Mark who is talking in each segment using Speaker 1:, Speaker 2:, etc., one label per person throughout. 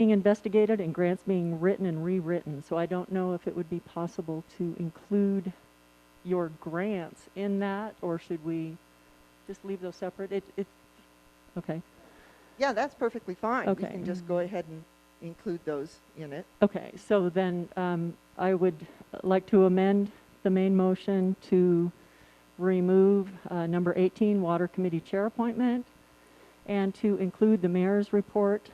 Speaker 1: being investigated and grants being written and rewritten. So I don't know if it would be possible to include your grants in that, or should we just leave those separate? Okay.
Speaker 2: Yeah, that's perfectly fine.
Speaker 1: Okay.
Speaker 2: We can just go ahead and include those in it.
Speaker 1: Okay, so then I would like to amend the main motion to remove number 18, Water Committee Chair appointment, and to include the mayor's report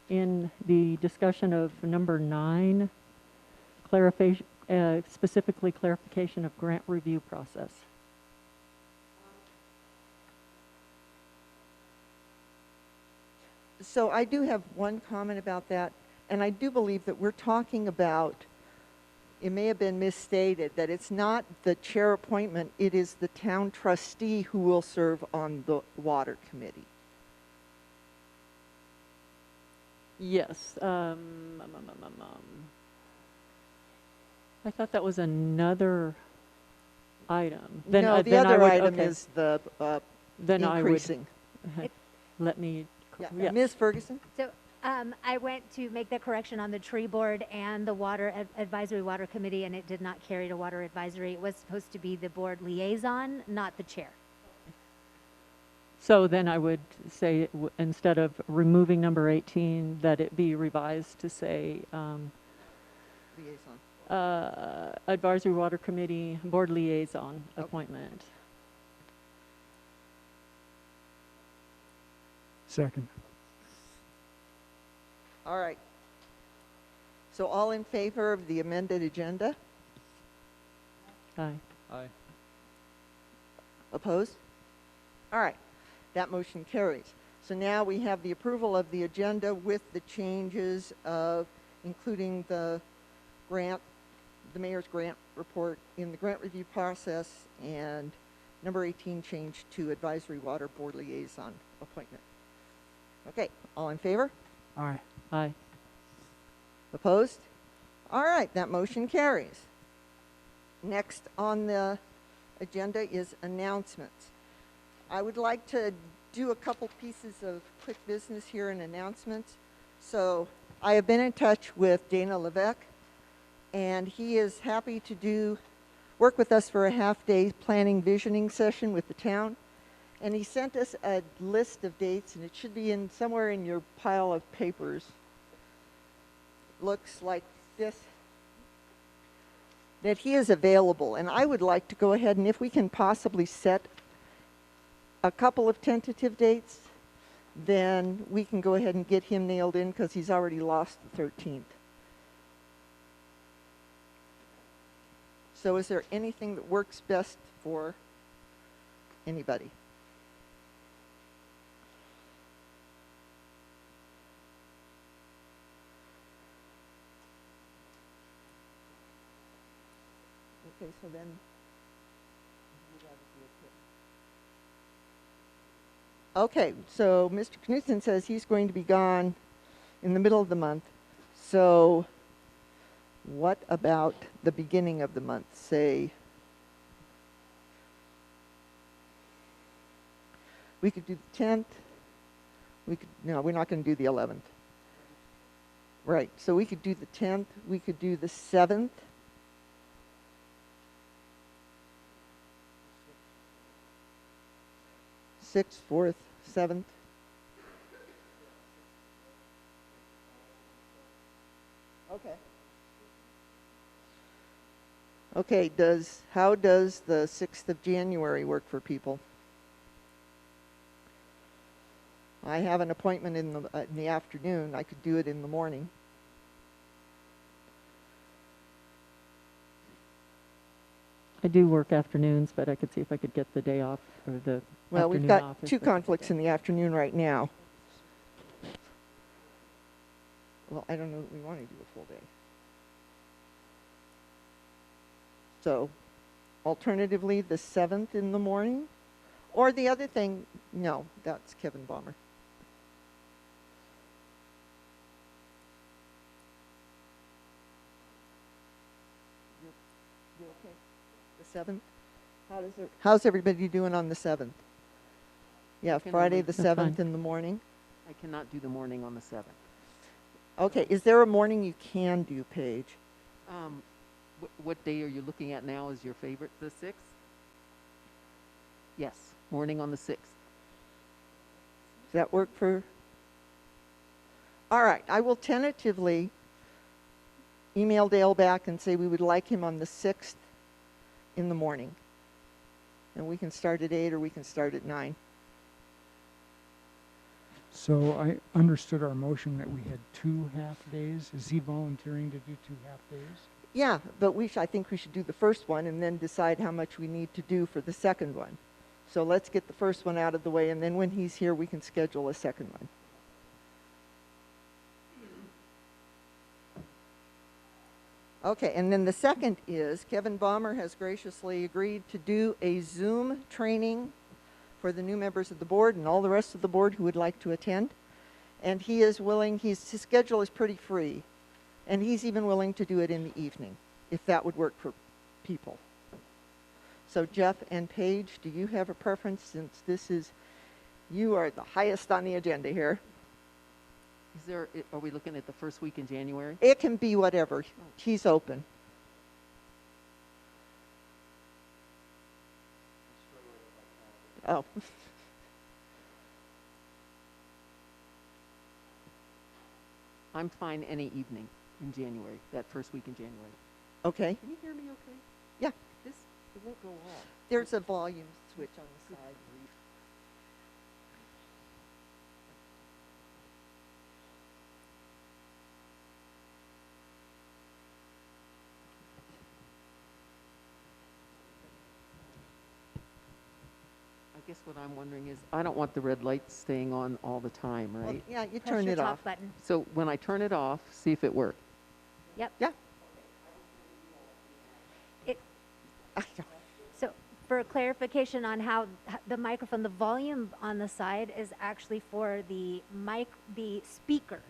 Speaker 1: in the discussion of number 9, specifically clarification of grant review process.
Speaker 2: So I do have one comment about that, and I do believe that we're talking about, it may have been misstated, that it's not the chair appointment, it is the town trustee who will serve on the water committee.
Speaker 1: Yes. I thought that was another item.
Speaker 2: No, the other item is the
Speaker 1: then
Speaker 2: increasing.
Speaker 1: Let me.
Speaker 2: Yeah.
Speaker 1: Yes.
Speaker 2: Ms. Ferguson?
Speaker 3: So I went to make the correction on the tree board and the water advisory water committee, and it did not carry to water advisory. It was supposed to be the board liaison, not the chair.
Speaker 1: So then I would say instead of removing number 18, that it be revised to say
Speaker 2: Liaison.
Speaker 1: advisory water committee board liaison appointment.
Speaker 4: Second.
Speaker 2: All right. So all in favor of the amended agenda?
Speaker 1: Aye.
Speaker 4: Aye.
Speaker 2: Opposed? All right. That motion carries. So now we have the approval of the agenda with the changes of including the grant, the mayor's grant report in the grant review process, and number 18 changed to advisory water board liaison appointment. Okay, all in favor?
Speaker 4: Aye.
Speaker 1: Aye.
Speaker 2: Opposed? All right, that motion carries. Next on the agenda is announcements. I would like to do a couple pieces of quick business here in announcements. So I have been in touch with Dana Levesque, and he is happy to work with us for a half-day planning visioning session with the town. And he sent us a list of dates, and it should be in somewhere in your pile of papers. Looks like this, that he is available. And I would like to go ahead, and if we can possibly set a couple of tentative dates, then we can go ahead and get him nailed in because he's already lost the 13th. So is there anything that works best for anybody? Okay, so then okay, so Mr. Knudsen says he's going to be gone in the middle of the month. So what about the beginning of the month? Say, we could do the 10th. No, we're not going to do the 11th. Right, so we could do the 10th. We could do the 7th. 6th, 4th, 7th. Okay. Okay, how does the 6th of January work for people? I have an appointment in the afternoon. I could do it in the morning.
Speaker 1: I do work afternoons, but I could see if I could get the day off or the
Speaker 2: Well, we've
Speaker 1: afternoon
Speaker 2: got
Speaker 1: off if
Speaker 2: 2
Speaker 1: that's
Speaker 2: conflicts
Speaker 1: okay.
Speaker 2: in the afternoon right now. Well, I don't know that we want to do a full day. So, alternatively, the 7th in the morning. Or the other thing, no, that's Kevin Balmer. You're okay? The 7th? How's everybody doing on the 7th? Yeah,
Speaker 5: can
Speaker 2: Friday
Speaker 5: do
Speaker 2: the
Speaker 1: That's
Speaker 2: 7th
Speaker 1: fine.
Speaker 2: in the morning.
Speaker 5: I cannot do the morning on the 7th.
Speaker 2: Okay, is there a morning you can do, Paige?
Speaker 4: What day are you looking at now as your favorite? The 6th? Yes, morning on the 6th.
Speaker 2: Does that work for? All right, I will tentatively email Dale back and say we would like him on the 6th in the morning. And we can start at 8 or we can start at 9.
Speaker 5: So I understood our motion that we had 2 half days. Is he volunteering to do 2 half days?
Speaker 2: Yeah, but I think we should do the first one and then decide how much we need to do for the second one. So let's get the first one out of the way, and then when he's here, we can schedule a second one. Okay, and then the second is Kevin Baumer has graciously agreed to do a Zoom training for the new members of the board and all the rest of the board who would like to attend. And he is willing, his schedule is pretty free, and he's even willing to do it in the evening, if that would work for people. So Jeff and Paige, do you have a preference, since you are the highest on the agenda here?
Speaker 4: Are we looking at the first week in January?
Speaker 2: It can be whatever. He's open. Oh.
Speaker 4: I'm fine any evening in January, that first week in January.
Speaker 2: Okay.
Speaker 4: Can you hear me okay?
Speaker 2: Yeah.
Speaker 4: It won't go off.
Speaker 2: There's a volume switch on the side.
Speaker 4: I guess what I'm wondering is, I don't want the red light staying on all the time,
Speaker 2: Well,
Speaker 4: right?
Speaker 2: yeah, you
Speaker 3: Press
Speaker 2: turn
Speaker 3: your
Speaker 2: it
Speaker 3: talk
Speaker 2: off.
Speaker 3: button.
Speaker 4: So when I turn it off, see if it works.
Speaker 3: Yep.
Speaker 2: Yeah.
Speaker 3: It, so for clarification on how the microphone, the volume on the side is actually for the speaker.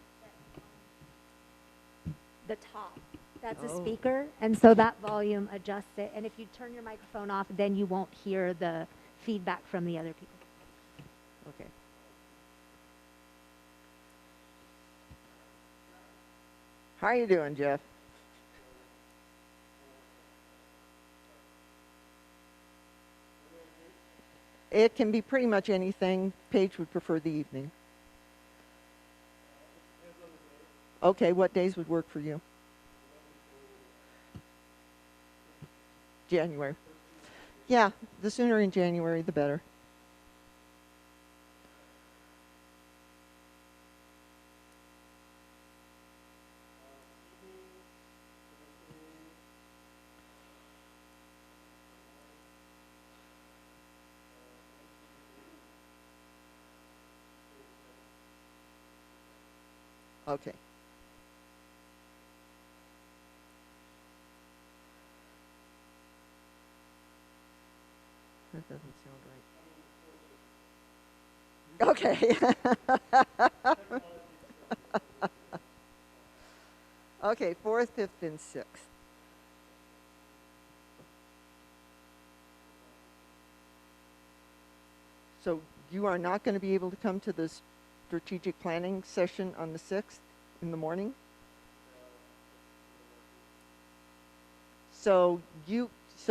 Speaker 3: The top. That's a
Speaker 2: Oh.
Speaker 3: speaker, and so that volume adjusts it. And if you turn your microphone off, then you won't hear the feedback from the other people.
Speaker 2: Okay. How are you doing, Jeff? It can be pretty much anything. Paige would prefer the evening. Okay, what days would work for you? January. Yeah, the sooner in January, the better. Okay. That doesn't sound right. Okay. Okay, 4th, 5th, and 6th. So you are not going to be able to come to the strategic planning session on the 6th in the morning? So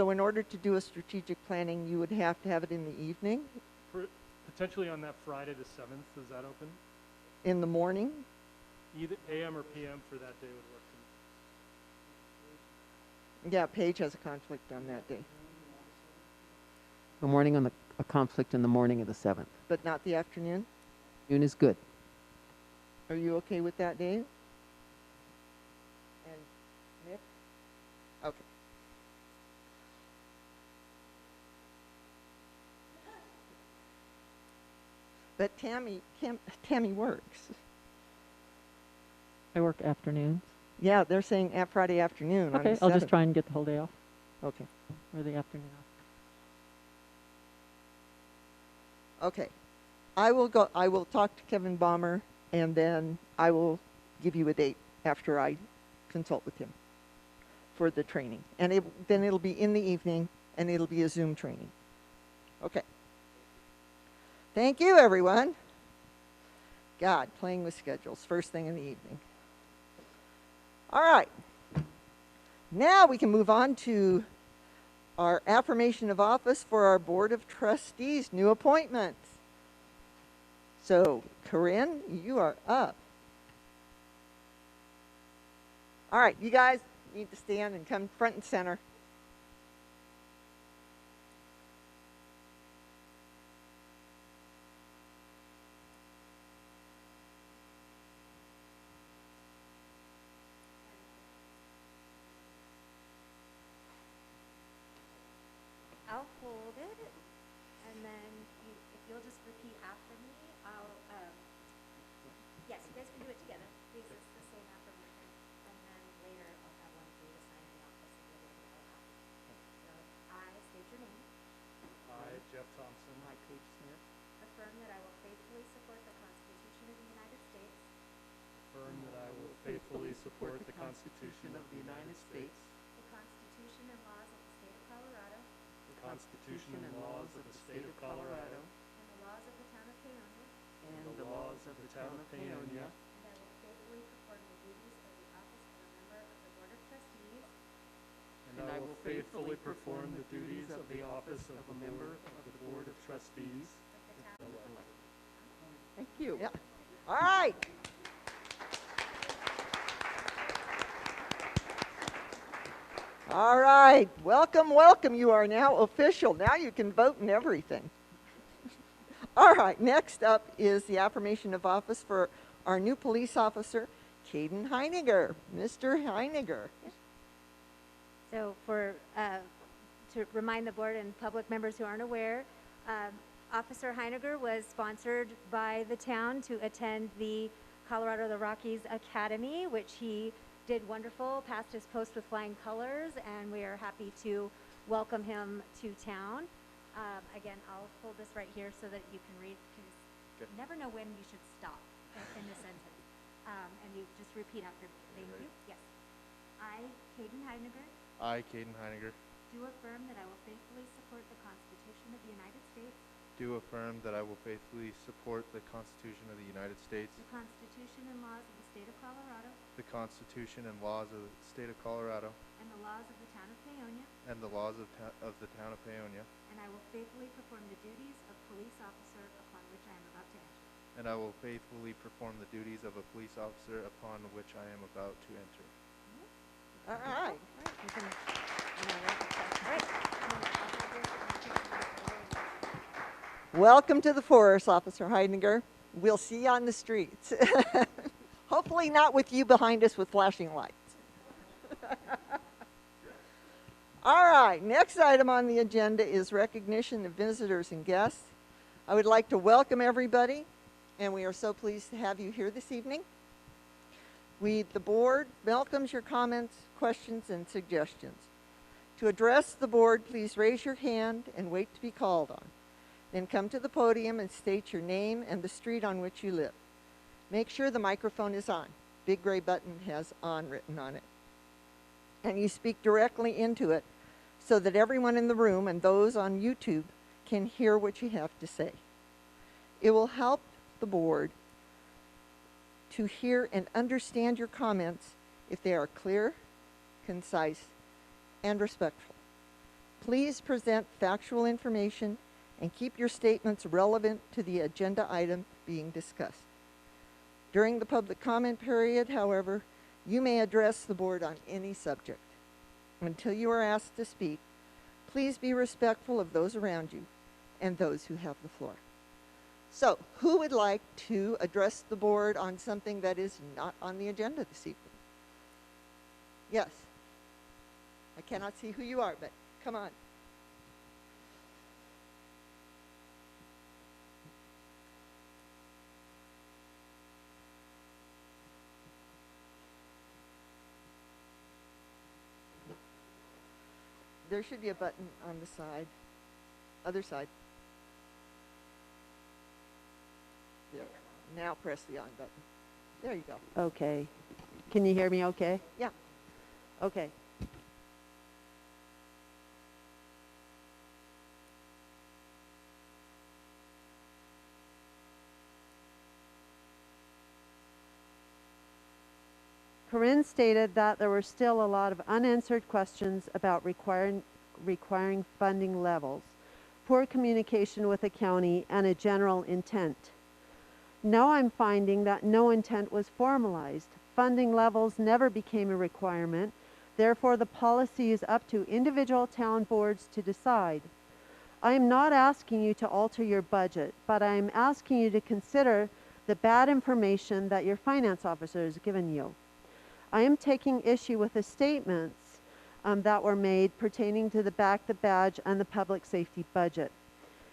Speaker 2: in order to do a strategic planning, you would have to have it in the evening?
Speaker 6: Potentially on that Friday the 7th, is that open?
Speaker 2: In the morning?
Speaker 6: Either AM or PM for that day would work for me.
Speaker 2: Yeah, Paige has a conflict on that day,
Speaker 4: A conflict in the morning of the 7th.
Speaker 2: but not the afternoon.
Speaker 4: Noon is good.
Speaker 2: Are you okay with that, Dave? And Nick? Okay. But Tammy works.
Speaker 1: I work afternoons.
Speaker 2: Yeah, they're saying Friday afternoon on the
Speaker 1: Okay, I'll just
Speaker 2: 7th.
Speaker 1: try and get the whole day off,
Speaker 2: Okay.
Speaker 1: or the afternoon off.
Speaker 2: Okay. I will talk to Kevin Baumer, and then I will give you a date after I consult with him for the training. And then it'll be in the evening, and it'll be a Zoom training. Okay. Thank you, everyone. God, playing with schedules, first thing in the evening. All right. Now we can move on to our affirmation of office for our Board of Trustees, new appointments. So, Corinne, you are up. All right, you guys need to stand and come front and center.
Speaker 3: I'll hold it, and then if you'll just repeat after me, yes, you guys can do it together. Please, it's the same affirmation, and then later I'll have one for you to sign in the office of the Board. So, I state your name,
Speaker 6: I, Jeff Thompson,
Speaker 4: I, Paige Smith,
Speaker 3: affirm that I will faithfully support the Constitution of the United States,
Speaker 6: affirm that I will faithfully support the Constitution of the United States,
Speaker 3: the Constitution and laws of the State of Colorado,
Speaker 6: the Constitution and laws of the State of Colorado,
Speaker 3: and the laws of the Town of Paonia,
Speaker 4: and the laws of the Town of Paonia,
Speaker 3: and I will faithfully perform the duties of the office of a member of the Board of Trustees
Speaker 6: and I will faithfully perform the duties of the office of a member of the Board of Trustees.
Speaker 3: of the Town.
Speaker 4: Thank you.
Speaker 2: Yeah. All right. All right. Welcome, welcome. You are now official. Now you can vote and everything. All right. Next up is the affirmation of office for our new police officer, Caden Heiniger. Mr. Heiniger.
Speaker 3: So to remind the board and public members who aren't aware, Officer Heiniger was sponsored by the town to attend the Colorado the Rockies Academy, which he did wonderful, passed his post with flying colors, and we are happy to welcome him to town. Again, I'll hold this right here so that you can read, because you never know when you should stop in the sentence. And you just repeat after me. Thank you. Yes. I, Caden Heiniger,
Speaker 7: I, Caden Heiniger,
Speaker 3: do affirm that I will faithfully support the Constitution of the United States,
Speaker 7: do affirm that I will faithfully support the Constitution of the United States,
Speaker 3: the Constitution and laws of the State of Colorado,
Speaker 7: the Constitution and laws of the State of Colorado,
Speaker 3: and the laws of the Town of Paonia,
Speaker 7: and the laws of the Town of Paonia,
Speaker 3: and I will faithfully perform the duties of police officer upon which I am about to enter.
Speaker 7: and I will faithfully perform the duties of a police officer upon which I am about to enter.
Speaker 2: All right.
Speaker 3: You can, all right.
Speaker 2: Welcome to the force, Officer Heidegger. We'll see you on the streets. Hopefully not with you behind us with flashing lights. All right, next item on the agenda is recognition of visitors and guests. I would like to welcome everybody, and we are so pleased to have you here this evening. The board welcomes your comments, questions, and suggestions. To address the board, please raise your hand and wait to be called on. Then come to the podium and state your name and the street on which you live. Make sure the microphone is on. Big gray button has "on" written on it. And you speak directly into it so that everyone in the room and those on YouTube can hear what you have to say. It will help the board to hear and understand your comments if they are clear, concise, and respectful. Please present factual information and keep your statements relevant to the agenda item being discussed. During the public comment period, however, you may address the board on any subject. Until you are asked to speak, please be respectful of those around you and those who have the floor. So, who would like to address the board on something that is not on the agenda this evening? Yes. I cannot see who you are, but come on. There should be a button on the side, other side. There. Now press the on button. There you go.
Speaker 8: Okay. Can you hear me okay?
Speaker 2: Yeah.
Speaker 8: Okay. Corinne stated that there were still a lot of unanswered questions about requiring funding levels, poor communication with the county, and a general intent. Now I'm finding that no intent was formalized. Funding levels never became a requirement. Therefore, the policy is up to individual town boards to decide. I am not asking you to alter your budget, but I am asking you to consider the bad information that your finance officer has given you. I am taking issue with the statements that were made pertaining to the Back the Badge and the public safety budget.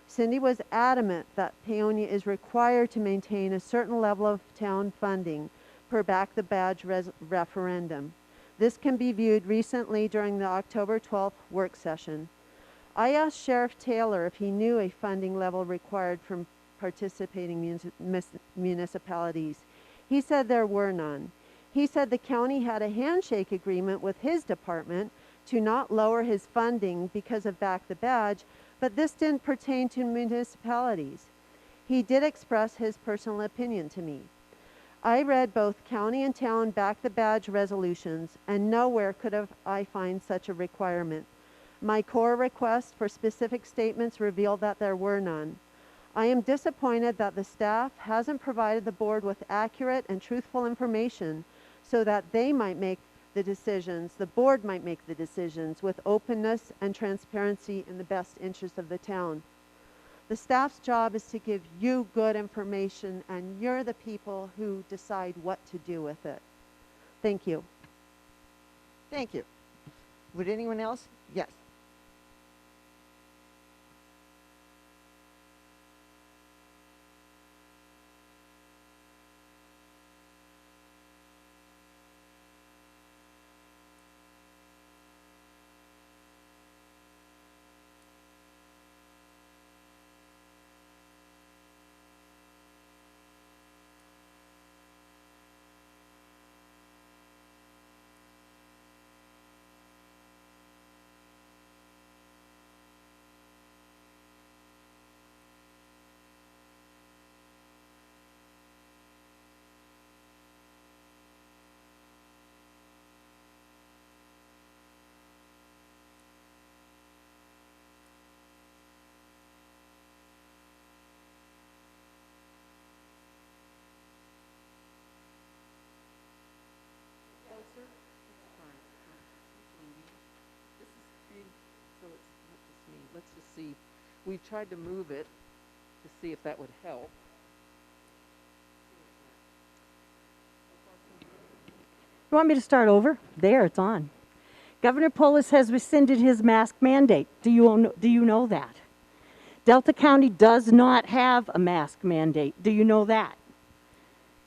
Speaker 8: Cindy was adamant that Paonia is required to maintain a certain level of town funding per Back the Badge referendum. This can be viewed recently during the October 12th work session. I asked Sheriff Taylor if he knew a funding level required from participating municipalities. He said there were none. He said the county had a handshake agreement with his department to not lower his funding because of Back the Badge, but this didn't pertain to municipalities. He did express his personal opinion to me. I read both county and town Back the Badge resolutions, and nowhere could I find such a requirement. My core request for specific statements revealed that there were none. I am disappointed that the staff hasn't provided the board with accurate and truthful information so that they might make the decisions, the board might make the decisions with openness and transparency in the best interest of the town. The staff's job is to give you good information, and you're the people who decide what to do with it. Thank you.
Speaker 2: Thank you. Would anyone else? Yes.
Speaker 4: So it's not just me. Let's just see. We tried to move it to see if that would help.
Speaker 1: You want me to start over? There, it's on. Governor Polis has rescinded his mask mandate. Do you know that? Delta County does not have a mask mandate. Do you know that?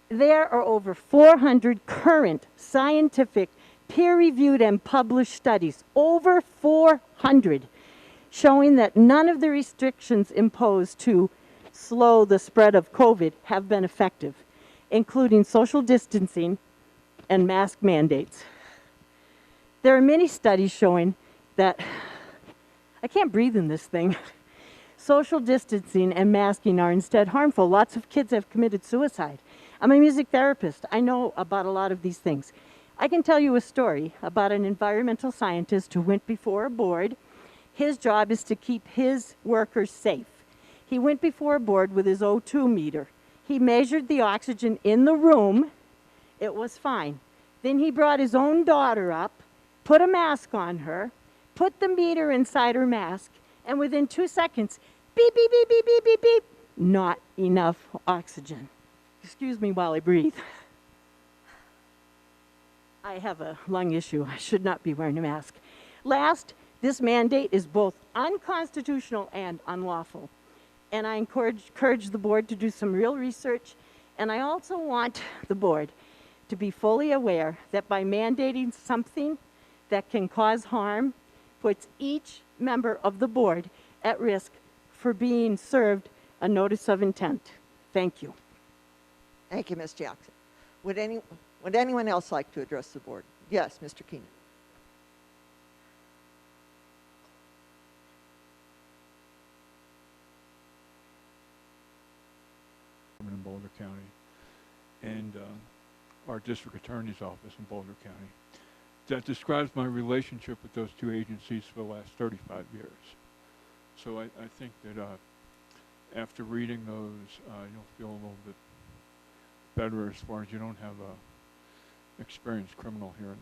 Speaker 1: There are over 400 current scientific, peer-reviewed and published studies, over 400, showing that none of the restrictions imposed to slow the spread of COVID have been effective, including social distancing and mask mandates. There are many studies showing that, I can't breathe in this thing, social distancing and masking are instead harmful. Lots of kids have committed suicide. I'm a music therapist. I know about a lot of these things. I can tell you a story about an environmental scientist who went before a board. His job is to keep his workers safe. He went before a board with his O2 meter. He measured the oxygen in the room. It was fine. Then he brought his own daughter up, put a mask on her, put the meter inside her mask, and within 2 seconds, beep, beep, beep, beep, beep, beep, beep, not enough oxygen. Excuse me while I breathe. I have a lung issue. I should not be wearing a mask. Last, this mandate is both unconstitutional and unlawful. And I encourage the board to do some real research. And I also want the board to be fully aware that by mandating something that can cause harm puts each member of the board at risk for being served a notice of intent. Thank you.
Speaker 2: Thank you, Ms. Jackson. Would anyone else like to address the board? Yes, Mr. Keenan.
Speaker 9: In Boulder County, and our district attorney's office in Boulder County, that describes my relationship with those two agencies for the last 35 years. So I think that after reading those, you'll feel a little bit better as far as you don't have a experienced criminal here in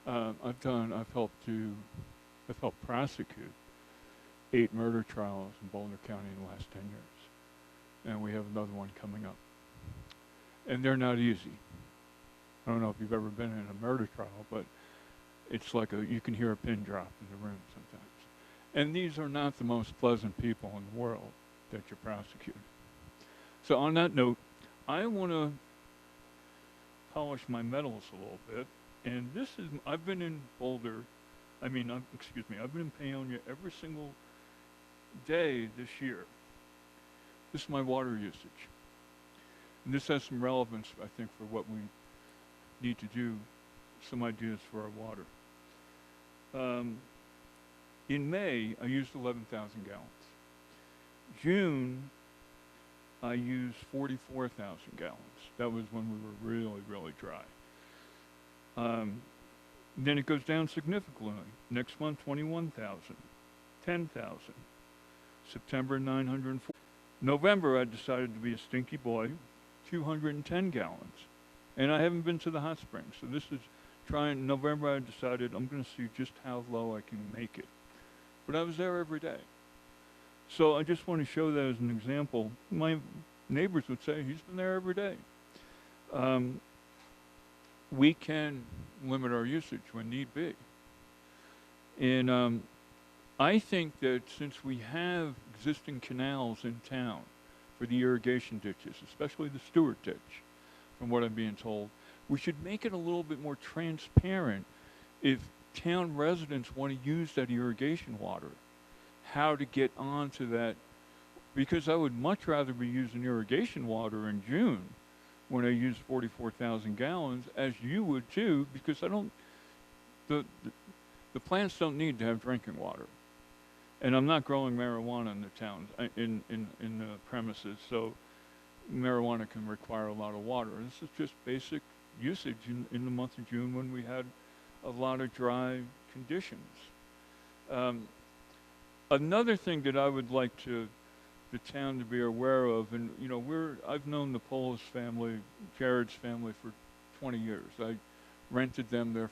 Speaker 9: the room. I've helped prosecute 8 murder trials in Boulder County in the last 10 years. And we have another one coming up. And they're not easy. I don't know if you've ever been in a murder trial, but it's like you can hear a pin drop in the room sometimes. And these are not the most pleasant people in the world that you're prosecuting. So on that note, I want to polish my medals a little bit. And I've been in Boulder, I've been in Paonia every single day this year. This is my water usage. And this has some relevance, I think, for what we need to do, some ideas for our water. In May, I used 11,000 gallons. June, I used 44,000 gallons. That was when we were really, really dry. Then it goes down significantly. Next month, 21,000, 10,000. September, 904. November, I decided to be a stinky boy, 210 gallons. And I haven't been to the hot springs. So this is November, I decided I'm going to see just how low I can make it. But I was there every day. So I just want to show that as an example. My neighbors would say, he's been there every day. We can limit our usage when need be. And I think that since we have existing canals in town for the irrigation ditches, especially the Stewart ditch, from what I'm being told, we should make it a little bit more transparent if town residents want to use that irrigation water, how to get onto that, because I would much rather be using irrigation water in June when I use 44,000 gallons, as you would too, because the plants don't need to have drinking water. And I'm not growing marijuana in the towns, in the premises, so marijuana can require a lot of water. This is just basic usage in the month of June when we had a lot of dry conditions. Another thing that I would like the town to be aware of, and I've known the Polis family, Jared's family, for 20 years. I rented them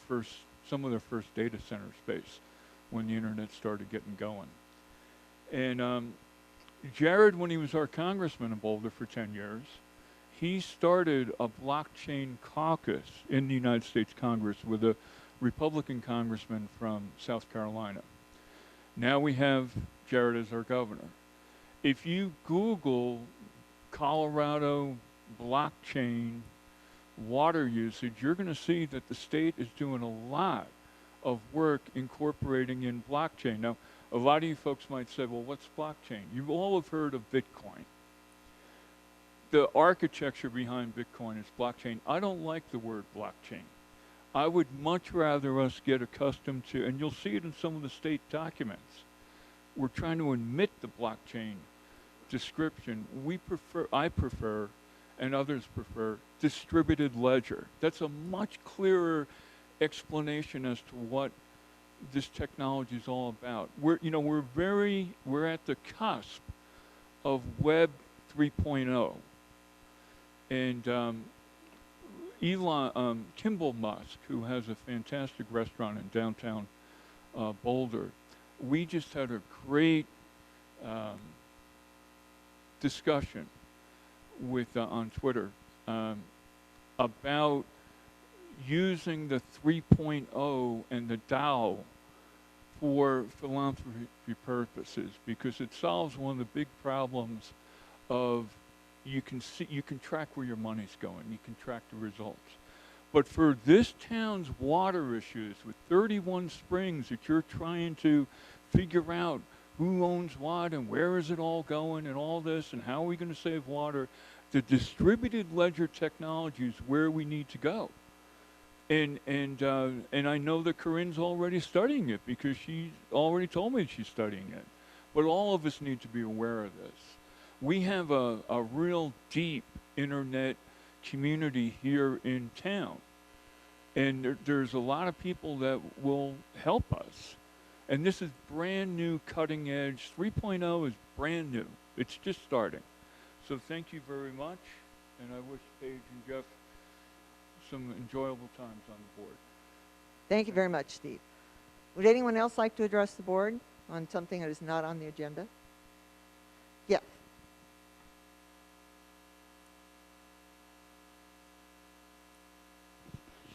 Speaker 9: some of their first data center space when the internet started getting going. And Jared, when he was our congressman in Boulder for 10 years, he started a blockchain caucus in the United States Congress with a Republican congressman from South Carolina. Now we have Jared as our governor. If you Google Colorado blockchain water usage, you're going to see that the state is doing a lot of work incorporating in blockchain. Now, a lot of you folks might say, well, what's blockchain? You all have heard of Bitcoin. The architecture behind Bitcoin is blockchain. I don't like the word blockchain. I would much rather us get accustomed to, and you'll see it in some of the state documents. We're trying to omit the blockchain description. I prefer, and others prefer, distributed ledger. That's a much clearer explanation as to what this technology is all about. We're at the cusp of Web 3.0. And Kimball Musk, who has a fantastic restaurant in downtown Boulder, we just had a great discussion on Twitter about using the 3.0 and the DAO for philanthropy purposes, because it solves one of the big problems of you can track where your money's going, you can track the results. But for this town's water issues with 31 springs that you're trying to figure out who owns what and where is it all going and all this and how are we going to save water, the distributed ledger technology is where we need to go. And I know that Corinne's already studying it because she already told me she's studying it. But all of us need to be aware of this. We have a real deep internet community here in town. And there's a lot of people that will help us. And this is brand new, cutting edge. 3.0 is brand new. It's just starting. So thank you very much. And I wish Paige and Jeff some enjoyable times on the board.
Speaker 2: Thank you very much, Steve. Would anyone else like to address the board on something that is not on the agenda? Yes.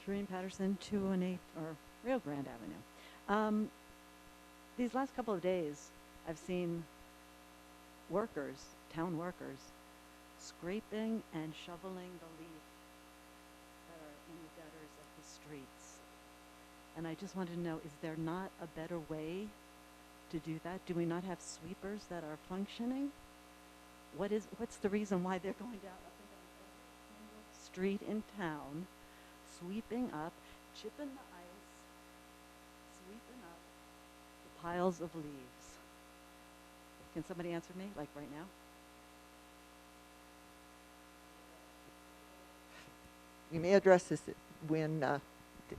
Speaker 10: Shereen Patterson, 218, or Rio Grande Avenue. These last couple of days, I've seen workers, town workers, scraping and shoveling the leaf that are in the gutters of the streets. And I just wanted to know, is there not a better way to do that? Do we not have sweepers that are functioning? What's the reason why they're going down up and down every single street in town, sweeping up, chipping the ice, sweeping up the piles of leaves? Can somebody answer me, like right now?
Speaker 2: You may address this when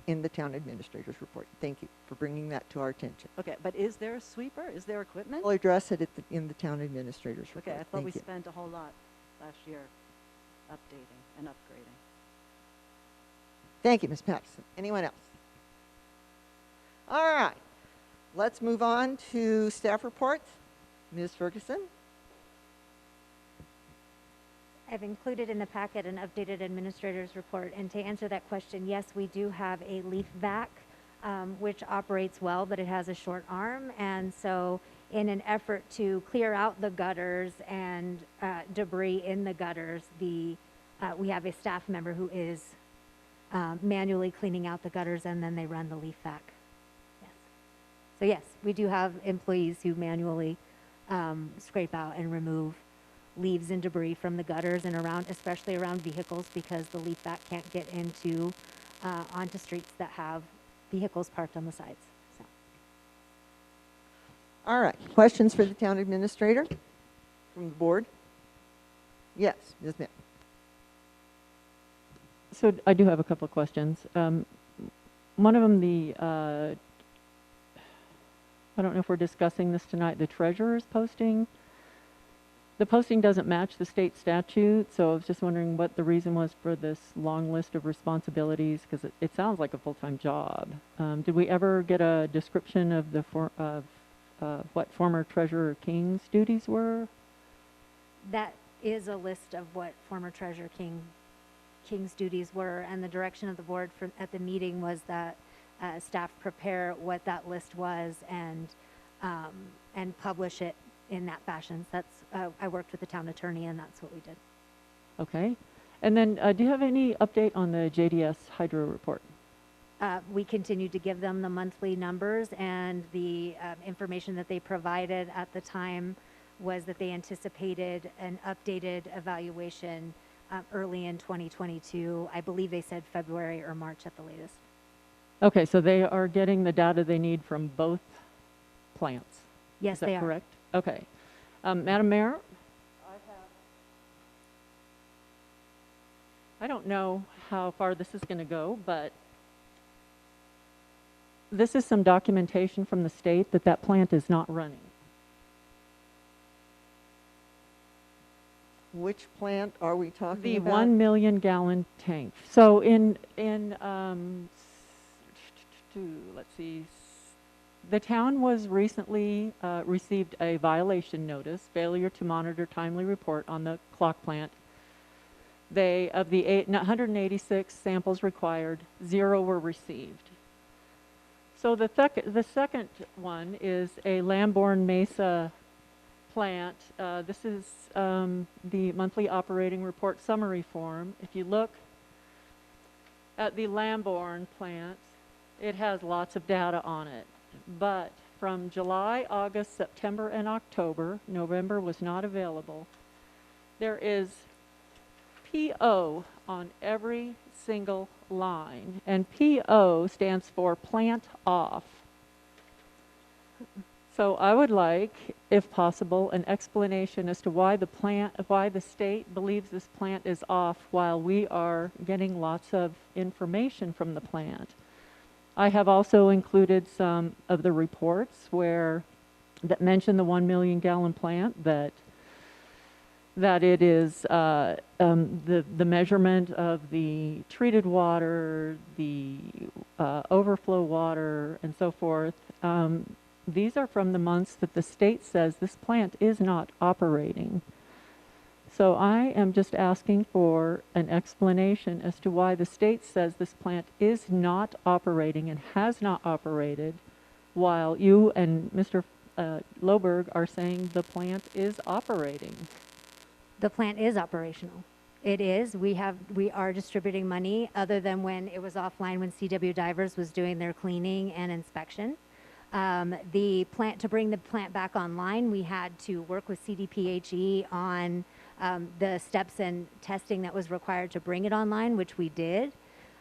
Speaker 2: in the town administrator's report. Thank you for bringing that to our attention.
Speaker 10: Okay, but is there a sweeper? Is there equipment?
Speaker 2: We'll address it in the town administrator's report.
Speaker 10: Okay, I thought we
Speaker 2: Thank you.
Speaker 10: spent a whole lot last year updating and upgrading.
Speaker 2: Thank you, Ms. Patterson. Anyone else? All right. Let's move on to staff reports. Ms. Ferguson?
Speaker 3: I've included in the packet an updated administrator's report, and to answer that question, yes, we do have a leaf vac, which operates well, but it has a short arm, and so in an effort to clear out the gutters and debris in the gutters, we have a staff member who is manually cleaning out the gutters, and then they run the leaf vac. Yes. So yes, we do have employees who manually scrape out and remove leaves and debris from the gutters and around, especially around vehicles, because the leaf vac can't get into onto streets that have vehicles parked on the sides. So.
Speaker 2: All right. Questions for the town administrator from the board? Yes, Ms. Mick.
Speaker 1: So I do have a couple of questions. One of them, I don't know if we're discussing this tonight, the treasurer's posting. The posting doesn't match the state statute, so I was just wondering what the reason was for this long list of responsibilities, because it sounds like a full-time job. Did we ever get a description of what former Treasurer King's duties were?
Speaker 3: That is a list of what former Treasurer King's duties were, and the direction of the board at the meeting was that staff prepare what that list was and publish it in that fashion. That's I worked with the town attorney, and that's what we did.
Speaker 1: Okay. And then do you have any update on the JDS hydro report?
Speaker 3: We continued to give them the monthly numbers, and the information that they provided at the time was that they anticipated an updated evaluation early in 2022. I believe they said February or March at the latest.
Speaker 1: Okay, so they are getting the data they need from both plants.
Speaker 3: Yes,
Speaker 1: Is that
Speaker 3: they are.
Speaker 1: correct? Okay. Madam Mayor? I don't know how far this is going to go, but this is some documentation from the state that that plant is not running.
Speaker 2: Which plant are we talking
Speaker 1: The
Speaker 2: about?
Speaker 1: 1 million gallon tank. So let's see, the town was recently received a violation notice, failure to monitor timely report on the clock plant. Of the 186 samples required, 0 were received. So the second one is a Lamborn Mesa plant. This is the monthly operating report summary form. If you look at the Lamborn plant, it has lots of data on it. But from July, August, September, and October, November was not available, there is PO on every single line. And PO stands for plant off. So I would like, if possible, an explanation as to why the state believes this plant is off while we are getting lots of information from the plant. I have also included some of the reports that mention the 1 million gallon plant, that it is the measurement of the treated water, the overflow water, and so forth. These are from the months that the state says this plant is not operating. So I am just asking for an explanation as to why the state says this plant is not operating and has not operated, while you and Mr. Loberg are saying the plant is operating.
Speaker 3: The plant is operational. It is. We are distributing money other than when it was offline when CW Divers was doing their cleaning and inspection. To bring the plant back online, we had to work with CDPHE on the steps and testing that was required to bring it online, which we did.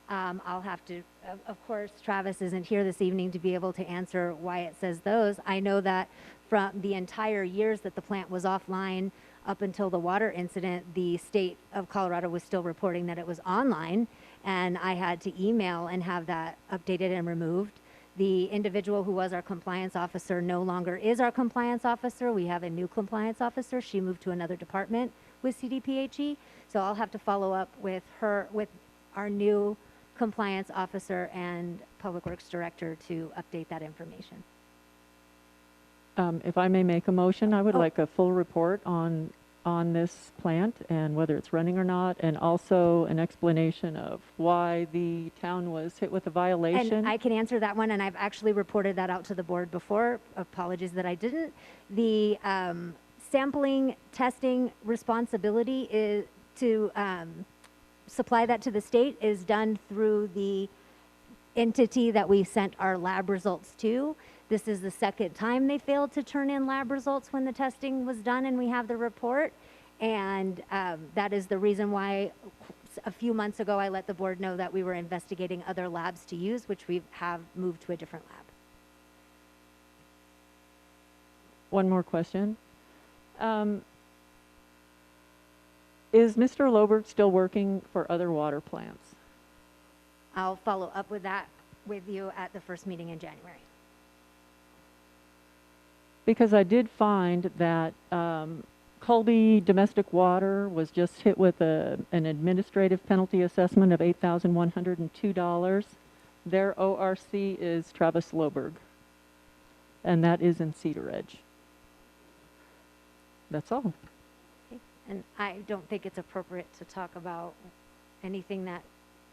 Speaker 3: I'll have to, of course, Travis isn't here this evening to be able to answer why it says those. I know that from the entire years that the plant was offline up until the water incident, the state of Colorado was still reporting that it was online, and I had to email and have that updated and removed. The individual who was our compliance officer no longer is our compliance officer. We have a new compliance officer. She moved to another department with CDPHE, so I'll have to follow up with our new compliance officer and public works director to update that information.
Speaker 1: If I may make a motion, I would like a full report on this plant and whether it's running or not, and also an explanation of why the town was hit with a violation.
Speaker 3: And I can answer that one, and I've actually reported that out to the board before. Apologies that I didn't. The sampling testing responsibility is to supply that to the state is done through the entity that we sent our lab results to. This is the second time they failed to turn in lab results when the testing was done and we have the report. And that is the reason why a few months ago I let the board know that we were investigating other labs to use, which we have moved to a different lab.
Speaker 1: One more question. Is Mr. Loberg still working for other water plants?
Speaker 3: I'll follow up with that with you at the first meeting in January.
Speaker 1: Because I did find that Colby Domestic Water was just hit with an administrative penalty assessment of $8,102. Their ORC is Travis Loberg, and that is in Cedar Edge. That's all.
Speaker 3: Okay. And I don't think it's appropriate to talk about anything that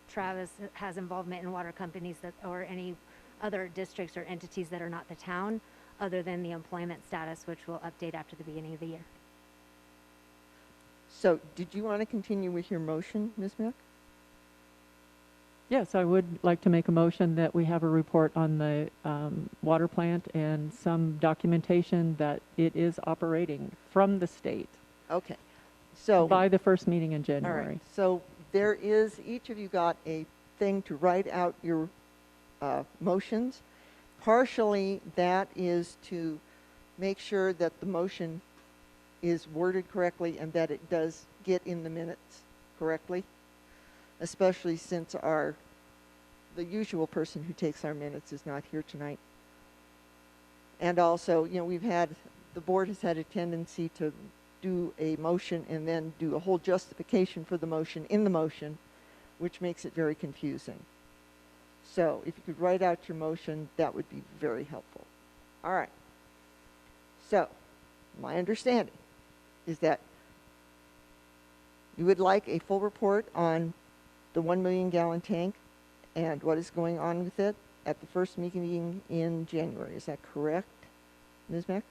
Speaker 3: Travis has involvement in water companies or any other districts or entities that are not the town, other than the employment status, which we'll update after the beginning of the year.
Speaker 2: So did you want to continue with your motion, Ms. Mick?
Speaker 1: Yes, I would like to make a motion that we have a report on the water plant and some documentation that it is operating from the state.
Speaker 2: Okay. So
Speaker 1: by the first meeting in
Speaker 2: all
Speaker 1: January.
Speaker 2: right. So there is, each of you got a thing to write out your motions. Partially, that is to make sure that the motion is worded correctly and that it does get in the minutes correctly, especially since the usual person who takes our minutes is not here tonight. And also, you know, the board has had a tendency to do a motion and then do a whole justification for the motion in the motion, which makes it very confusing. So if you could write out your motion, that would be very helpful. All right. So my understanding is that you would like a full report on the 1 million gallon tank and what is going on with it at the first meeting in January. Is that correct, Ms. Mack?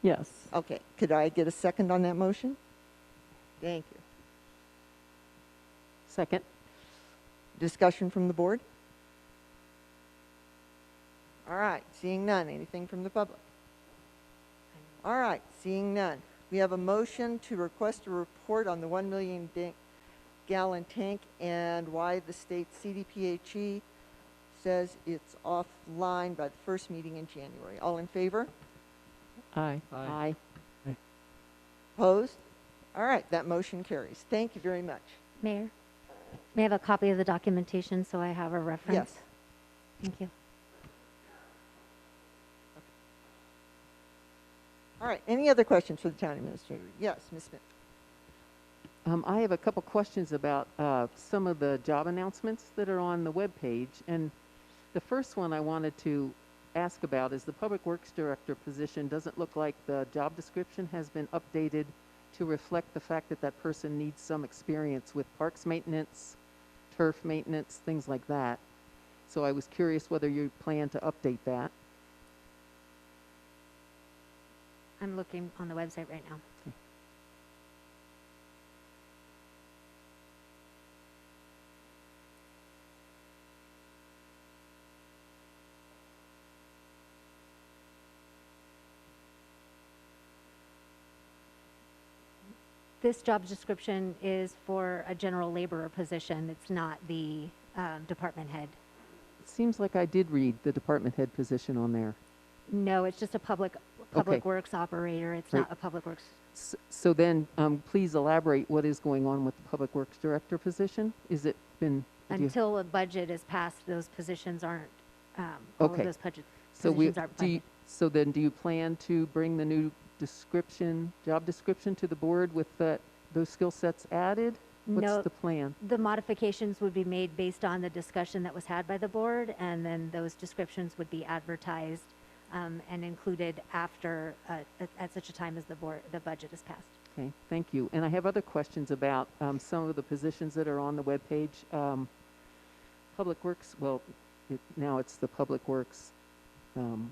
Speaker 1: Yes.
Speaker 2: Okay. Could I get a second on that motion? Thank you.
Speaker 1: Second.
Speaker 2: Discussion from the board? All right, seeing none. Anything from the public? All right, seeing none. We have a motion to request a report on the 1 million gallon tank and why the state CDPHE says it's offline by the first meeting in January. All in favor?
Speaker 1: Aye.
Speaker 4: Aye.
Speaker 2: Opposed? All right, that motion carries. Thank you very much.
Speaker 3: Mayor, may I have a copy of the documentation so I have a reference?
Speaker 2: Yes.
Speaker 3: Thank you.
Speaker 2: All right, any other questions for the town administrator? Yes, Ms. Smith.
Speaker 4: I have a couple questions about some of the job announcements that are on the webpage. And the first one I wanted to ask about is the Public Works Director position. Doesn't look like the job description has been updated to reflect the fact that that person needs some experience with parks maintenance, turf maintenance, things like that. So I was curious whether you plan to update that.
Speaker 3: I'm looking on the website right now. This job description is for a general laborer position. It's not the department head.
Speaker 4: It seems like I did read the department head position on there.
Speaker 3: No, it's just a public works operator. It's
Speaker 4: Right.
Speaker 3: not a public works.
Speaker 4: So then, please elaborate what is going on with the Public Works Director position? Is it been?
Speaker 3: Until a budget is passed, those positions aren't, all of
Speaker 4: Okay.
Speaker 3: those budget
Speaker 4: So
Speaker 3: positions aren't funded.
Speaker 4: so then do you plan to bring the new job description to the board with those skill sets added?
Speaker 3: No.
Speaker 4: What's the plan?
Speaker 3: The modifications would be made based on the discussion that was had by the board, and then those descriptions would be advertised and included after, at such a time as the budget is passed.
Speaker 4: Okay, thank you. And I have other questions about some of the positions that are on the webpage. Public Works, well, now it's the Public Works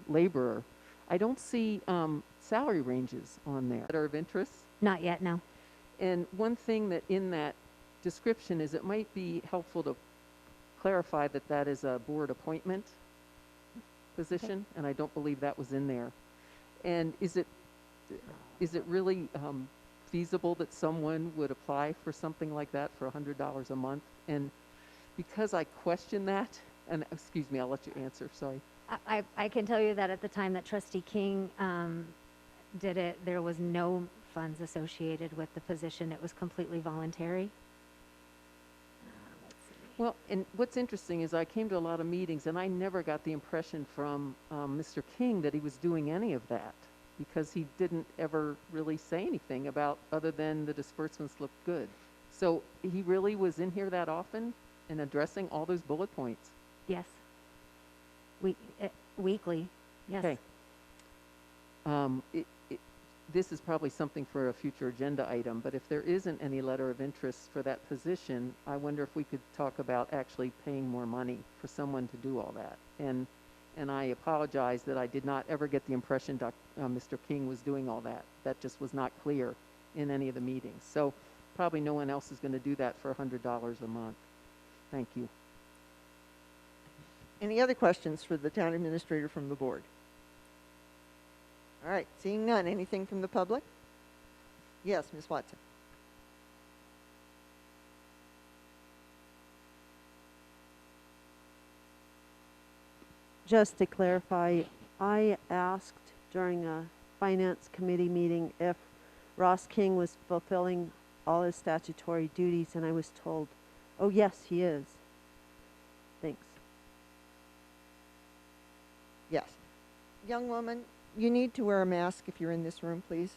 Speaker 4: laborer. I don't see salary ranges on there that are of interest.
Speaker 3: Not yet, no.
Speaker 4: And one thing that in that description is it might be helpful to clarify that that is a board appointment position, and I don't believe that was in there. And is it really feasible that someone would apply for something like that for $100 a month? And because I question that, and excuse me, I'll let you answer, sorry.
Speaker 3: I can tell you that at the time that Trustee King did it, there was no funds associated with the position. It was completely voluntary. Let's see.
Speaker 4: Well, and what's interesting is I came to a lot of meetings, and I never got the impression from Mr. King that he was doing any of that, because he didn't ever really say anything about other than the disbursements looked good. So he really was in here that often and addressing all those bullet points.
Speaker 3: Yes. Weekly, yes.
Speaker 4: Okay. This is probably something for a future agenda item, but if there isn't any letter of interest for that position, I wonder if we could talk about actually paying more money for someone to do all that. And I apologize that I did not ever get the impression Mr. King was doing all that. That just was not clear in any of the meetings. So probably no one else is going to do that for $100 a month. Thank you.
Speaker 2: Any other questions for the town administrator from the board? All right, seeing none. Anything from the public? Yes, Ms. Watson.
Speaker 8: Just to clarify, I asked during a finance committee meeting if Ross King was fulfilling all his statutory duties, and I was told, oh yes, he is. Thanks.
Speaker 2: Yes. Young woman, you need to wear a mask if you're in this room, please.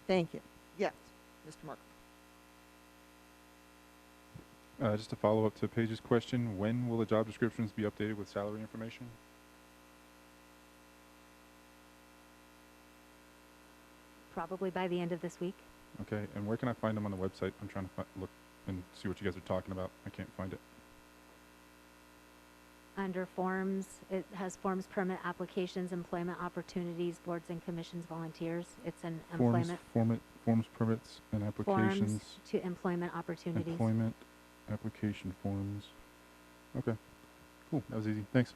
Speaker 2: Thank you. Yes, Mr. Markle.
Speaker 11: Just to follow up to Paige's question, when will the job descriptions be updated with salary information?
Speaker 3: Probably by the end of this week.
Speaker 11: Okay, and where can I find them on the website? I'm trying to look and see what you guys are talking about. I can't find it.
Speaker 3: Under forms, it has forms, permit applications, employment opportunities, boards and commissions, volunteers. It's an employment.
Speaker 11: Forms, permits, and applications.
Speaker 3: Forms to employment opportunities.
Speaker 11: Employment, application forms. Okay, cool, that was easy, thanks.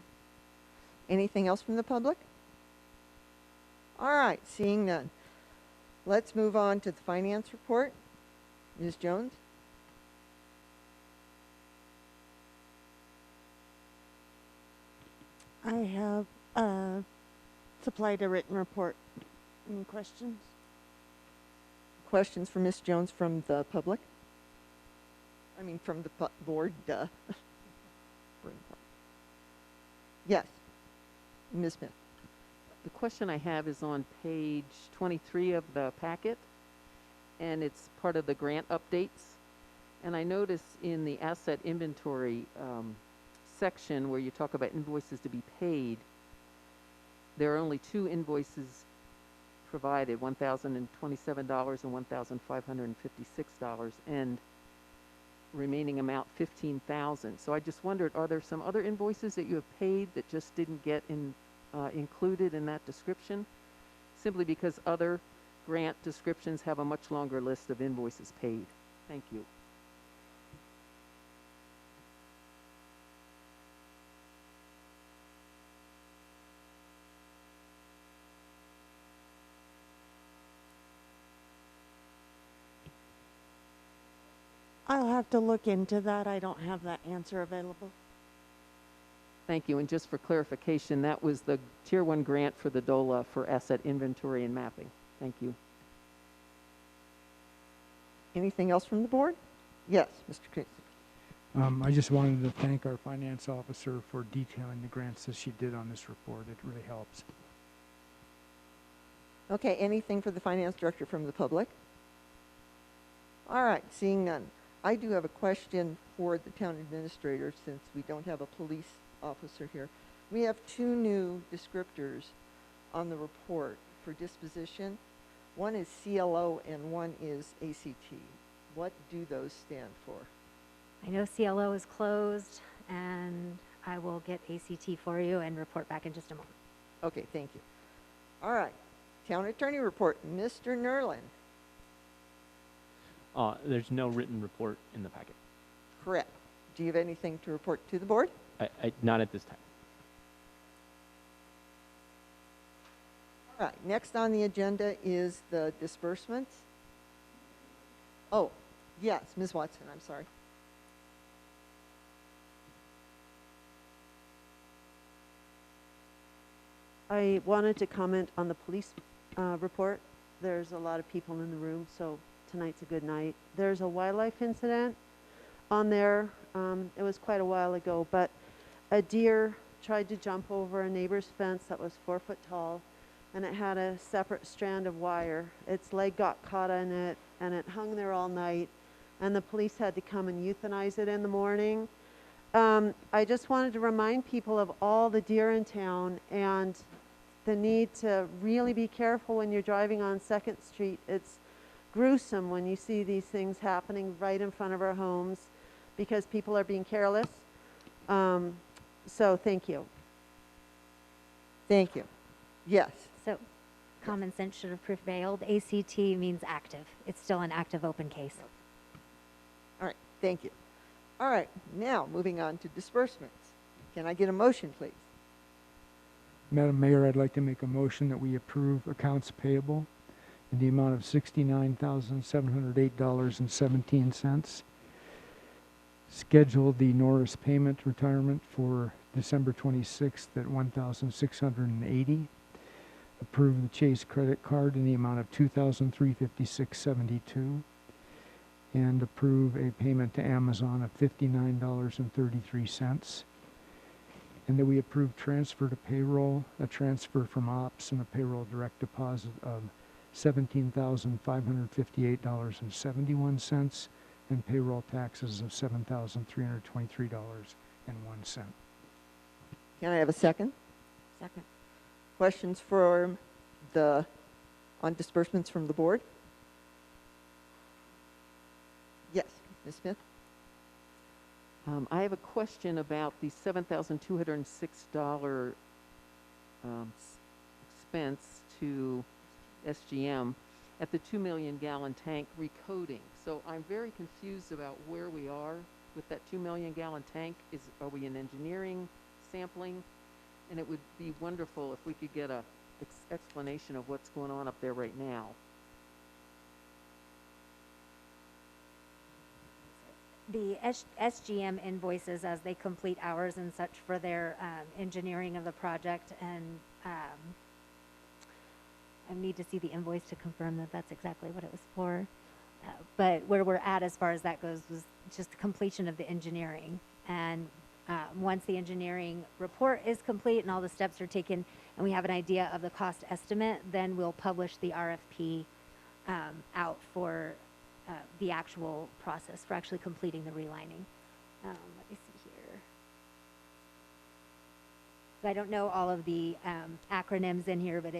Speaker 2: Anything else from the public? All right, seeing none. Let's move on to the finance report. Ms. Jones?
Speaker 12: I have supplied a written report. Any questions?
Speaker 2: Questions for Ms. Jones from the public? I mean, from the board, duh. Yes, Ms. Smith.
Speaker 4: The question I have is on page 23 of the packet, and it's part of the grant updates. And I notice in the asset inventory section where you talk about invoices to be paid, there are only 2 invoices provided, $1,027 and $1,556, and remaining amount $15,000. So I just wondered, are there some other invoices that you have paid that just didn't get included in that description? Simply because other grant descriptions have a much longer list of invoices paid. Thank you.
Speaker 12: I'll have to look into that. I don't have that answer available.
Speaker 4: Thank you. And just for clarification, that was the Tier 1 grant for the DOLA for asset inventory and mapping. Thank you.
Speaker 2: Anything else from the board? Yes, Mr. Casey.
Speaker 5: I just wanted to thank our finance officer for detailing the grants that she did on this report. It really helps.
Speaker 2: Okay, anything for the finance director from the public? All right, seeing none. I do have a question for the town administrator since we don't have a police officer here. We have 2 new descriptors on the report for disposition. One is CLO and one is ACT. What do those stand for?
Speaker 3: I know CLO is closed, and I will get ACT for you and report back in just a moment.
Speaker 2: Okay, thank you. All right, town attorney report, Mr. Nerlin.
Speaker 13: There's no written report in the packet.
Speaker 2: Correct. Do you have anything to report to the board?
Speaker 13: Not at this time.
Speaker 2: All right, next on the agenda is the disbursements. Oh, yes, Ms. Watson, I'm sorry.
Speaker 8: I wanted to comment on the police report. There's a lot of people in the room, so tonight's a good night. There's a wildlife incident on there. It was quite a while ago, but a deer tried to jump over a neighbor's fence that was 4 foot tall, and it had a separate strand of wire. Its leg got caught in it, and it hung there all night, and the police had to come and euthanize it in the morning. I just wanted to remind people of all the deer in town and the need to really be careful when you're driving on 2nd Street. It's gruesome when you see these things happening right in front of our homes because people are being careless. So thank you.
Speaker 2: Thank you. Yes.
Speaker 3: So common sense should have prevailed. ACT means active. It's still an active open case.
Speaker 2: All right, thank you. All right, now moving on to disbursements. Can I get a motion, please?
Speaker 5: Madam Mayor, I'd like to make a motion that we approve accounts payable in the amount of $69,708.17. Schedule the Norris payment retirement for December 26th at $1,680. Approve the Chase credit card in the amount of $2,356.72. And approve a payment to Amazon of $59.33. And that we approve transfer to payroll, a transfer from ops, and a payroll direct deposit of $17,558.71, and payroll taxes of $7,323.01.
Speaker 2: Can I have a second?
Speaker 3: Second.
Speaker 2: Questions on disbursements from the board? Yes, Ms. Smith?
Speaker 4: I have a question about the $7,206 expense to SGM at the 2 million gallon tank recoding. So I'm very confused about where we are with that 2 million gallon tank. Are we in engineering, sampling? And it would be wonderful if we could get a explanation of what's going on up there right now.
Speaker 3: the SGM invoices as they complete hours and such for their engineering of the project, and I need to see the invoice to confirm that that's exactly what it was for. But where we're at as far as that goes was just the completion of the engineering. And once the engineering report is complete and all the steps are taken and we have an idea of the cost estimate, then we'll publish the RFP out for the actual process for actually completing the relining. Let me see here. I don't know all of the acronyms in here, but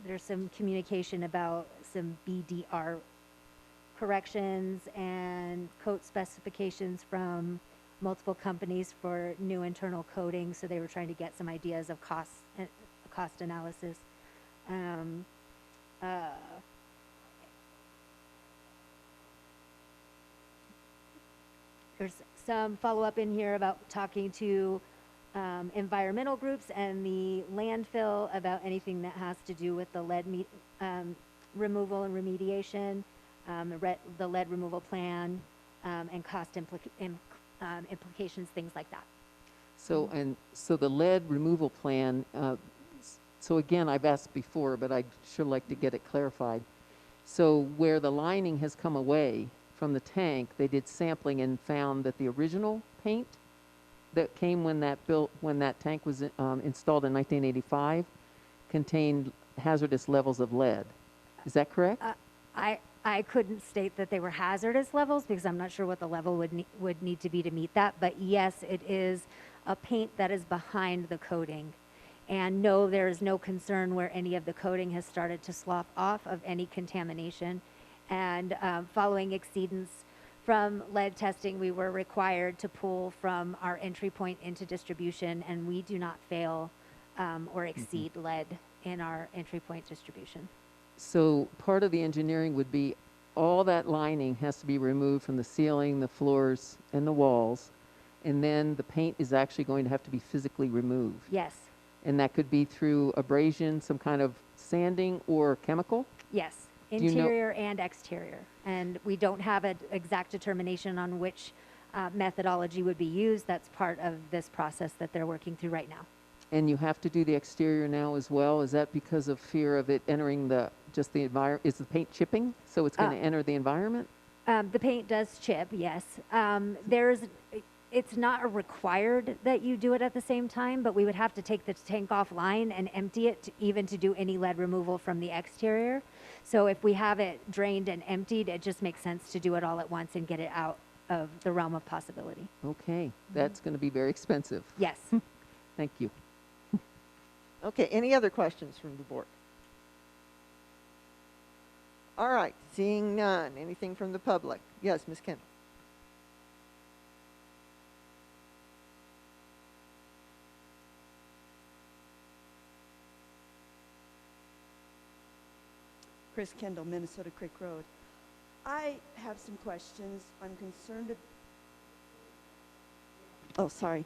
Speaker 3: there's some communication about some BDR corrections and code specifications from multiple companies for new internal coding. So they were trying to get some ideas of cost analysis. There's some follow-up in here about talking to environmental groups and the landfill about anything that has to do with the lead removal and remediation, the lead removal plan, and cost implications, things like that.
Speaker 4: So, so the lead removal plan, so again, I've asked before, but I'd sure like to get it clarified. So where the lining has come away from the tank, they did sampling and found that the original paint that came when that tank was installed in 1985 contained hazardous levels of lead. Is that correct?
Speaker 3: I couldn't state that they were hazardous levels because I'm not sure what the level would need to be to meet that. But yes, it is a paint that is behind the coating. And no, there is no concern where any of the coating has started to slough off of any contamination. And following exceedance from lead testing, we were required to pull from our entry point into distribution, and we do not fail or exceed lead in our entry point distribution.
Speaker 4: So part of the engineering would be all that lining has to be removed from the ceiling, the floors, and the walls, and then the paint is actually going to have to be physically removed.
Speaker 3: Yes.
Speaker 4: And that could be through abrasion, some kind of sanding, or chemical?
Speaker 3: Yes,
Speaker 4: Do you know-
Speaker 3: interior and exterior. And we don't have an exact determination on which methodology would be used. That's part of this process that they're working through right now.
Speaker 4: And you have to do the exterior now as well? Is that because of fear of it entering the environment? Is the paint chipping, so it's going to enter the environment?
Speaker 3: The paint does chip, yes. It's not required that you do it at the same time, but we would have to take the tank offline and empty it even to do any lead removal from the exterior. So if we have it drained and emptied, it just makes sense to do it all at once and get it out of the realm of possibility.
Speaker 4: Okay, that's going to be very expensive.
Speaker 3: Yes.
Speaker 4: Thank you.
Speaker 2: Okay, any other questions from the board? All right, seeing none. Anything from the public? Yes, Ms. Kendall.
Speaker 12: Chris Kendall, Minnesota Creek Road. I have some questions. I'm concerned. Oh, sorry.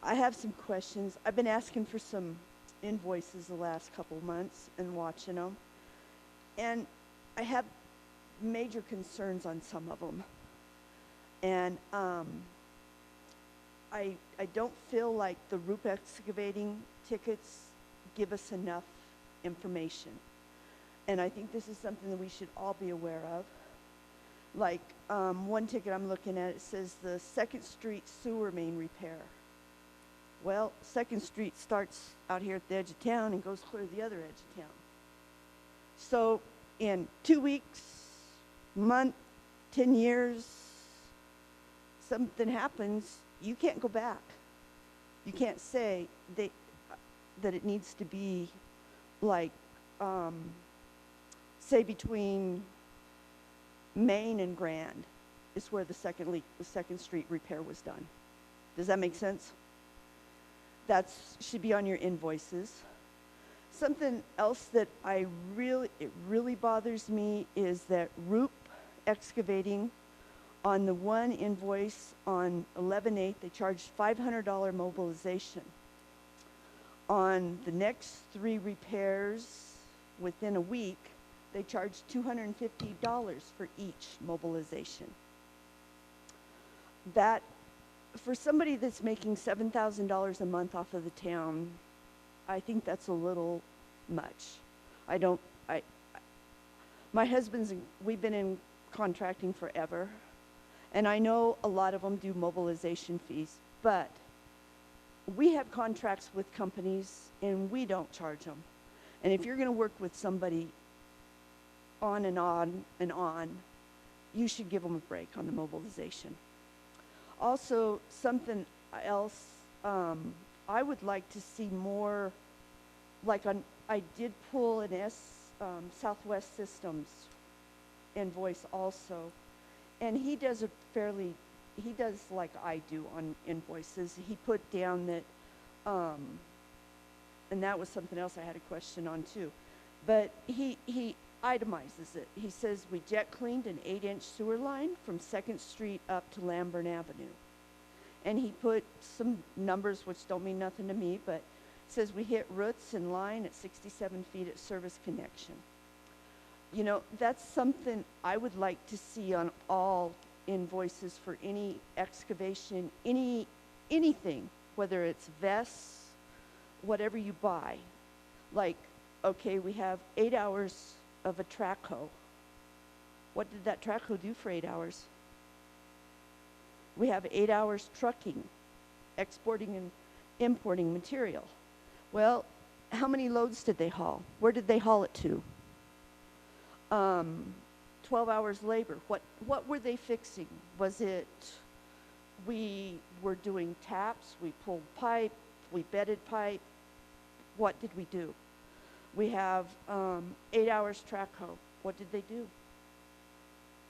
Speaker 12: I have some questions. I've been asking for some invoices the last couple of months and watching them. And I have major concerns on some of them. And I don't feel like the Roop excavating tickets give us enough information. And I think this is something that we should all be aware of. Like one ticket I'm looking at, it says the 2nd Street sewer main repair. Well, 2nd Street starts out here at the edge of town and goes clear to the other edge of town. So in 2 weeks, month, 10 years, something happens, you can't go back. You can't say that it needs to be like, say between Main and Grand is where the 2nd Street repair was done. Does that make sense? That should be on your invoices. Something else that it really bothers me is that Roop excavating on the one invoice on 11/8, they charged $500 mobilization. On the next 3 repairs within a week, They charge $250 for each mobilization. That, for somebody that's making $7,000 a month off of the town, I think that's a little much. My husband's, we've been in contracting forever, and I know a lot of them do mobilization fees, but we have contracts with companies and we don't charge them. And if you're gonna work with somebody on and on and on, you should give them a break on the mobilization. Also, something else, I would like to see more, like I did pull an Southwest Systems invoice also, and he does like I do on invoices. He put down that, and that was something else I had a question on too, but he itemizes it. He says, we jet cleaned an 8-inch sewer line from 2nd Street up to Lamburn Avenue. And he put some numbers which don't mean nothing to me, but says we hit roots in line at 67 feet at service connection. You know, that's something I would like to see on all invoices for any excavation, anything, whether it's vests, whatever you buy. Like, okay, we have 8 hours of a track hoe. What did that track hoe do for 8 hours? We have 8 hours trucking, exporting and importing material. Well, how many loads did they haul? Where did they haul it to? 12 hours labor. What were they fixing? Was it, we were doing taps, we pulled pipe, we bedded pipe? What did we do? We have 8 hours track hoe. What did they do?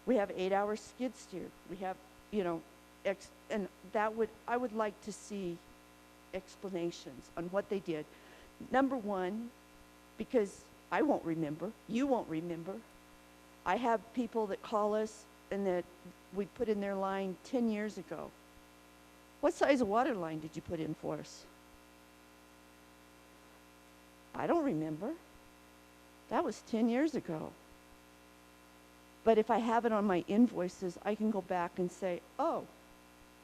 Speaker 12: We have 8 hours skid steer. We have, you know, and I would like to see explanations on what they did. Number one, because I won't remember, you won't remember. I have people that call us and that we put in their line 10 years ago. What size of water line did you put in for us? I don't remember. That was 10 years ago. But if I have it on my invoices, I can go back and say, oh,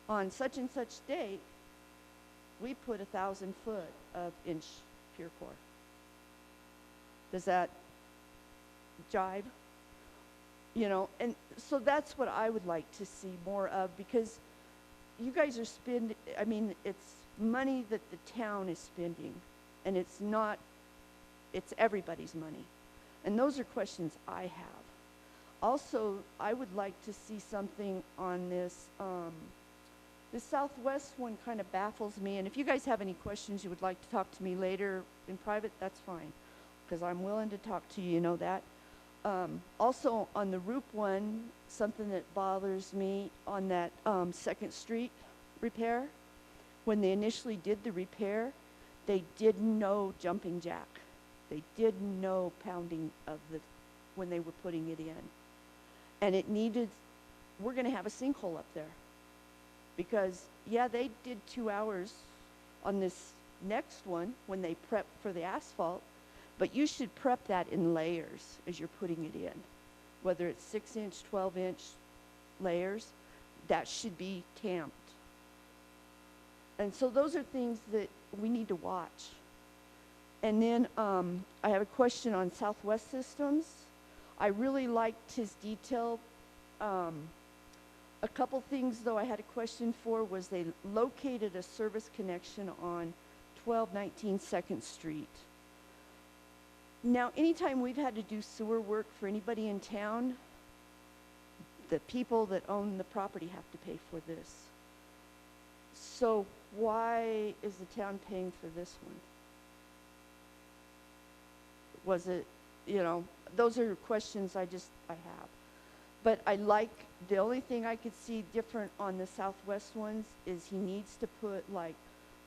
Speaker 12: on such and such date, we put 1,000 foot of inch pure core. Does that jive? You know, and so that's what I would like to see more of, because you guys are spending, I mean, it's money that the town is spending, and it's not, it's everybody's money. And those are questions I have. Also, I would like to see something on this, the Southwest one kind of baffles me, and if you guys have any questions you would like to talk to me later in private, that's fine, because I'm willing to talk to you, you know that. Also, on the Roop one, something that bothers me on that 2nd Street repair, when they initially did the repair, they did no jumping jack. They did no pounding of the, when they were putting it in. And it needed, we're gonna have a sinkhole up there. Because, yeah, they did 2 hours on this next one when they prepped for the asphalt, but you should prep that in layers as you're putting it in. Whether it's 6-inch, 12-inch layers, that should be tamped. And so those are things that we need to watch. And then I have a question on Southwest Systems. I really liked his detail. A couple things, though, I had a question for was they located a service connection on 1219 2nd Street. Now, anytime we've had to do sewer work for anybody in town, the people that own the property have to pay for this. So why is the town paying for this one? Was it, you know, those are questions I have. But I like, the only thing I could see different on the Southwest ones is he needs to put like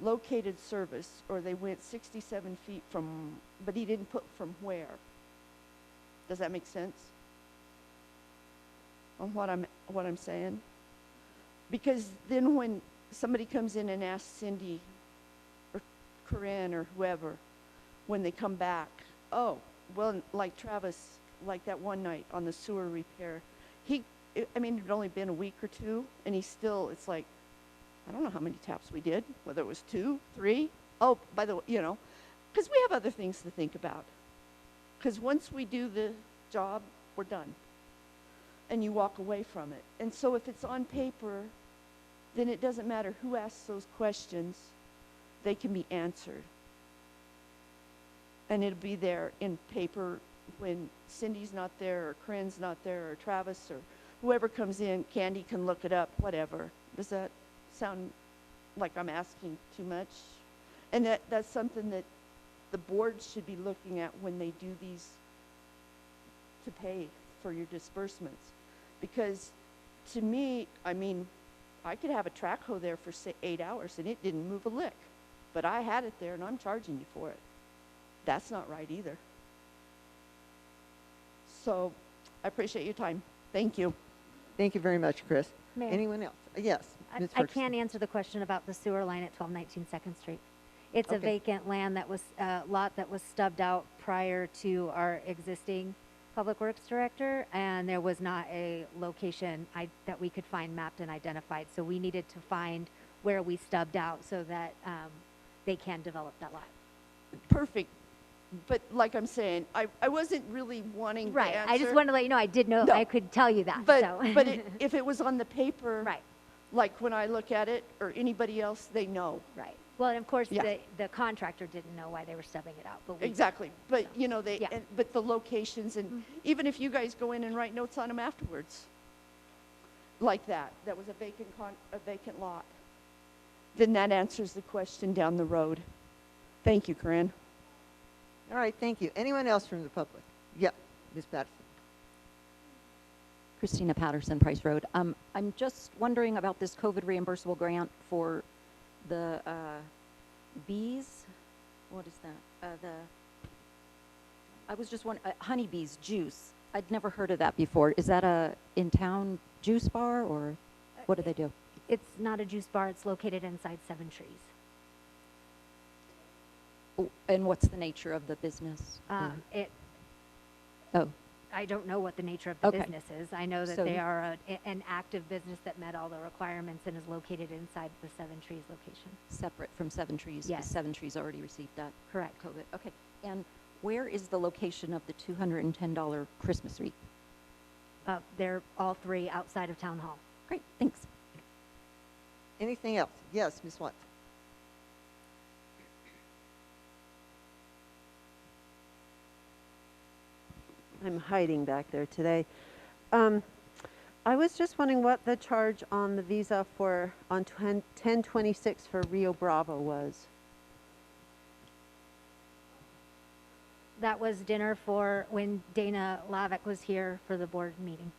Speaker 12: located service, or they went 67 feet from, but he didn't put from where. Does that make sense? On what I'm saying? Because then when somebody comes in and asks Cindy or Corinne or whoever, when they come back, oh, well, like Travis like that one night on the sewer repair, I mean, it had only been a week or two, and it's like, I don't know how many taps we did, whether it was 2, 3. Oh, by the way, because we have other things to think about. Because once we do the job, we're done. And you walk away from it. And so if it's on paper, then it doesn't matter who asks those questions, they can be answered. And it'll be there in paper when Cindy's not there, or Corinne's not there, or Travis, or whoever comes in. Candy can look it up, whatever. Does that sound like I'm asking too much? And that's something that the board should be looking at when they do these to pay for your disbursements. Because to me, I mean, I could have a track hoe there for say 8 hours and it didn't move a lick, but I had it there and I'm charging you for it. That's not right either. So I appreciate your time. Thank you.
Speaker 2: Thank you very much, Chris.
Speaker 3: Mayor.
Speaker 2: Anyone else? Yes. Ms.
Speaker 3: I
Speaker 2: Ferguson.
Speaker 3: can't answer the question about the sewer line at 1219 Second Street. It's a
Speaker 2: Okay.
Speaker 3: vacant land that was, lot that was stubbed out prior to our existing Public Works Director, and there was not a location that we could find mapped and identified. So we needed to find where we stubbed out so that they can develop that lot.
Speaker 12: Perfect. But like I'm saying, I wasn't really wanting
Speaker 3: Right.
Speaker 12: to answer.
Speaker 3: I just wanted to let you know I did know,
Speaker 12: No.
Speaker 3: I could tell you that.
Speaker 12: But,
Speaker 3: so.
Speaker 12: but if it was on the paper,
Speaker 3: Right.
Speaker 12: like when I look at it or anybody else, they know.
Speaker 3: Right. Well, and of course,
Speaker 12: Yeah.
Speaker 3: the contractor didn't know why they were stubbing it out. But we
Speaker 12: Exactly. But,
Speaker 3: Yeah.
Speaker 12: but the locations, and even if you guys go in and write notes on them afterwards, like that was a vacant lot, then that answers the question down the road. Thank you, Corinne.
Speaker 2: All right, thank you. Anyone else from the public? Yeah, Ms. Patterson.
Speaker 14: Christina Patterson, Price Road. I'm just wondering about this COVID reimbursable grant for the bees. What is that? I was just wondering, honeybees juice. I'd never heard of that before. Is that a in-town juice bar, or what do they do?
Speaker 3: It's not a juice bar. It's located inside Seven Trees.
Speaker 14: Oh, and what's the nature of the business?
Speaker 3: Oh. I don't know what the nature of the
Speaker 14: Okay.
Speaker 3: business is. I know that
Speaker 14: So
Speaker 3: they
Speaker 14: you-
Speaker 3: are an active business that met all the requirements and is located inside the Seven Trees location.
Speaker 14: Separate from Seven Trees? 'Cause
Speaker 3: Yes.
Speaker 14: Seven Trees already received that.
Speaker 3: Correct.
Speaker 14: COVID. Okay. And where is the location of the $210 Christmas wreath?
Speaker 3: They're all three outside of Town Hall.
Speaker 14: Great. Thanks.
Speaker 2: Anything else? Yes, Ms. Watts.
Speaker 8: I'm hiding back there today. I was just wondering what the charge on the visa on 10/26 for Rio Bravo was.
Speaker 3: That was dinner for when Dana Lavick was here for the board meeting.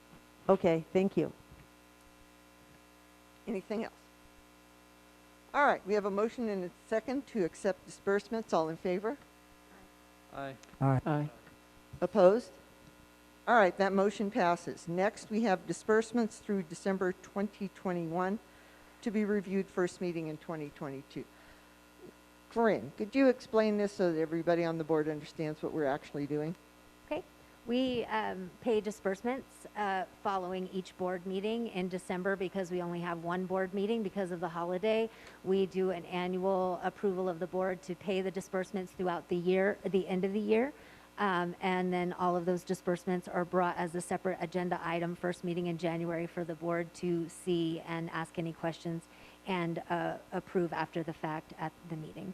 Speaker 8: Okay, thank you.
Speaker 2: Anything else? All right, we have a motion and a second to accept disbursements. All in favor?
Speaker 6: Aye.
Speaker 5: Aye.
Speaker 4: Aye.
Speaker 2: Opposed? All right, that motion passes. Next, we have disbursements through December 2021 to be reviewed first meeting in 2022. Corinne, could you explain this so that everybody on the board understands what we're actually doing?
Speaker 3: Okay. We pay disbursements following each board meeting in December because we only have one board meeting because of the holiday. We do an annual approval of the board to pay the disbursements throughout the year, the end of the year. And then all of those disbursements are brought as a separate agenda item, first meeting in January for the board to see and ask any questions and approve after the fact at the meeting.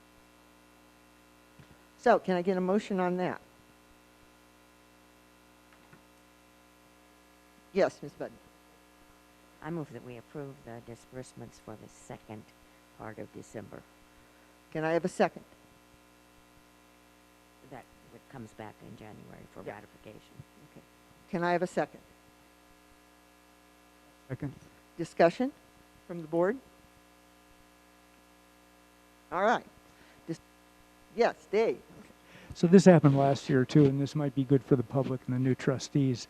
Speaker 2: So can I get a motion on that? Yes, Ms. Budden.
Speaker 15: I move that we approve the disbursements for the second part of December.
Speaker 2: Can I have a second?
Speaker 15: That comes back in January for
Speaker 2: Yeah.
Speaker 15: ratification. Okay.
Speaker 2: Can I have a second?
Speaker 5: Second.
Speaker 2: Discussion from the board? All right. Yes, Dave.
Speaker 5: So this happened last year too, and this might be good for the public and the new trustees.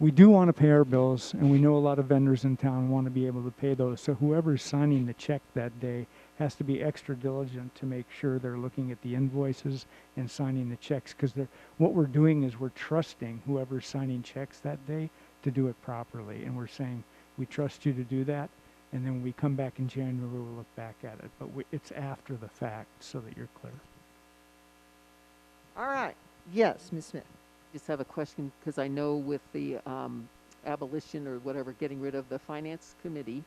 Speaker 5: We do want to pay our bills, and we know a lot of vendors in town want to be able to pay those. So whoever's signing the check that day has to be extra diligent to make sure they're looking at the invoices and signing the checks, because what we're doing is we're trusting whoever's signing checks that day to do it properly. And we're saying, we trust you to do that. And then when we come back in January, we'll look back at it. But it's after the fact, so that you're clear.
Speaker 2: All right. Yes, Ms. Smith.
Speaker 4: Just have a question, because I know with the abolition or whatever, getting rid of the finance committee,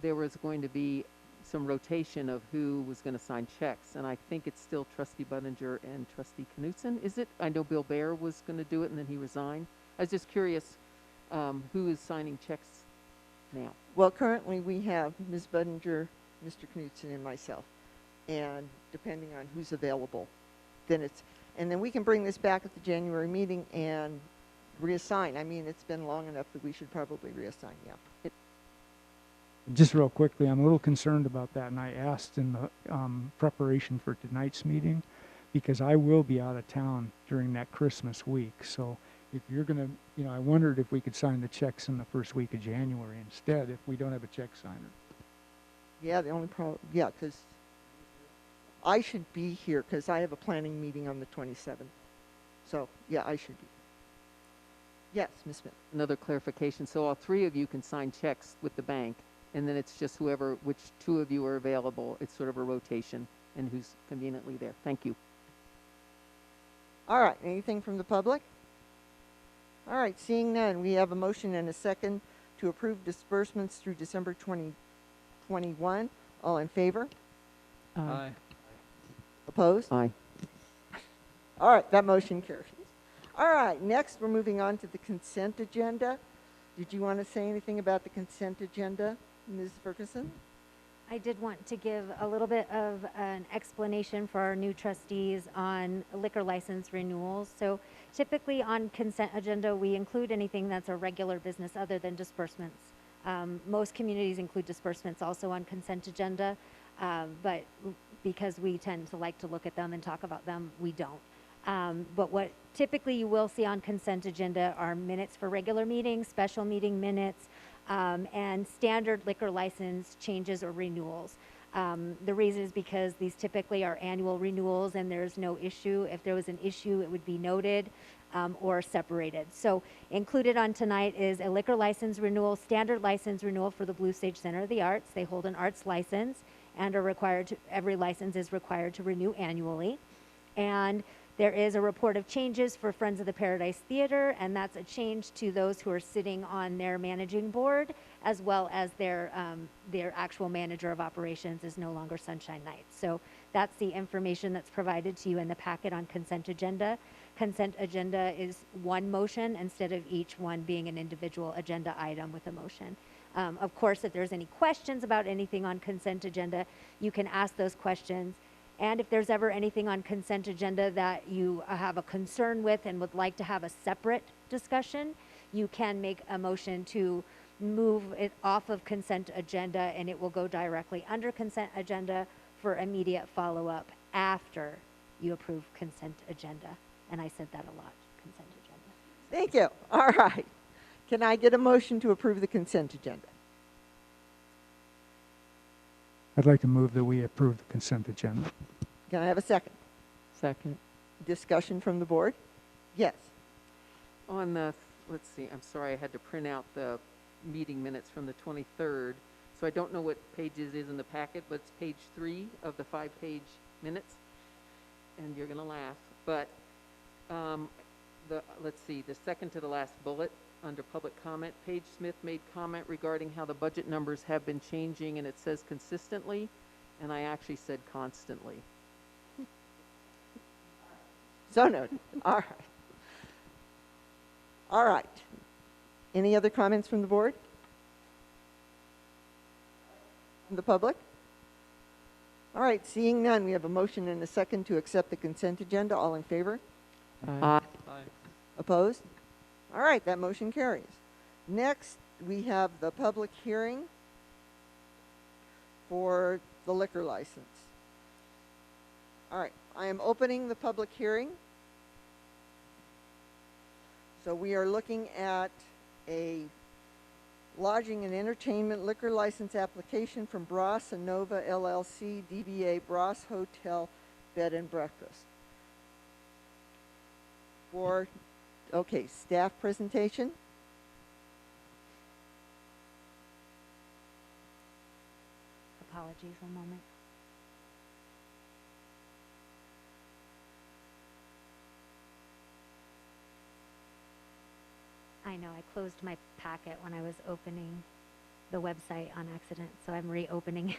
Speaker 4: there was going to be some rotation of who was going to sign checks. And I think it's still Trustee Budinger and Trustee Knutson, is it? I know Bill Baer was going to do it and then he resigned. I was just curious who is signing checks now.
Speaker 2: Well, currently we have Ms. Budinger, Mr. Knutson, and myself. And depending on who's available, then and then we can bring this back at the January meeting and reassign. I mean, it's been long enough that we should probably reassign, yeah.
Speaker 5: Just real quickly, I'm a little concerned about that, and I asked in the preparation for tonight's meeting, because I will be out of town during that Christmas week. So if you're going to, I wondered if we could sign the checks in the first week of January instead, if we don't have a check signer.
Speaker 2: Yeah, the only problem, yeah, because I should be here because I have a planning meeting on the 27th. So, yeah, I should be. Yes, Ms. Smith.
Speaker 4: Another clarification. So all three of you can sign checks with the bank, and then it's just which two of you are available. It's sort of a rotation and who's conveniently there. Thank you.
Speaker 2: All right, anything from the public? All right, seeing none, we have a motion and a second to approve disbursements through December 2021. All in favor?
Speaker 6: Aye.
Speaker 2: Opposed?
Speaker 4: Aye.
Speaker 2: All right, that motion carries. All right, next we're moving on to the consent agenda. Did you want to say anything about the consent agenda, Ms. Ferguson?
Speaker 3: I did want to give a little bit of an explanation for our new trustees on liquor license renewals. So typically on consent agenda, we include anything that's a regular business other than disbursements. Most communities include disbursements also on consent agenda, but because we tend to like to look at them and talk about them, we don't. But what typically you will see on consent agenda are minutes for regular meetings, special meeting minutes, and standard liquor license changes or renewals. The reason is because these typically are annual renewals and there's no issue. If there was an issue, it would be noted or separated. So included on tonight is a liquor license renewal, standard license renewal for the Blue Sage Center of the Arts. They hold an arts license and are required to, every license is required to renew annually. And there is a report of changes for Friends of the Paradise Theater, and that's a change to those who are sitting on their managing board, as well as their actual manager of operations is no longer Sunshine Nights. So that's the information that's provided to you in the packet on consent agenda. Consent agenda is one motion instead of each one being an individual agenda item with a motion. Of course, if there's any questions about anything on consent agenda, you can ask those questions. And if there's ever anything on consent agenda that you have a concern with and would like to have a separate discussion, you can make a motion to move it off of consent agenda and it will go directly under consent agenda for immediate follow-up after you approve consent agenda. And I said that a lot, consent agenda.
Speaker 2: Thank you. All right. Can I get a motion to approve the consent agenda?
Speaker 5: I'd like to move that we approve the consent agenda.
Speaker 2: Can I have a second?
Speaker 4: Second.
Speaker 2: Discussion from the board? Yes.
Speaker 4: On the, let's see, I'm sorry, I had to print out the meeting minutes from the 23rd. So I don't know what page it is in the packet, but it's page 3 of the 5-page minutes. And you're going to laugh. But let's see, the second to the last bullet under public comment, Paige Smith made comment regarding how the budget numbers have been changing, and it says consistently, and I actually said constantly.
Speaker 2: So noted. All right. All right. Any other comments from the board? From the public? All right, seeing none, we have a motion and a second to accept the consent agenda. All in favor?
Speaker 4: Aye.
Speaker 2: Opposed? All right, that motion carries. Next, we have the public hearing for the liquor license. All right, I am opening the public hearing. So we are looking at a lodging and entertainment liquor license application from Bras and Nova LLC, DBA Bras Hotel Bed and Breakfast. Okay, staff presentation.
Speaker 3: Apologies, one moment. I know, I closed my packet when I was opening the website on accident, so I'm reopening.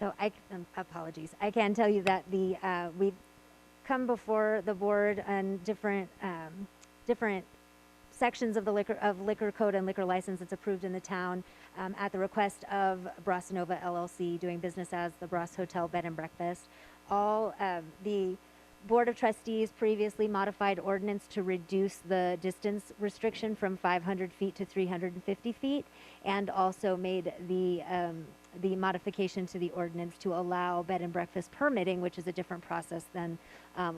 Speaker 3: So apologies. I can tell you that we've come before the board on different sections of the liquor code and liquor license that's approved in the town at the request of Bras Nova LLC, doing business as the Bras Hotel Bed and Breakfast. All the Board of Trustees previously modified ordinance to reduce the distance restriction from 500 feet to 350 feet, and also made the modification to the ordinance to allow bed and breakfast permitting, which is a different process than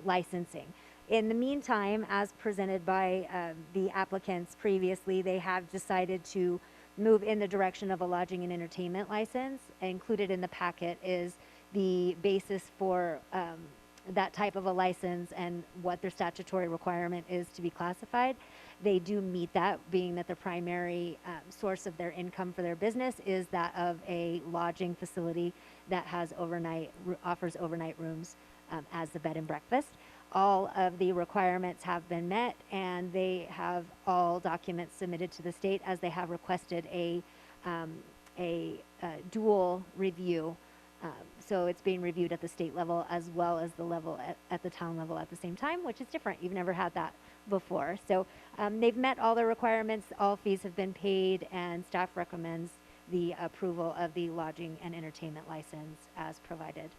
Speaker 3: licensing. In the meantime, as presented by the applicants previously, they have decided to move in the direction of a lodging and entertainment license. Included in the packet is the basis for that type of a license and what their statutory requirement is to be classified. They do meet that, being that the primary source of their income for their business is that of a lodging facility that has offers overnight rooms as the bed and breakfast. All of the requirements have been met, and they have all documents submitted to the state, as they have requested a dual review. So it's being reviewed at the state level as well as the level at the town level at the same time, which is different. You've never had that before. So they've met all the requirements, all fees have been paid, and staff recommends the approval of the lodging and entertainment license as provided.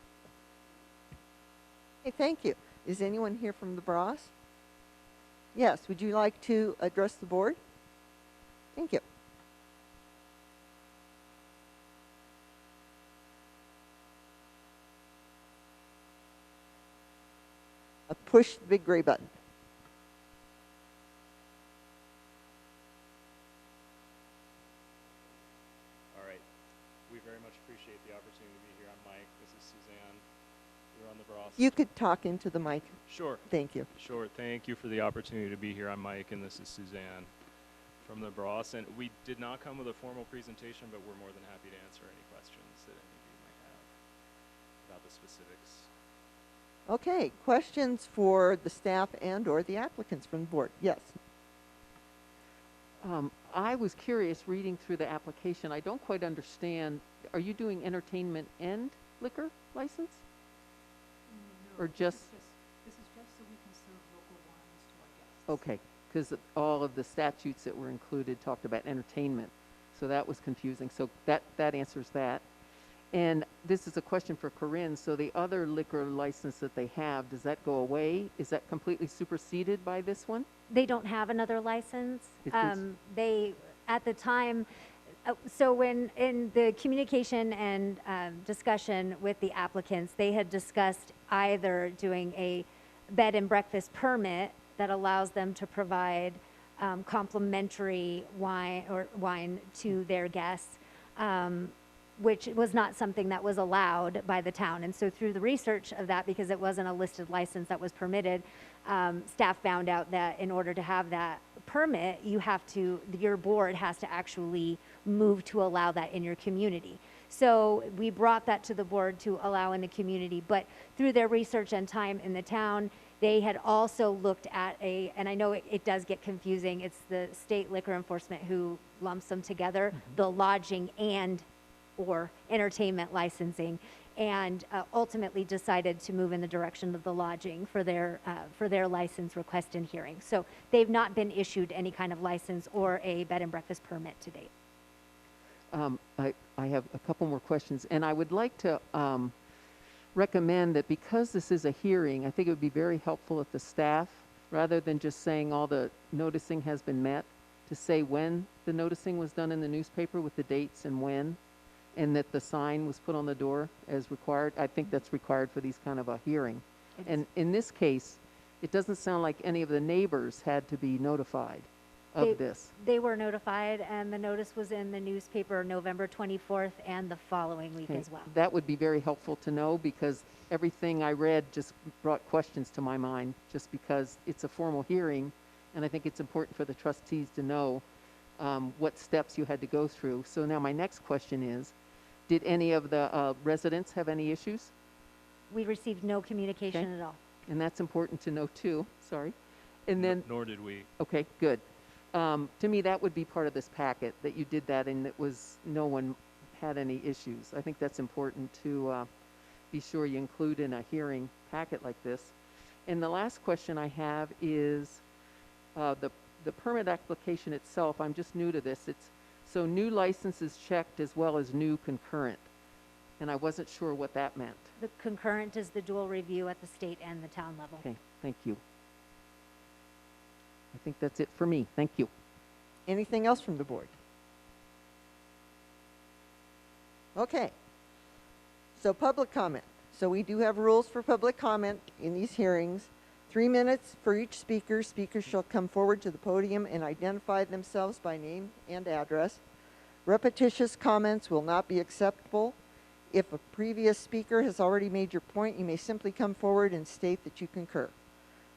Speaker 2: Okay, thank you. Is anyone here from the Bras? Yes, would you like to address the board? Thank you. Push the big gray button.
Speaker 16: All right. We very much appreciate the opportunity to be here. I'm Mike. This is Suzanne. We're on the Bras.
Speaker 2: You could talk into the mic.
Speaker 16: Sure.
Speaker 2: Thank you.
Speaker 16: Sure. Thank you for the opportunity to be here. I'm Mike, and this is Suzanne from the Bras. And we did not come with a formal presentation, but we're more than happy to answer any questions that any of you might have about the specifics.
Speaker 2: Okay, questions for the staff and or the applicants from the board? Yes.
Speaker 4: I was curious reading through the application. I don't quite understand. Are you doing entertainment and liquor license? No, or just?
Speaker 17: This is just so we can serve local wines to our guests.
Speaker 4: Okay, because all of the statutes that were included talked about entertainment, so that was confusing. So that answers that. And this is a question for Corinne. So the other liquor license that they have, does that go away? Is that completely superseded by this one?
Speaker 3: They don't have another license. They, at the time, so when in the communication and discussion with the applicants, they had discussed either doing a bed and breakfast permit that allows them to provide complimentary wine to their guests, which was not something that was allowed by the town. And so through the research of that, because it wasn't a listed license that was permitted, staff found out that in order to have that permit, your board has to actually move to allow that in your community. So we brought that to the board to allow in the community, but through their research and time in the town, they had also looked at and I know it does get confusing, it's the state liquor enforcement who lumps them together, the lodging or entertainment licensing, and ultimately decided to move in the direction of the lodging for their license request and hearing. So they've not been issued any kind of license or a bed and breakfast permit to date.
Speaker 4: I have a couple more questions, and I would like to recommend that because this is a hearing, I think it would be very helpful if the staff, rather than just saying all the noticing has been met, to say when the noticing was done in the newspaper with the dates and when. and that the sign was put on the door as required. I think that's required for these kind of a hearing. And in this case, it doesn't sound like any of the neighbors had to be notified of this.
Speaker 3: They were notified, and the notice was in the newspaper November 24th and the following week
Speaker 4: Okay,
Speaker 3: as well.
Speaker 4: that would be very helpful to know, because everything I read just brought questions to my mind, just because it's a formal hearing, and I think it's important for the trustees to know what steps you had to go through. So now my next question is, did any of the residents have any issues?
Speaker 3: We received no communication at all.
Speaker 4: And that's important to know too, sorry. And then,
Speaker 16: Nor did we.
Speaker 4: okay, good. To me, that would be part of this packet, that you did that and no one had any issues. I think that's important to be sure you include in a hearing packet like this. And the last question I have is the permit application itself. I'm just new to this. It's so new licenses checked as well as new concurrent. And I wasn't sure what that meant.
Speaker 3: The concurrent is the dual review at the state and the town level.
Speaker 4: Okay, thank you. I think that's it for me. Thank you.
Speaker 2: Anything else from the board? Okay. So public comment. So we do have rules for public comment in these hearings. 3 minutes for each speaker. Speakers shall come forward to the podium and identify themselves by name and address. Repetitious comments will not be acceptable. If a previous speaker has already made your point, you may simply come forward and state that you concur.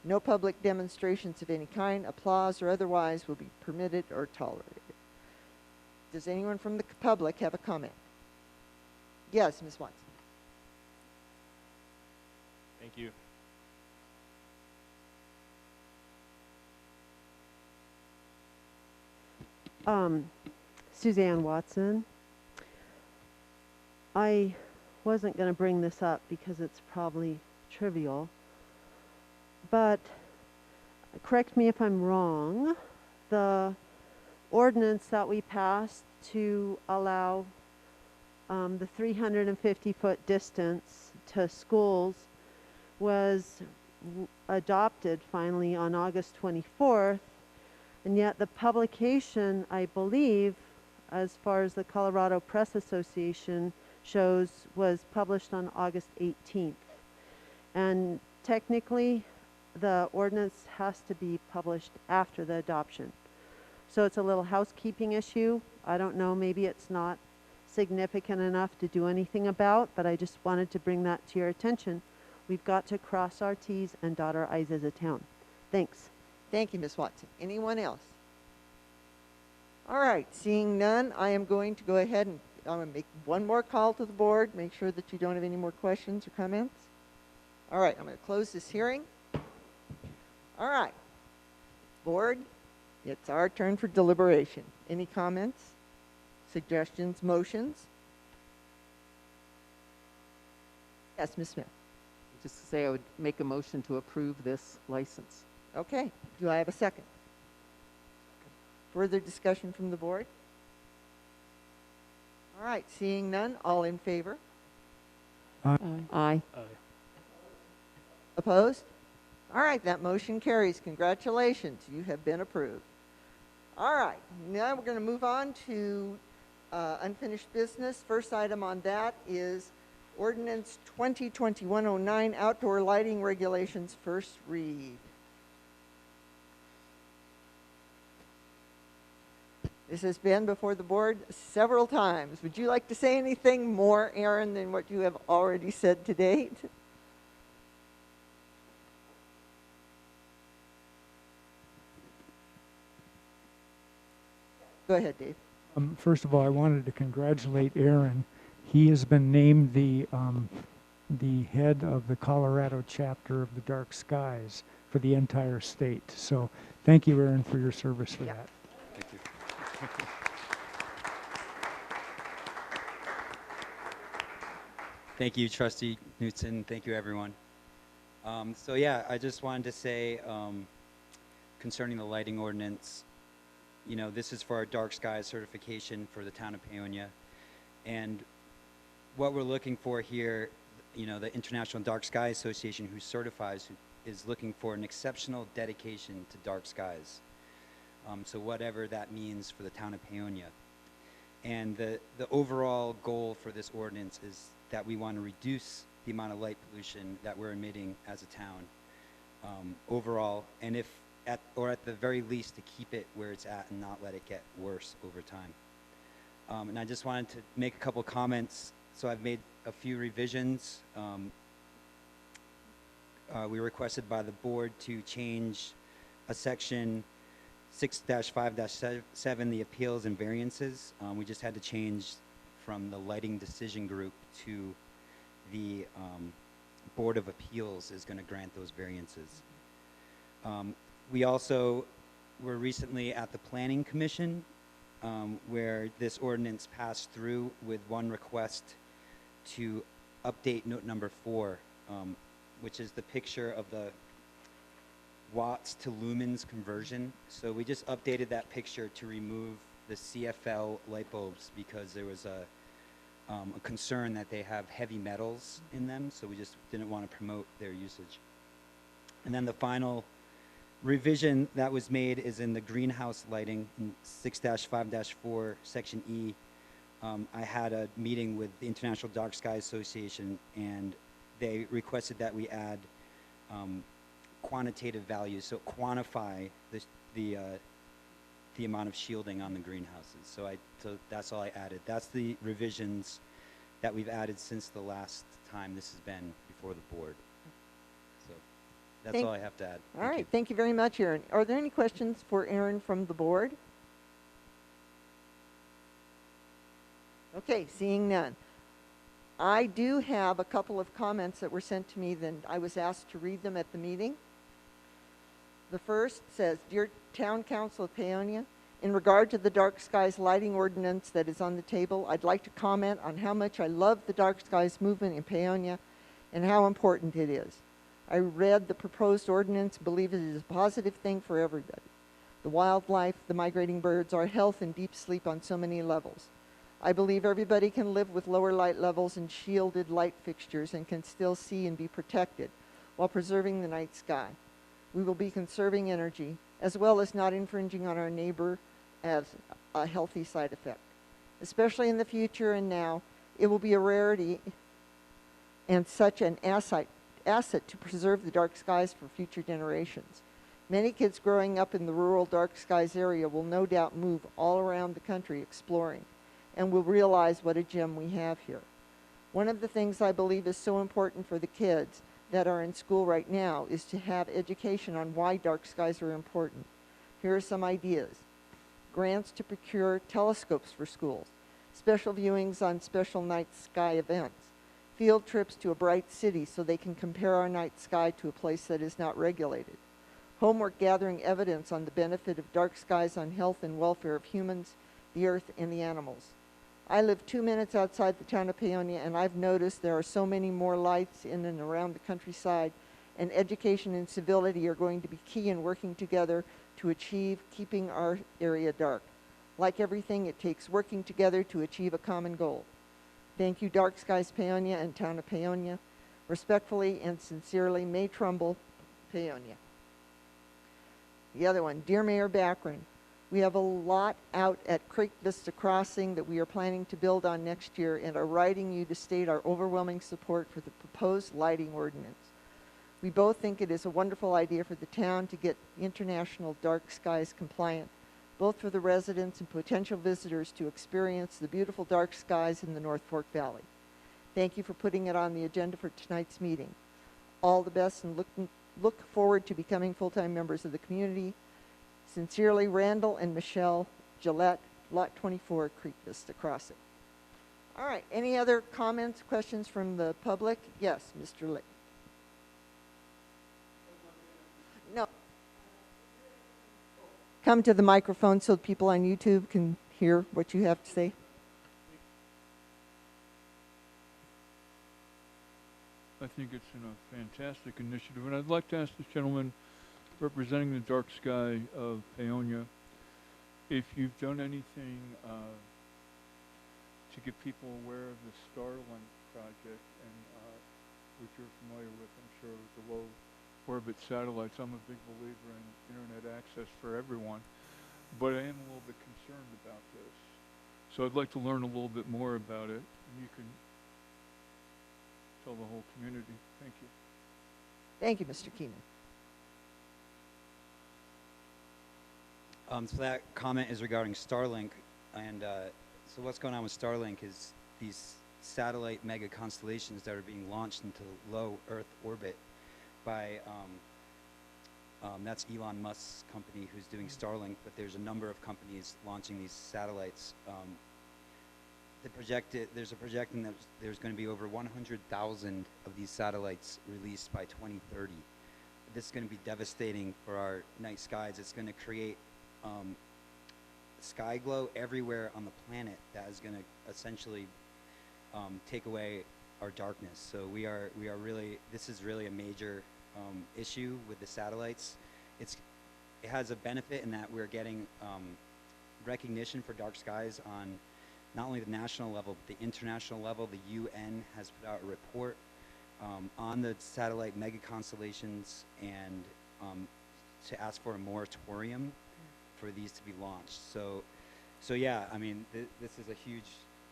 Speaker 2: No public demonstrations of any kind, applause or otherwise, will be permitted or tolerated. Does anyone from the public have a comment? Yes, Ms. Watson.
Speaker 16: Thank you.
Speaker 8: Suzanne Watson. I wasn't going to bring this up because it's probably trivial, but correct me if I'm wrong, the ordinance that we passed to allow the 350-foot distance to schools was adopted finally on August 24th, and yet the publication, I believe, as far as the Colorado Press Association shows, was published on August 18th. And technically, the ordinance has to be published after the adoption. So it's a little housekeeping issue. I don't know, maybe it's not significant enough to do anything about, but I just wanted to bring that to your attention. We've got to cross our T's and dot our I's as a town. Thanks.
Speaker 2: Thank you, Ms. Watson. Anyone else? All right, seeing none, I am going to go ahead and I'm going to make one more call to the board, make sure that you don't have any more questions or comments. All right, I'm going to close this hearing. All right, board, it's our turn for deliberation. Any comments, suggestions, motions? Yes, Ms. Smith.
Speaker 4: Just to say, I would make a motion to approve this license.
Speaker 2: Okay, do I have a second? Further discussion from the board? All right, seeing none, all in favor?
Speaker 4: Aye.
Speaker 2: Opposed? All right, that motion carries. Congratulations, you have been approved. All right, now we're going to move on to unfinished business. First item on that is Ordinance 2021-09, Outdoor Lighting Regulations, first read. This has been before the board several times. Would you like to say anything more, Aaron, than what you have already said to date? Go ahead, Dave.
Speaker 5: First of all, I wanted to congratulate Aaron. He has been named the head of the Colorado chapter of the Dark Skies for the entire state. So thank you, Aaron, for your service for that.
Speaker 18: Thank you. Thank you, Trustee Knutson. Thank you, everyone. So yeah, I just wanted to say concerning the lighting ordinance, you know, this is for our dark skies certification for the town of Paonia. And what we're looking for here, you know, the International Dark Sky Association who certifies is looking for an exceptional dedication to dark skies. So whatever that means for the town of Paonia. And the overall goal for this ordinance is that we want to reduce the amount of light pollution that we're emitting as a town overall, and at the very least to keep it where it's at and not let it get worse over time. And I just wanted to make a couple comments. So I've made a few revisions. We requested by the board to change a section 6-5-7, the appeals and variances. We just had to change from the lighting decision group to the Board of Appeals is going to grant those variances. We also were recently at the Planning Commission where this ordinance passed through with one request to update note number 4, which is the picture of the watts to lumens conversion. So we just updated that picture to remove the CFL light bulbs because there was a concern that they have heavy metals in them, so we just didn't want to promote their usage. And then the final revision that was made is in the greenhouse lighting in 6-5-4 section E. I had a meeting with the International Dark Sky Association, and they requested that we add quantitative values, so quantify the amount of shielding on the greenhouses. So that's all I added. That's the revisions that we've added since the last time this has been before the board. So that's all I have to add.
Speaker 2: All right, thank you very much, Aaron. Are there any questions for Aaron from the board? Okay, seeing none. I do have a couple of comments that were sent to me, then I was asked to read them at the meeting. The first says, Dear Town Council of Paonia, in regard to the dark skies lighting ordinance that is on the table, I'd like to comment on how much I love the dark skies movement in Paonia and how important it is. I read the proposed ordinance, believe it is a positive thing for everybody. The wildlife, the migrating birds, our health and deep sleep on so many levels. I believe everybody can live with lower light levels and shielded light fixtures and can still see and be protected while preserving the night sky. We will be conserving energy as well as not infringing on our neighbor as a healthy side effect. Especially in the future and now, it will be a rarity and such an asset to preserve the dark skies for future generations. Many kids growing up in the rural dark skies area will no doubt move all around the country exploring and will realize what a gem we have here. One of the things I believe is so important for the kids that are in school right now is to have education on why dark skies are important. Here are some ideas. Grants to procure telescopes for schools, special viewings on special night sky events, field trips to a bright city so they can compare our night sky to a place that is not regulated, homework gathering evidence on the benefit of dark skies on health and welfare of humans, the earth, and the animals. I live 2 minutes outside the town of Paonia, and I've noticed there are so many more lights in and around the countryside, and education and civility are going to be key in working together to achieve keeping our area dark. Like everything, it takes working together to achieve a common goal. Thank you, Dark Skies Paonia and Town of Paonia. Respectfully and sincerely, May Trumbull, Paonia. The other one, Dear Mayor Backren, we have a lot out at Creek Vista Crossing that we are planning to build on next year and are writing you to state our overwhelming support for the proposed lighting ordinance. We both think it is a wonderful idea for the town to get international dark skies compliant, both for the residents and potential visitors to experience the beautiful dark skies in the North Fork Valley. Thank you for putting it on the agenda for tonight's meeting. All the best and look forward to becoming full-time members of the community. Sincerely, Randall and Michelle Gillette, Lot 24, Creek Vista Crossing. All right, any other comments, questions from the public? Yes, Mr. Lee. No. Come to the microphone so people on YouTube can hear what you have to say.
Speaker 9: I think it's a fantastic initiative, and I'd like to ask this gentleman representing the dark sky of Paonia if you've done anything to get people aware of the Starlink project, and which you're familiar with, I'm sure, with the low orbit satellites. I'm a big believer in internet access for everyone, but I am a little bit concerned about this. So I'd like to learn a little bit more about it, and you can tell the whole community. Thank you.
Speaker 2: Thank you, Mr. Keenan.
Speaker 18: So that comment is regarding Starlink, and so what's going on with Starlink is these satellite mega constellations that are being launched into low Earth orbit by, that's Elon Musk's company who's doing Starlink, but there's a number of companies launching these satellites. There's a projection that there's going to be over 100,000 of these satellites released by 2030. This is going to be devastating for our night skies. It's going to create sky glow everywhere on the planet that is going to essentially take away our darkness. So we are really, this is really a major issue with the satellites. It has a benefit in that we're getting recognition for dark skies on not only the national level, but the international level. The UN has put out a report on the satellite mega constellations and to ask for a moratorium for these to be launched. So yeah, I mean, this is a huge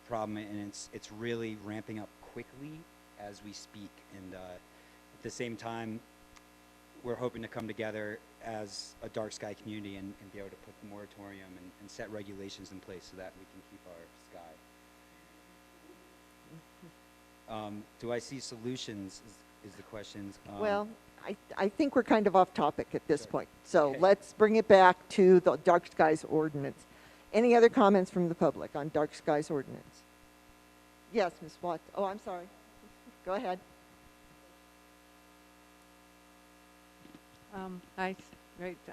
Speaker 18: problem, and it's really ramping up quickly as we speak. And at the same time, we're hoping to come together as a dark sky community and be able to put the moratorium and set regulations in place so that we can keep our sky. Do I see solutions is the question.
Speaker 2: Well, I think we're kind of off topic at this point. So let's bring it back to the dark skies ordinance. Any other comments from the public on dark skies ordinance? Yes, Ms. Watts. Oh, I'm sorry. Go ahead.
Speaker 19: Hi, great to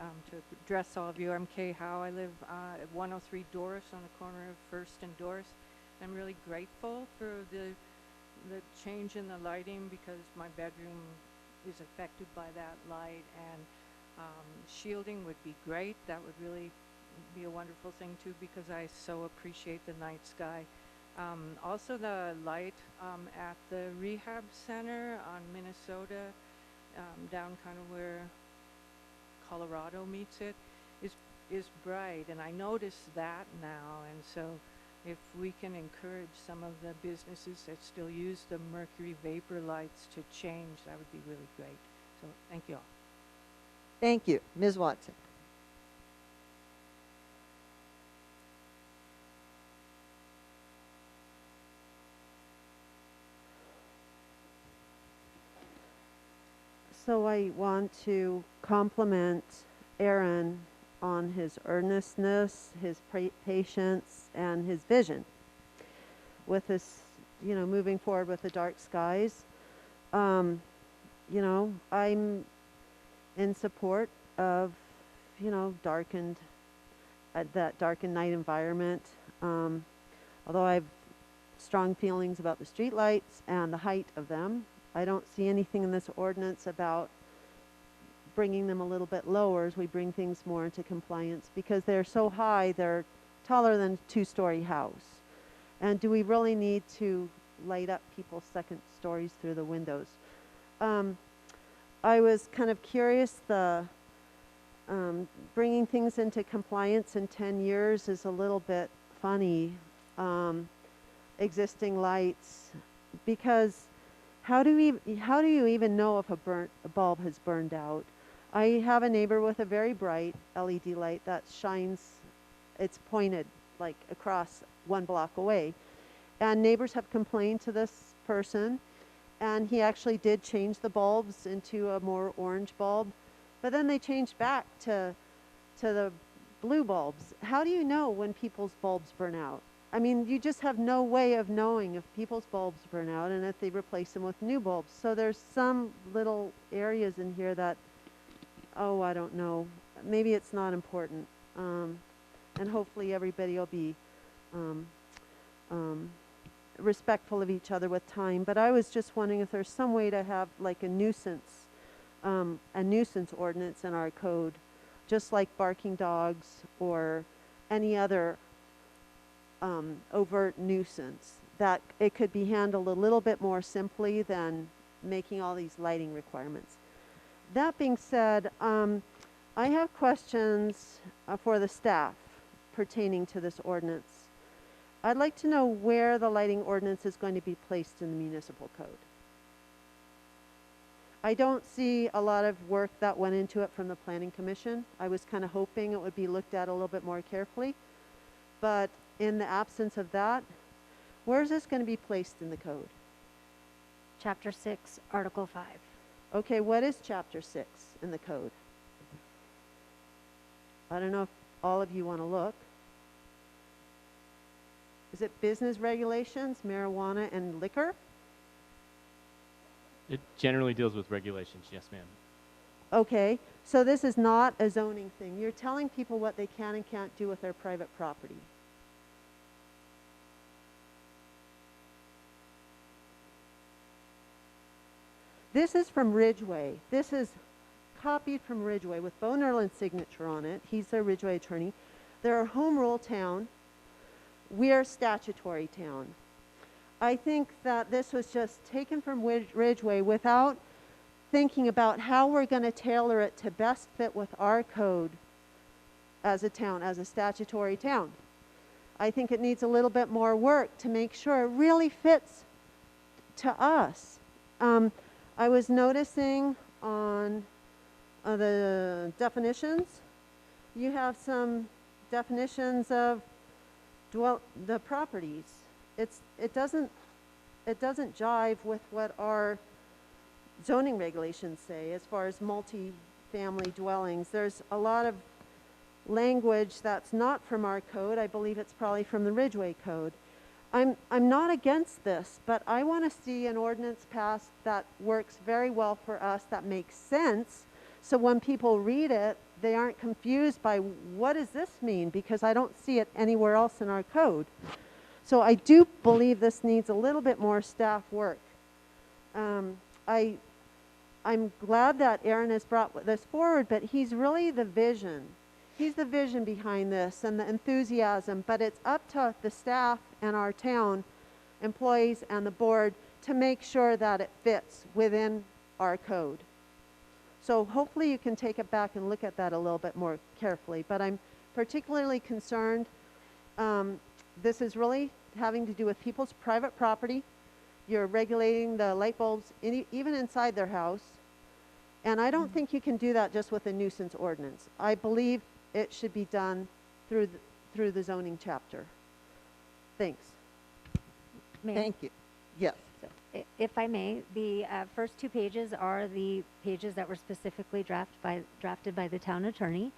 Speaker 19: address all of you. I'm Kay Howe. I live at 103 Doris on the corner of First and Doris. I'm really grateful for the change in the lighting because my bedroom is affected by that light, and shielding would be great. That would really be a wonderful thing too, because I so appreciate the night sky. Also the light at the rehab center on Minnesota, down kind of where Colorado meets it, is bright, and I notice that now. And so if we can encourage some of the businesses that still use the mercury vapor lights to change, that would be really great. So thank you all.
Speaker 2: Thank you. Ms. Watson.
Speaker 8: So I want to compliment Aaron on his earnestness, his patience, and his vision with this, moving forward with the dark skies. I'm in support of, darkened, that darkened night environment. Although I have strong feelings about the street lights and the height of them, I don't see anything in this ordinance about bringing them a little bit lower as we bring things more into compliance, because they're so high, they're taller than a two-story house. And do we really need to light up people's second stories through the windows? I was kind of curious, bringing things into compliance in 10 years is a little bit funny, existing lights, because how do you even know if a bulb has burned out? I have a neighbor with a very bright LED light that shines, it's pointed like across 1 block away. And neighbors have complained to this person, and he actually did change the bulbs into a more orange bulb, but then they changed back to the blue bulbs. How do you know when people's bulbs burn out? I mean, you just have no way of knowing if people's bulbs burn out and if they replace them with new bulbs. So there's some little areas in here that, oh, I don't know. Maybe it's not important. And hopefully everybody will be respectful of each other with time. But I was just wondering if there's some way to have like a nuisance ordinance in our code, just like barking dogs or any other overt nuisance, that it could be handled a little bit more simply than making all these lighting requirements. That being said, I have questions for the staff pertaining to this ordinance. I'd like to know where the lighting ordinance is going to be placed in the municipal code. I don't see a lot of work that went into it from the Planning Commission. I was kind of hoping it would be looked at a little bit more carefully. But in the absence of that, where is this going to be placed in the code?
Speaker 3: Chapter 6, Article 5.
Speaker 8: Okay, what is Chapter 6 in the code? I don't know if all of you want to look. Is it business regulations, marijuana, and liquor?
Speaker 13: It generally deals with regulations, yes, ma'am.
Speaker 8: Okay, so this is not a zoning thing. You're telling people what they can and can't do with their private property. This is from Ridgeway. This is copied from Ridgeway with Bo Nerland's signature on it. He's the Ridgeway attorney. They're a home rule town. We are a statutory town. I think that this was just taken from Ridgeway without thinking about how we're going to tailor it to best fit with our code as a town, as a statutory town. I think it needs a little bit more work to make sure it really fits to us. I was noticing on the definitions, you have some definitions of the properties. It doesn't jive with what our zoning regulations say as far as multi-family dwellings. There's a lot of language that's not from our code. I believe it's probably from the Ridgeway code. I'm not against this, but I want to see an ordinance passed that works very well for us, that makes sense, so when people read it, they aren't confused by what does this mean, because I don't see it anywhere else in our code. So I do believe this needs a little bit more staff work. I'm glad that Aaron has brought this forward, but he's really the vision. He's the vision behind this and the enthusiasm, but it's up to the staff and our town employees and the board to make sure that it fits within our code. So hopefully you can take it back and look at that a little bit more carefully, but I'm particularly concerned. This is really having to do with people's private property. You're regulating the light bulbs even inside their house. And I don't think you can do that just with a nuisance ordinance. I believe it should be done through the zoning chapter. Thanks.
Speaker 2: Thank you. Yes.
Speaker 3: So, if I may, the first 2 pages are the pages that were specifically drafted by the town attorney.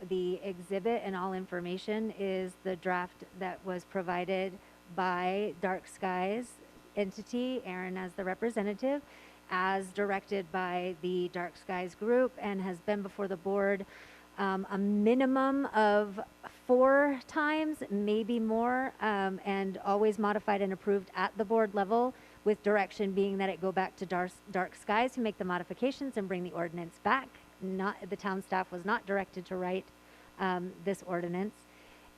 Speaker 3: The exhibit and all information is the draft that was provided by Dark Skies entity, Aaron as the representative, as directed by the Dark Skies group, and has been before the board a minimum of 4 times, maybe more, and always modified and approved at the board level, with direction being that it go back to Dark Skies to make the modifications and bring the ordinance back. The town staff was not directed to write this ordinance.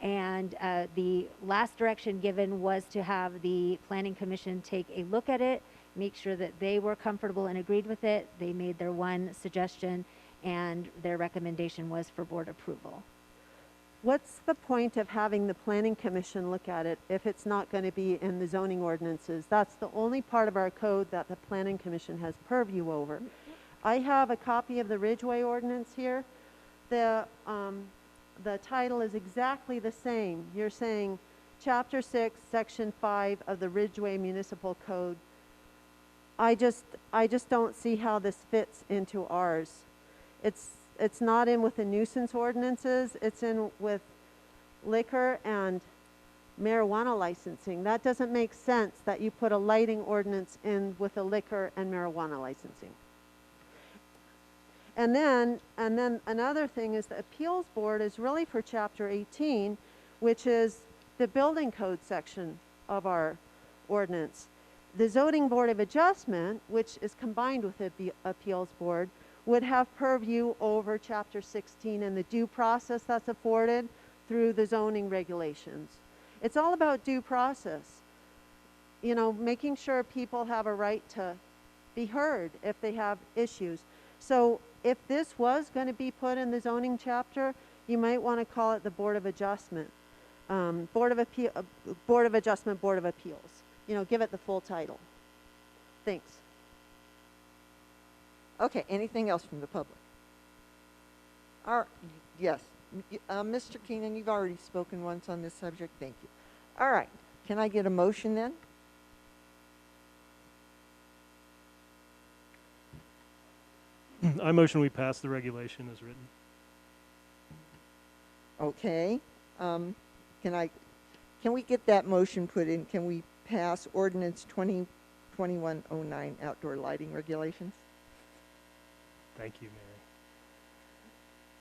Speaker 3: And the last direction given was to have the Planning Commission take a look at it, make sure that they were comfortable and agreed with it. They made their one suggestion, and their recommendation was for board approval.
Speaker 8: What's the point of having the Planning Commission look at it if it's not going to be in the zoning ordinances? That's the only part of our code that the Planning Commission has purview over. I have a copy of the Ridgeway ordinance here. The title is exactly the same. You're saying Chapter 6, Section 5 of the Ridgeway Municipal Code. I just don't see how this fits into ours. It's not in with the nuisance ordinances. It's in with liquor and marijuana licensing. That doesn't make sense that you put a lighting ordinance in with a liquor and marijuana licensing. And then another thing is the appeals board is really for Chapter 18, which is the building code section of our ordinance. The zoning board of adjustment, which is combined with the appeals board, would have purview over Chapter 16 and the due process that's afforded through the zoning regulations. It's all about due process. You know, making sure people have a right to be heard if they have issues. So if this was going to be put in the zoning chapter, you might want to call it the Board of Adjustment. Board of Adjustment, Board of Appeals. You know, give it the full title. Thanks.
Speaker 2: Okay, anything else from the public? Yes. Mr. Keenan, you've already spoken once on this subject. Thank you. All right. Can I get a motion then?
Speaker 6: I motion we pass the regulation as written.
Speaker 2: Okay. Can we get that motion put in? Can we pass ordinance 2021-09 outdoor lighting regulations?
Speaker 6: Thank you, Mary.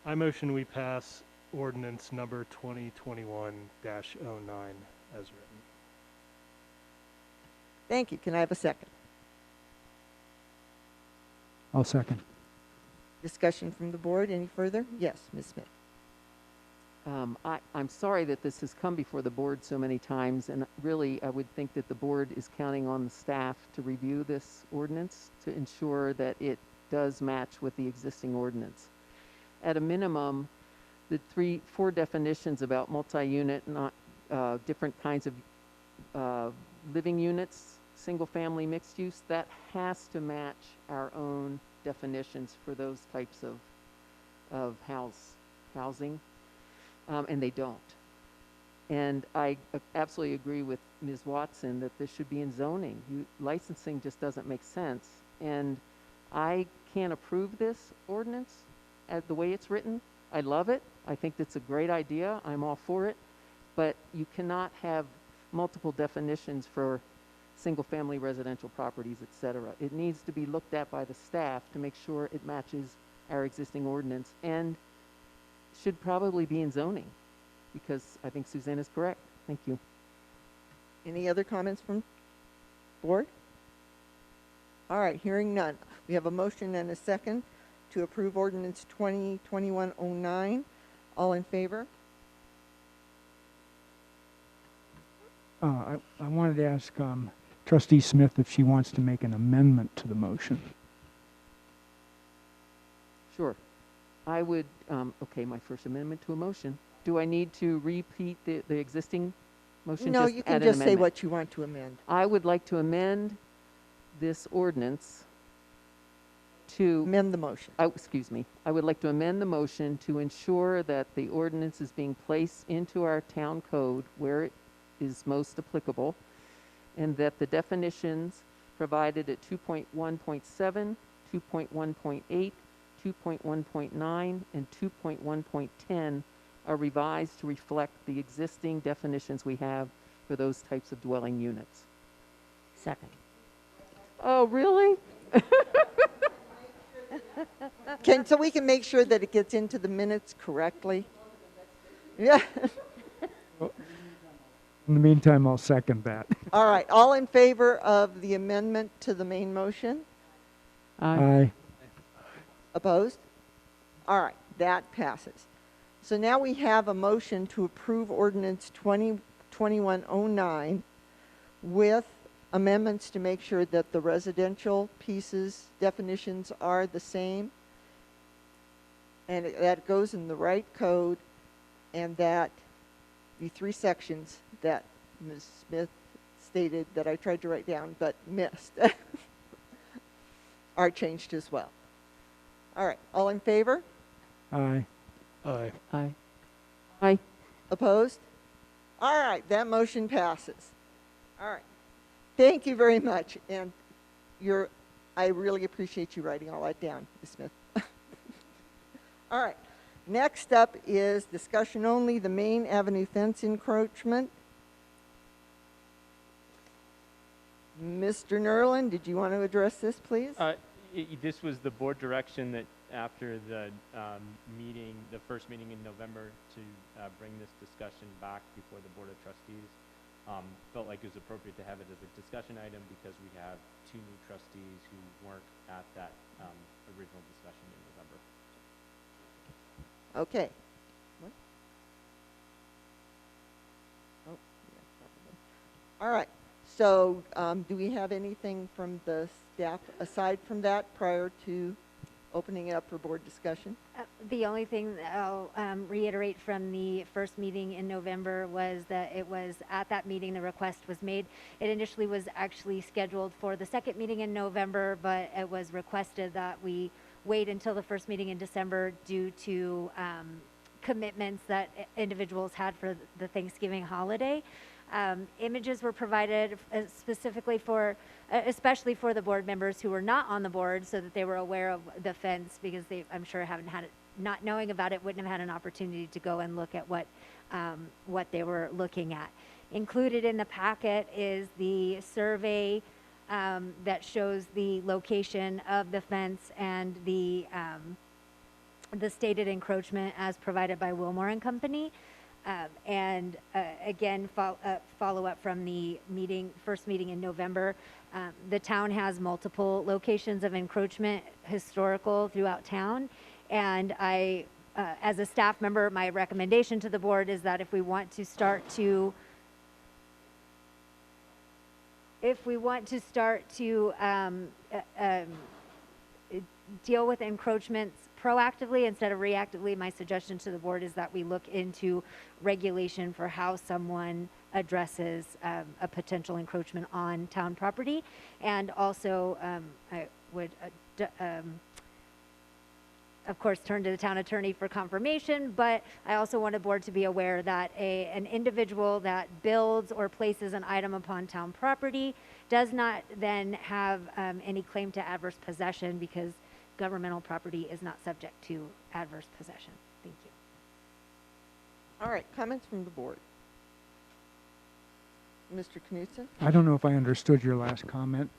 Speaker 6: I motion we pass ordinance number 2021-09 as written.
Speaker 2: Thank you. Can I have a second?
Speaker 5: I'll second.
Speaker 2: Discussion from the board. Any further? Yes, Ms. Smith.
Speaker 4: I'm sorry that this has come before the board so many times, and really I would think that the board is counting on the staff to review this ordinance to ensure that it does match with the existing ordinance. At a minimum, the 4 definitions about multi-unit, different kinds of living units, single-family mixed use, that has to match our own definitions for those types of housing. And they don't. And I absolutely agree with Ms. Watson that this should be in zoning. Licensing just doesn't make sense. And I can't approve this ordinance the way it's written. I love it. I think that's a great idea. I'm all for it. But you cannot have multiple definitions for single-family residential properties, et cetera. It needs to be looked at by the staff to make sure it matches our existing ordinance, and should probably be in zoning, because I think Suzanne is correct. Thank you.
Speaker 2: Any other comments from board? All right, hearing none. We have a motion and a second to approve ordinance 2021-09. All in favor?
Speaker 5: I wanted to ask Trustee Smith if she wants to make an amendment to the motion.
Speaker 4: Sure. I would, okay, my first amendment to a motion. Do I need to repeat the existing motion?
Speaker 2: No,
Speaker 4: just
Speaker 2: you can
Speaker 4: add an
Speaker 2: just say
Speaker 4: amendment?
Speaker 2: what you want to amend.
Speaker 4: I would like to amend this ordinance to...
Speaker 2: Amend the motion.
Speaker 4: Excuse me. I would like to amend the motion to ensure that the ordinance is being placed into our town code where it is most applicable, and that the definitions provided at 2.1.7, 2.1.8, 2.1.9, and 2.1.10 are revised to reflect the existing definitions we have for those types of dwelling units.
Speaker 15: Second.
Speaker 4: Oh, really?
Speaker 2: So we can make sure that it gets into the minutes correctly? Yeah.
Speaker 5: In the meantime, I'll second that.
Speaker 2: All right. All in favor of the amendment to the main motion?
Speaker 5: Aye.
Speaker 2: Opposed? All right. That passes. So now we have a motion to approve ordinance 2021-09 with amendments to make sure that the residential pieces definitions are the same, and that goes in the right code, and that the 3 sections that Ms. Smith stated that I tried to write down but missed are changed as well. All right. All in favor?
Speaker 5: Aye.
Speaker 6: Aye.
Speaker 4: Aye. Aye.
Speaker 2: Opposed? All right. That motion passes. All right. Thank you very much. And I really appreciate you writing all that down, Ms. Smith. All right. Next up is discussion only, the Main Avenue fence encroachment. Mr. Nerlin, did you want to address this, please?
Speaker 13: This was the board direction that after the meeting, the first meeting in November, to bring this discussion back before the Board of Trustees. Felt like it was appropriate to have it as a discussion item because we have 2 new trustees who weren't at that original discussion in November.
Speaker 2: Okay. What? Oh, yeah, probably. All right. So do we have anything from the staff aside from that prior to opening it up for board discussion.
Speaker 3: The only thing that I'll reiterate from the first meeting in November was that it was at that meeting the request was made. It initially was actually scheduled for the second meeting in November, but it was requested that we wait until the first meeting in December due to commitments that individuals had for the Thanksgiving holiday. Images were provided specifically for, especially for the board members who were not on the board, so that they were aware of the fence, because they, I'm sure, haven't had it, not knowing about it, wouldn't have had an opportunity to go and look at what they were looking at. Included in the packet is the survey that shows the location of the fence and the stated encroachment as provided by Wilmore and Company. Again, follow up from the first meeting in November. The town has multiple locations of encroachment historical throughout town. And I, as a staff member, my recommendation to the board is that if we want to start to deal with encroachments proactively instead of reactively, my suggestion to the board is that we look into regulation for how someone addresses a potential encroachment on town property. And also, I would, of course, turn to the town attorney for confirmation, but I also want the board to be aware that an individual that builds or places an item upon town property does not then have any claim to adverse possession, because governmental property is not subject to adverse possession. Thank you.
Speaker 2: All right, comments from the board. Mr. Knutson?
Speaker 5: I don't know if I understood your last comment.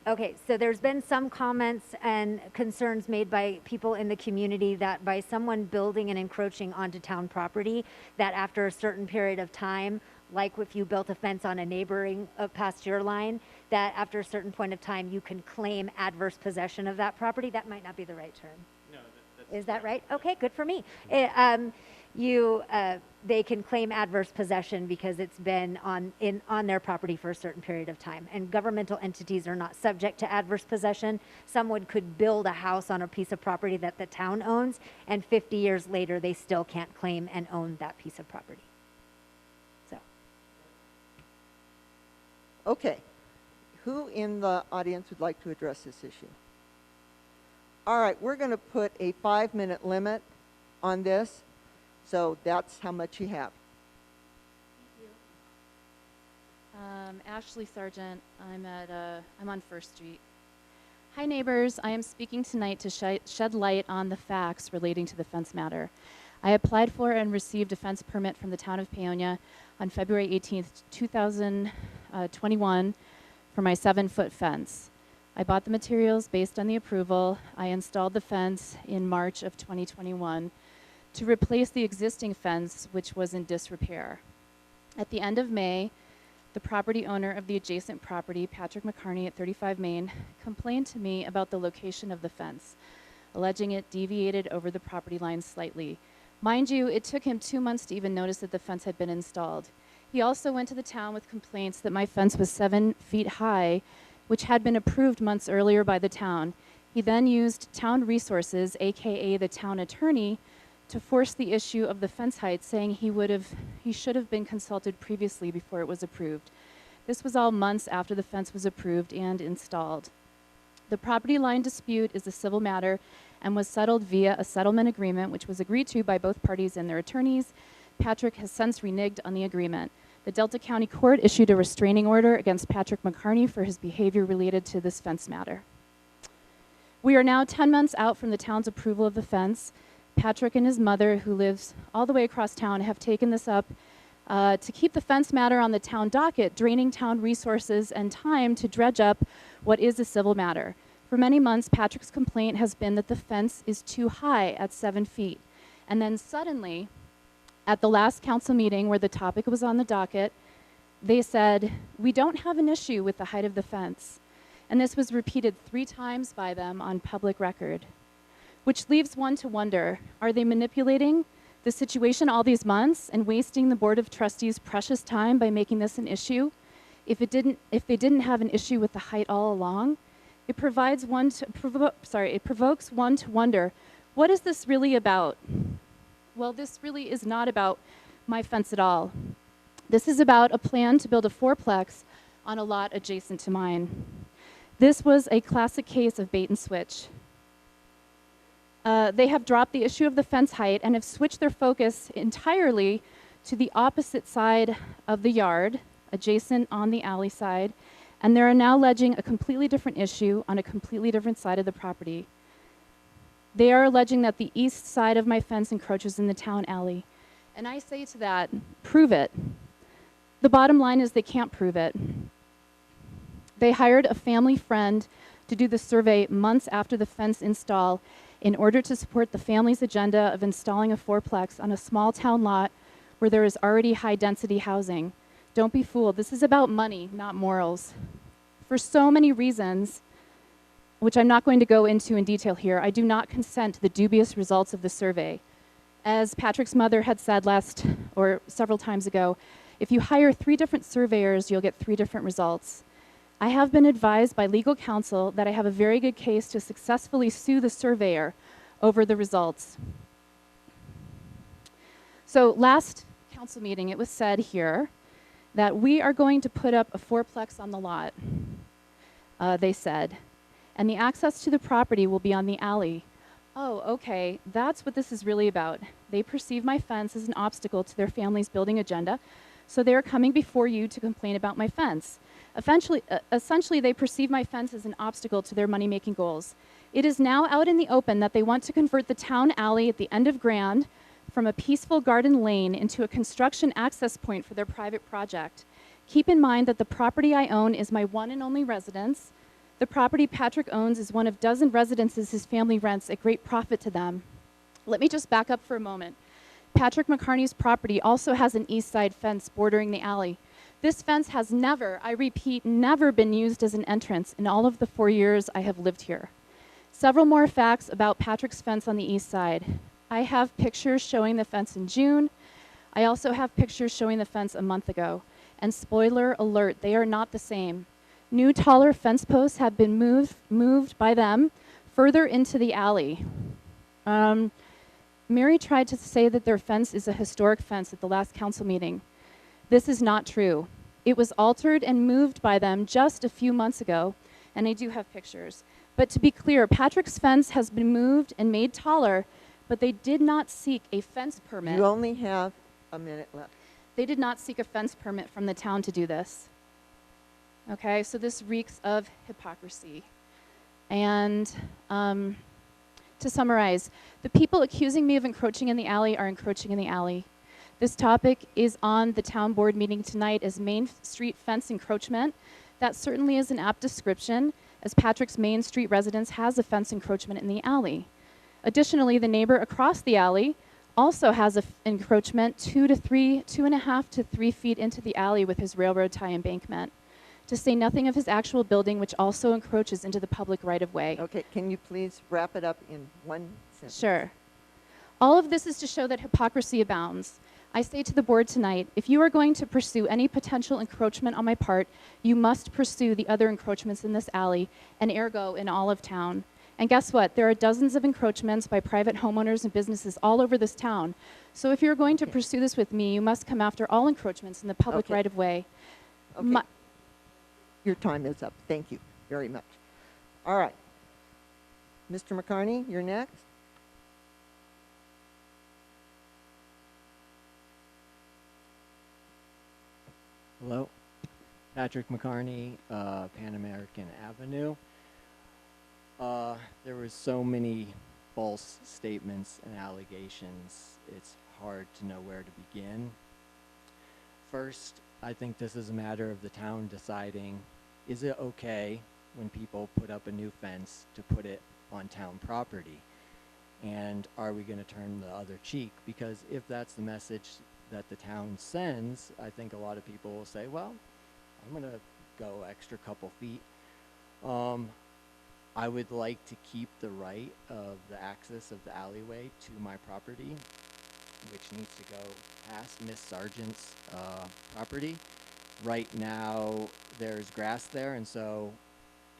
Speaker 3: Okay, so there's been some comments and concerns made by people in the community that by someone building and encroaching onto town property, that after a certain period of time, like if you built a fence on a neighboring past your line, that after a certain point of time you can claim adverse possession of that property. That might not be the right term.
Speaker 13: No, that's
Speaker 3: Is that right? Okay, good for me. They can claim adverse possession because it's been on their property for a certain period of time. And governmental entities are not subject to adverse possession. Someone could build a house on a piece of property that the town owns, and 50 years later they still can't claim and own that piece of property. So.
Speaker 2: Okay. Who in the audience would like to address this issue? All right, we're going to put a 5-minute limit on this. So that's how much you have.
Speaker 20: Ashley Sargent. I'm on First Street. Hi, neighbors. I am speaking tonight to shed light on the facts relating to the fence matter. I applied for and received a fence permit from the town of Paonia on February 18th, 2021 for my 7-foot fence. I bought the materials based on the approval. I installed the fence in March of 2021 to replace the existing fence, which was in disrepair. At the end of May, the property owner of the adjacent property, Patrick McCarney at 35 Main, complained to me about the location of the fence, alleging it deviated over the property line slightly. Mind you, it took him 2 months to even notice that the fence had been installed. He also went to the town with complaints that my fence was 7 feet high, which had been approved months earlier by the town. He then used town resources, AKA the town attorney, to force the issue of the fence height, saying he should have been consulted previously before it was approved. This was all months after the fence was approved and installed. The property line dispute is a civil matter and was settled via a settlement agreement, which was agreed to by both parties and their attorneys. Patrick has since reneged on the agreement. The Delta County Court issued a restraining order against Patrick McCarney for his behavior related to this fence matter. We are now 10 months out from the town's approval of the fence. Patrick and his mother, who lives all the way across town, have taken this up to keep the fence matter on the town docket, draining town resources and time to dredge up what is a civil matter. For many months, Patrick's complaint has been that the fence is too high at 7 feet. And then suddenly, at the last council meeting where the topic was on the docket, they said, "We don't have an issue with the height of the fence." And this was repeated 3 times by them on public record. Which leaves one to wonder, are they manipulating the situation all these months and wasting the Board of Trustees' precious time by making this an issue? If they didn't have an issue with the height all along, It provokes one to wonder, what is this really about? Well, this really is not about my fence at all. This is about a plan to build a fourplex on a lot adjacent to mine. This was a classic case of bait and switch. They have dropped the issue of the fence height and have switched their focus entirely to the opposite side of the yard, adjacent on the alley side, and they are now alleging a completely different issue on a completely different side of the property. They are alleging that the east side of my fence encroaches in the town alley. And I say to that, prove it. The bottom line is they can't prove it. They hired a family friend to do the survey months after the fence install in order to support the family's agenda of installing a fourplex on a small town lot where there is already high-density housing. Don't be fooled. This is about money, not morals. For so many reasons, which I'm not going to go into in detail here, I do not consent to the dubious results of the survey. As Patrick's mother had said several times ago, if you hire 3 different surveyors, you'll get 3 different results. I have been advised by legal counsel that I have a very good case to successfully sue the surveyor over the results. So last council meeting, it was said here that we are going to put up a fourplex on the lot, they said, and the access to the property will be on the alley. Oh, okay, that's what this is really about. They perceive my fence as an obstacle to their family's building agenda, so they are coming before you to complain about my fence. Essentially, they perceive my fence as an obstacle to their money-making goals. It is now out in the open that they want to convert the town alley at the end of Grand from a peaceful garden lane into a construction access point for their private project. Keep in mind that the property I own is my one and only residence. The property Patrick owns is one of dozen residences his family rents at great profit to them. Let me just back up for a moment. Patrick McCarney's property also has an east side fence bordering the alley. This fence has never, I repeat, never been used as an entrance in all of the 4 years I have lived here. Several more facts about Patrick's fence on the east side. I have pictures showing the fence in June. I also have pictures showing the fence a month ago. And spoiler alert, they are not the same. New taller fence posts have been moved by them further into the alley. Mary tried to say that their fence is a historic fence at the last council meeting. This is not true. It was altered and moved by them just a few months ago, and I do have pictures. But to be clear, Patrick's fence has been moved and made taller, but they did not seek a fence permit.
Speaker 2: You only have a minute left.
Speaker 20: They did not seek a fence permit from the town to do this. Okay, so this reeks of hypocrisy. And to summarize, the people accusing me of encroaching in the alley are encroaching in the alley. This topic is on the town board meeting tonight as Main Street fence encroachment. That certainly is an apt description, as Patrick's Main Street residence has a fence encroachment in the alley. Additionally, the neighbor across the alley also has an encroachment 2.5 to 3 feet into the alley with his railroad tie embankment, to say nothing of his actual building, which also encroaches into the public right-of-way.
Speaker 2: Okay, can you please wrap it up in 1 sentence?
Speaker 20: Sure. All of this is to show that hypocrisy abounds. I say to the board tonight, if you are going to pursue any potential encroachment on my part, you must pursue the other encroachments in this alley, and ergo in all of town. And guess what? There are dozens of encroachments by private homeowners and businesses all over this town. So if you're going to pursue this with me, you must come after all encroachments in the public right-of-way.
Speaker 2: Okay. Your time is up. Thank you very much. All right. Mr. McCarney, you're next.
Speaker 21: Hello, Patrick McCarney, Pan American Avenue. There were so many false statements and allegations, it's hard to know where to begin. First, I think this is a matter of the town deciding, is it okay when people put up a new fence to put it on town property? And are we going to turn the other cheek? Because if that's the message that the town sends, I think a lot of people will say, well, I'm going to go extra couple feet. I would like to keep the right of the access of the alleyway to my property, which needs to go past Miss Sargent's property. Right now, there's grass there, and so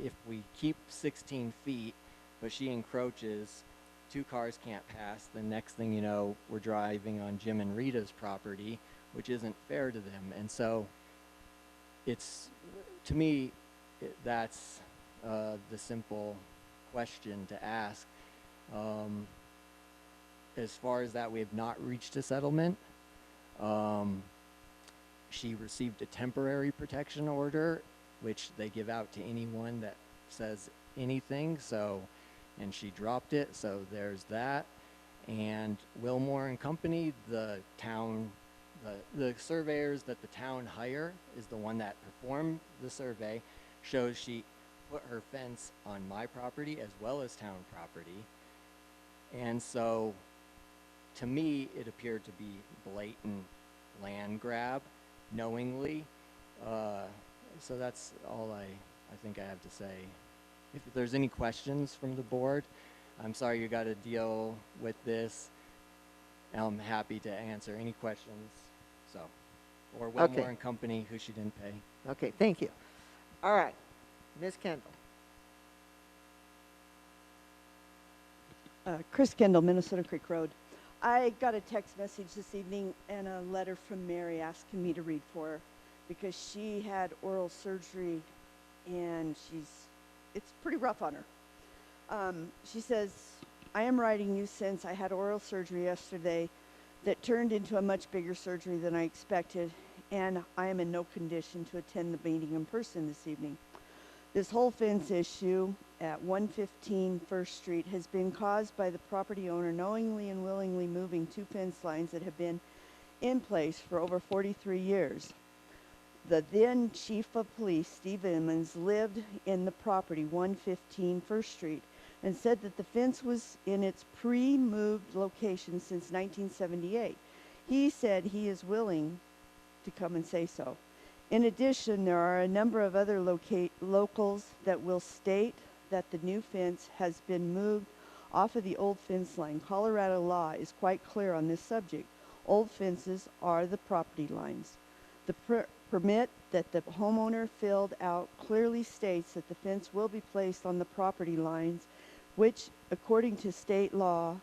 Speaker 21: if we keep 16 feet, but she encroaches, 2 cars can't pass, the next thing you know, we're driving on Jim and Rita's property, which isn't fair to them. And so it's, to me, that's the simple question to ask. As far as that, we have not reached a settlement. She received a temporary protection order, which they give out to anyone that says anything, so, and she dropped it, so there's that. And Wilmore and Company, the town, the surveyors that the town hire is the one that performed the survey, shows she put her fence on my property as well as town property. And so, to me, it appeared to be blatant land grab, knowingly. So that's all I think I have to say. If there's any questions from the board, I'm sorry you got to deal with this. I'm happy to answer any questions. So, or Wilmore and Company, who she didn't pay.
Speaker 2: Okay, thank you. All right, Ms. Kendall.
Speaker 12: Chris Kendall, Minnesota Creek Road. I got a text message this evening and a letter from Mary asking me to read for her because she had oral surgery and it's pretty rough on her. She says, I am writing you since I had oral surgery yesterday that turned into a much bigger surgery than I expected, and I am in no condition to attend the meeting in person this evening. This whole fence issue at 115 First Street has been caused by the property owner knowingly and willingly moving 2 fence lines that have been in place for over 43 years. The then Chief of Police, Steve Emmons, lived in the property 115 First Street and said that the fence was in its pre-moved location since 1978. He said he is willing to come and say so. In addition, there are a number of other locals that will state that the new fence has been moved off of the old fence line. Colorado law is quite clear on this subject. Old fences are the property lines. The permit that the homeowner filled out clearly states that the fence will be placed on the property lines, which, according to state law,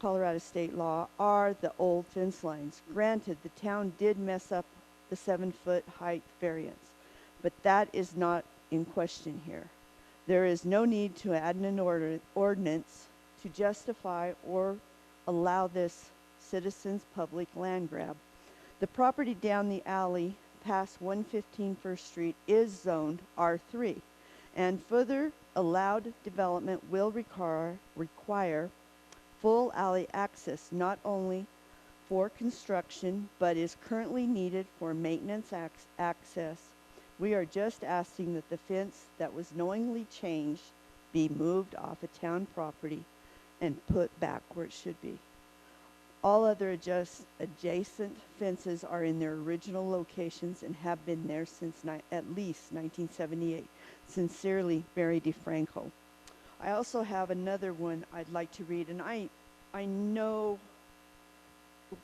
Speaker 12: Colorado state law, are the old fence lines. Granted, the town did mess up the 7-foot height variance, but that is not in question here. There is no need to add an ordinance to justify or allow this citizens' public land grab. The property down the alley past 115 First Street is zoned R3, and further allowed development will require full alley access, not only for construction, but is currently needed for maintenance access. We are just asking that the fence that was knowingly changed be moved off of town property and put back where it should be. All other adjacent fences are in their original locations and have been there since at least 1978. Sincerely, Mary DeFranco. I also have another one I'd like to read, and I know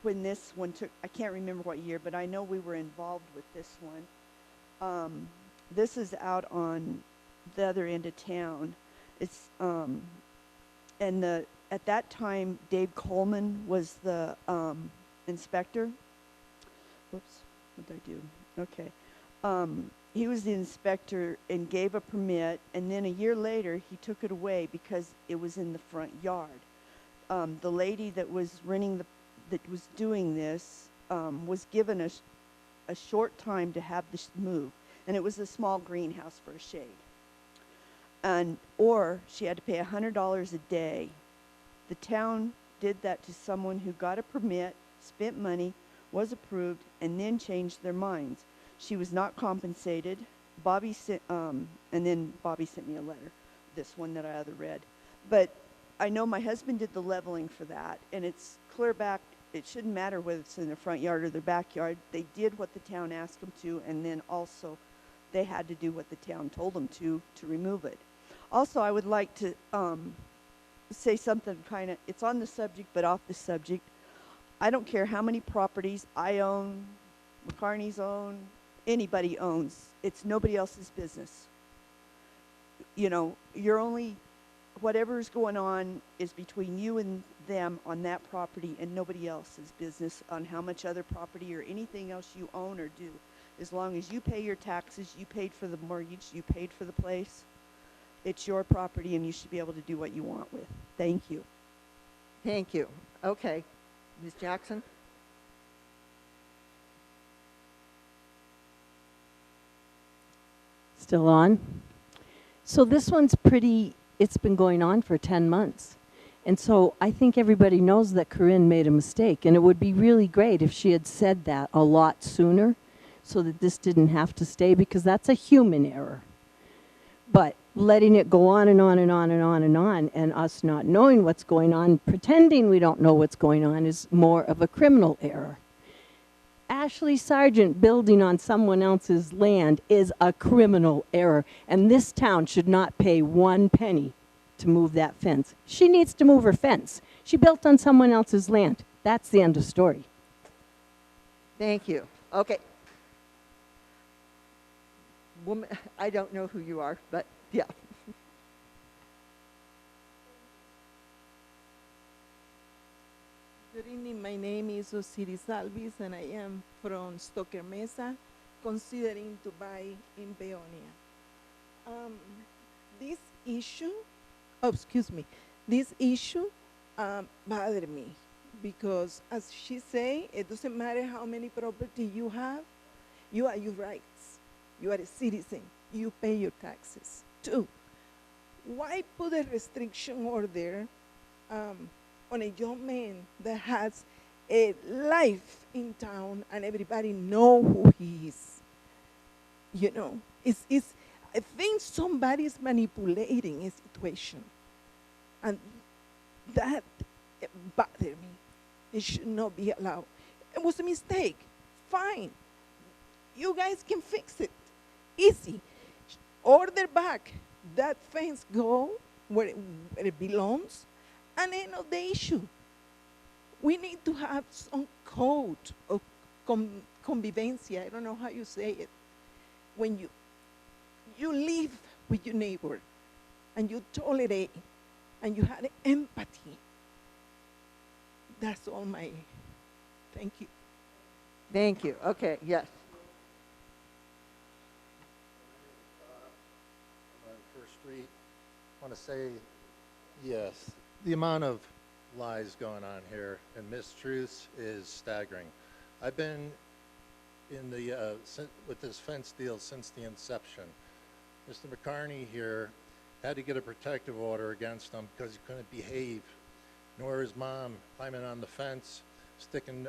Speaker 12: when this one took, I can't remember what year, but I know we were involved with this one. This is out on the other end of town. It's at that time Dave Coleman was the inspector. Whoops, what did I do? Okay. He was the inspector and gave a permit, and then a year later he took it away because it was in the front yard. The lady that was that was doing this was given a short time to have this move, and it was a small greenhouse for a shade. Or she had to pay $100 a day. The town did that to someone who got a permit, spent money, was approved, and then changed their minds. She was not compensated. Bobby sent, and then Bobby sent me a letter, this one that I other read. But I know my husband did the leveling for that, and it's clear back. It shouldn't matter whether it's in their front yard or their backyard. They did what the town asked them to, and then also they had to do what the town told them to remove it. Also, I would like to say something kind of, it's on the subject but off the subject. I don't care how many properties I own, McCartney's own, anybody owns. It's nobody else's business. you know, you're only, whatever's going on is between you and them on that property and nobody else's business on how much other property or anything else you own or do. As long as you pay your taxes, you paid for the mortgage, you paid for the place, it's your property and you should be able to do what you want with. Thank you.
Speaker 2: Thank you. Okay. Ms. Jackson?
Speaker 7: Still on? So this one's pretty, it's been going on for 10 months. And so I think everybody knows that Corinne made a mistake. And it would be really great if she had said that a lot sooner so that this didn't have to stay, because that's a human error. But letting it go on and on and on and on and on, and us not knowing what's going on, pretending we don't know what's going on, is more of a criminal error. Ashley Sargent building on someone else's land is a criminal error, and this town should not pay 1 penny to move that fence. She needs to move her fence. She built on someone else's land. That's the end of story.
Speaker 2: Thank you. Okay. Woman, I don't know who you are, but yeah.
Speaker 22: Good evening. My name is Osiris Alvis, and I am from Stoker Mesa, considering to buy in Peonia. This issue, this issue bothered me because, as she say, it doesn't matter how many property you have, you are your rights. You are a citizen. You pay your taxes. 2, why put a restriction order on a young man that has a life in town and everybody know who he is? You know, I think somebody is manipulating a situation, and that bothered me. It should not be allowed. It was a mistake. Fine. You guys can fix it. Easy. Order back. That fence go where it belongs, and end of the issue. We need to have some code of convivencia. I don't know how you say it. When you live with your neighbor and you tolerate and you have empathy. That's all my, thank you.
Speaker 2: Thank you. Okay, yes.
Speaker 23: On First Street, I want to say, yes, the amount of lies going on here and mistruths is staggering. I've been in the with this fence deal since the inception. Mr. McCarney here had to get a protective order against him because he couldn't behave, nor his mom climbing on the fence, sticking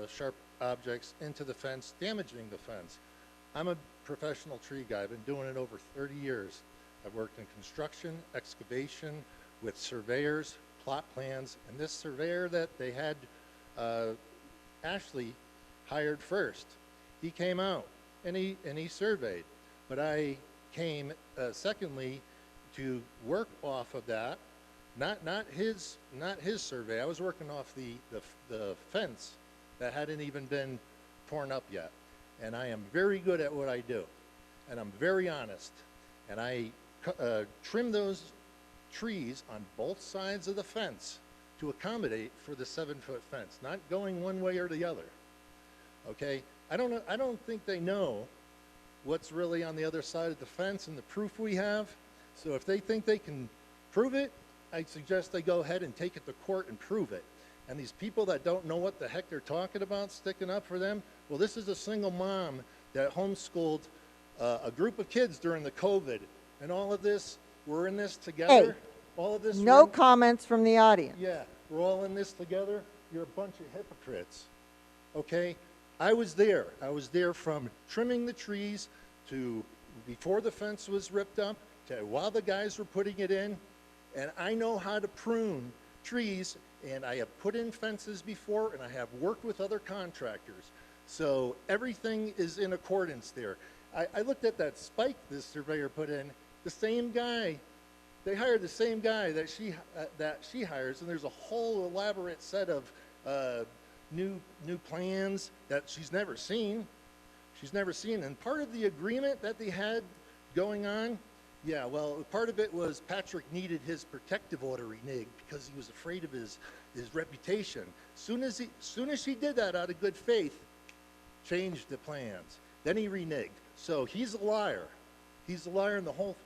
Speaker 23: sharp objects into the fence, damaging the fence. I'm a professional tree guy. I've been doing it over 30 years. I've worked in construction, excavation, with surveyors, plot plans, and this surveyor that they had Ashley hired first, he came out and he surveyed. But I came secondly to work off of that, not his survey. I was working off the fence that hadn't even been torn up yet. And I am very good at what I do, and I'm very honest. And I trim those trees on both sides of the fence to accommodate for the 7-foot fence, not going one way or the other. Okay, I don't think they know what's really on the other side of the fence and the proof we have. So if they think they can prove it, I suggest they go ahead and take it to court and prove it. And these people that don't know what the heck they're talking about, sticking up for them, well, this is a single mom that homeschooled a group of kids during the COVID. And all of this, we're in this together.
Speaker 2: Hey,
Speaker 23: all of this.
Speaker 2: No comments from the audience.
Speaker 23: Yeah, we're all in this together. You're a bunch of hypocrites. Okay? I was there. I was there from trimming the trees to before the fence was ripped up to while the guys were putting it in. And I know how to prune trees, and I have put in fences before, and I have worked with other contractors. So everything is in accordance there. I looked at that spike this surveyor put in. The same guy, they hired the same guy that she hires, and there's a whole elaborate set of new plans that she's never seen. She's never seen. And part of the agreement that they had going on Yeah, well, part of it was Patrick needed his protective order reneged because he was afraid of his reputation. Soon as he did that out of good faith, changed the plans. Then he reneged. So he's a liar. He's a liar, and the whole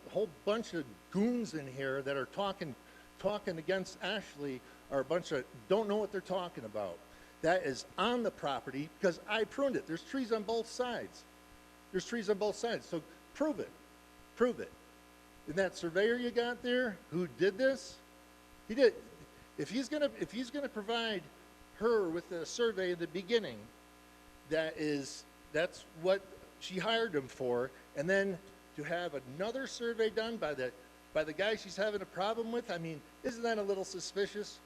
Speaker 23: bunch of goons in here that are talking against Ashley are a bunch of don't know what they're talking about. That is on the property because I pruned it. There's trees on both sides. There's trees on both sides. So prove it. Prove it. And that surveyor you got there who did this, he did. If he's gonna provide her with a survey in the beginning, that's what she hired him for, and then to have another survey done by the guy she's having a problem with, I mean, isn't that a little suspicious?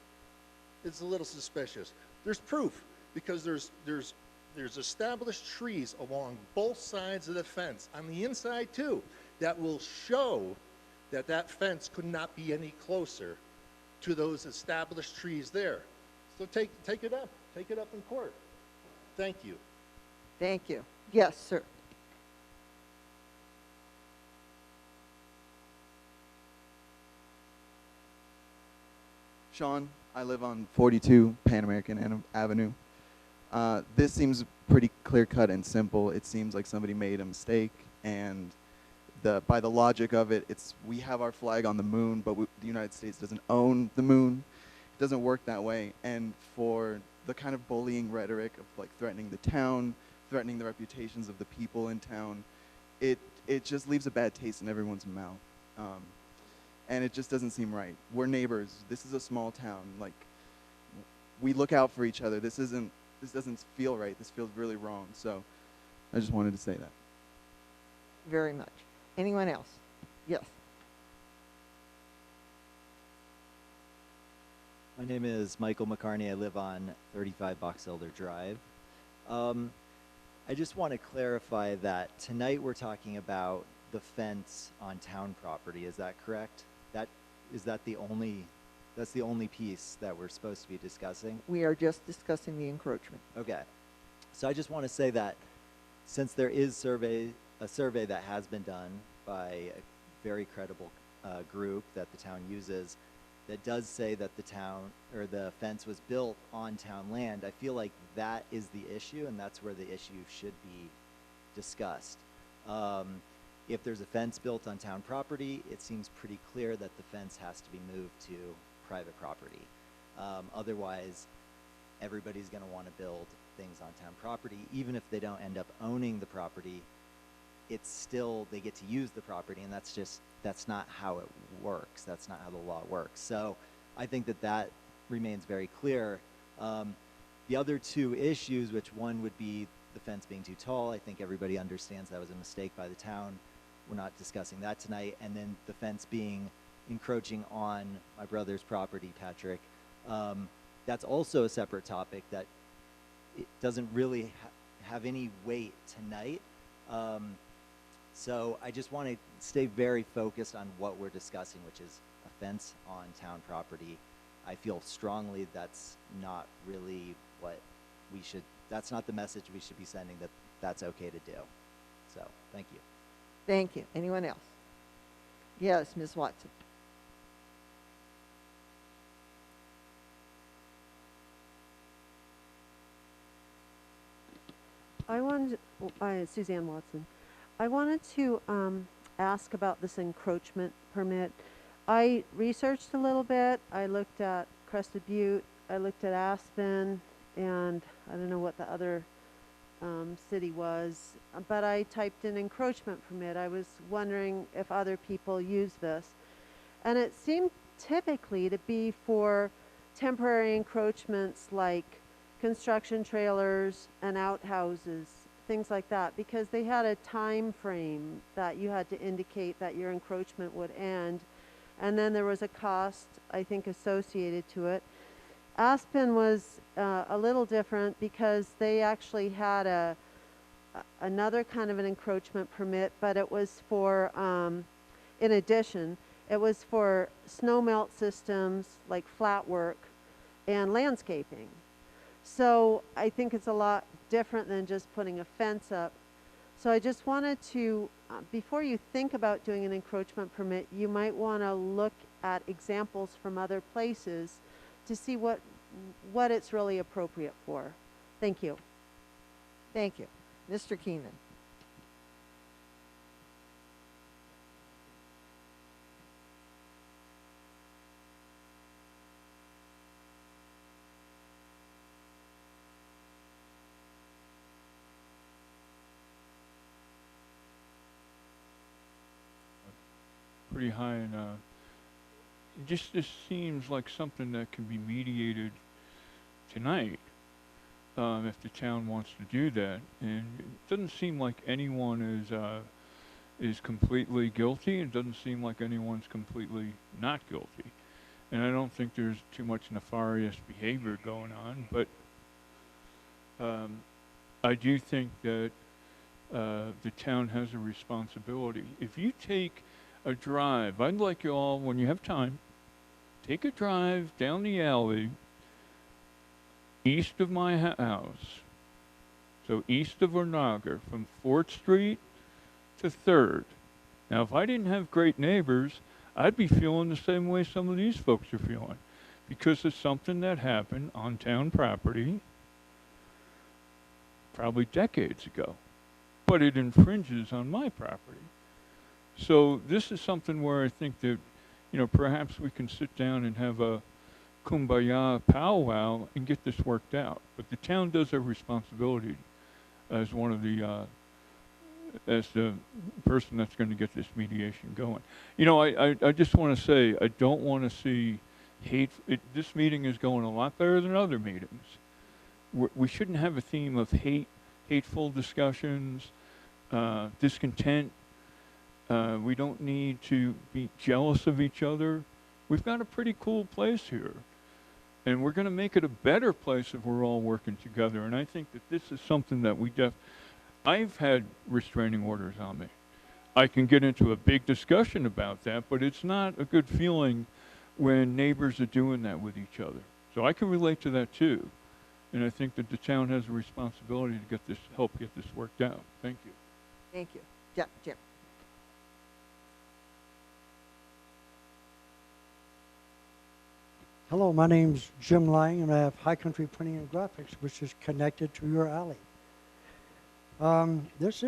Speaker 23: It's a little suspicious. There's proof because there's established trees along both sides of the fence, on the inside too, that will show that fence could not be any closer to those established trees there. So take it up. Take it up in court. Thank you.
Speaker 2: Thank you. Yes, sir.
Speaker 1: Sean, I live on 42 Pan American Avenue. This seems pretty clear-cut and simple. It seems like somebody made a mistake, and by the logic of it, we have our flag on the moon, but the United States doesn't own the moon. It doesn't work that way. And for the kind of bullying rhetoric of like threatening the town, threatening the reputations of the people in town, it just leaves a bad taste in everyone's mouth. And it just doesn't seem right. We're neighbors. This is a small town. Like, we look out for each other. This doesn't feel right. This feels really wrong. So I just wanted to say that.
Speaker 2: Very much. Anyone else? Yes.
Speaker 10: My name is Michael McCarney. I live on 35 Box Elder Drive. I just want to clarify that tonight we're talking about the fence on town property. Is that correct? That's the only piece that we're supposed to be discussing?
Speaker 2: We are just discussing the encroachment.
Speaker 10: Okay. So I just want to say that since there is a survey that has been done by a very credible group that the town uses that does say that the town or the fence was built on town land, I feel like that is the issue, and that's where the issue should be discussed. If there's a fence built on town property, it seems pretty clear that the fence has to be moved to private property. Otherwise, everybody's going to want to build things on town property. Even if they don't end up owning the property, it's still, they get to use the property, and that's not how it works. That's not how the law works. So I think that remains very clear. The other two issues, which one would be the fence being too tall, I think everybody understands that was a mistake by the town. We're not discussing that tonight. And then the fence encroaching on my brother's property, Patrick, that's also a separate topic that it doesn't really have any weight tonight. So I just want to stay very focused on what we're discussing, which is a fence on town property. I feel strongly that's not really what that's not the message we should be sending, that that's okay to do. So, thank you.
Speaker 2: Thank you. Anyone else? Yes, Ms. Watson.
Speaker 8: Suzanne Watson. I wanted to ask about this encroachment permit. I researched a little bit. I looked at Crested Butte. I looked at Aspen, and I don't know what the other city was, but I typed in encroachment permit. I was wondering if other people use this. And it seemed typically to be for temporary encroachments like construction trailers and outhouses, things like that, because they had a time frame that you had to indicate that your encroachment would end. And then there was a cost, I think, associated to it. Aspen was a little different because they actually had another kind of an encroachment permit, but it was for, in addition, it was for snow melt systems like flat work and landscaping. So I think it's a lot different than just putting a fence up. So I just wanted to, before you think about doing an encroachment permit, you might want to look at examples from other places to see what it's really appropriate for. Thank you.
Speaker 2: Thank you. Mr. Keenan.
Speaker 9: Pretty high in, it just seems like something that can be mediated tonight, if the town wants to do that. And it doesn't seem like anyone is completely guilty. It doesn't seem like anyone's completely not guilty. And I don't think there's too much nefarious behavior going on, but I do think that the town has a responsibility. If you take a drive, I'd like you all, when you have time, take a drive down the alley east of my house, so east of Ornaga, from 4th Street to 3rd. Now, if I didn't have great neighbors, I'd be feeling the same way some of these folks are feeling, because it's something that happened on town property probably decades ago, but it infringes on my property. So this is something where I think that, perhaps we can sit down and have a kumbaya powwow and get this worked out. But the town does have responsibility as one of the, as the person that's going to get this mediation going. I just want to say, I don't want to see hate. This meeting is going a lot better than other meetings. We shouldn't have a theme of hateful discussions, discontent. We don't need to be jealous of each other. We've got a pretty cool place here. And we're going to make it a better place if we're all working together. And I think that this is something that I've had restraining orders on me. I can get into a big discussion about that, but it's not a good feeling when neighbors are doing that with each other. So I can relate to that too. And I think that the town has a responsibility to help get this worked out. Thank you.
Speaker 2: Thank you. Jim.
Speaker 11: Hello, my name's Jim Lang, and I have High Country Printing and Graphics, which is connected to your alley. This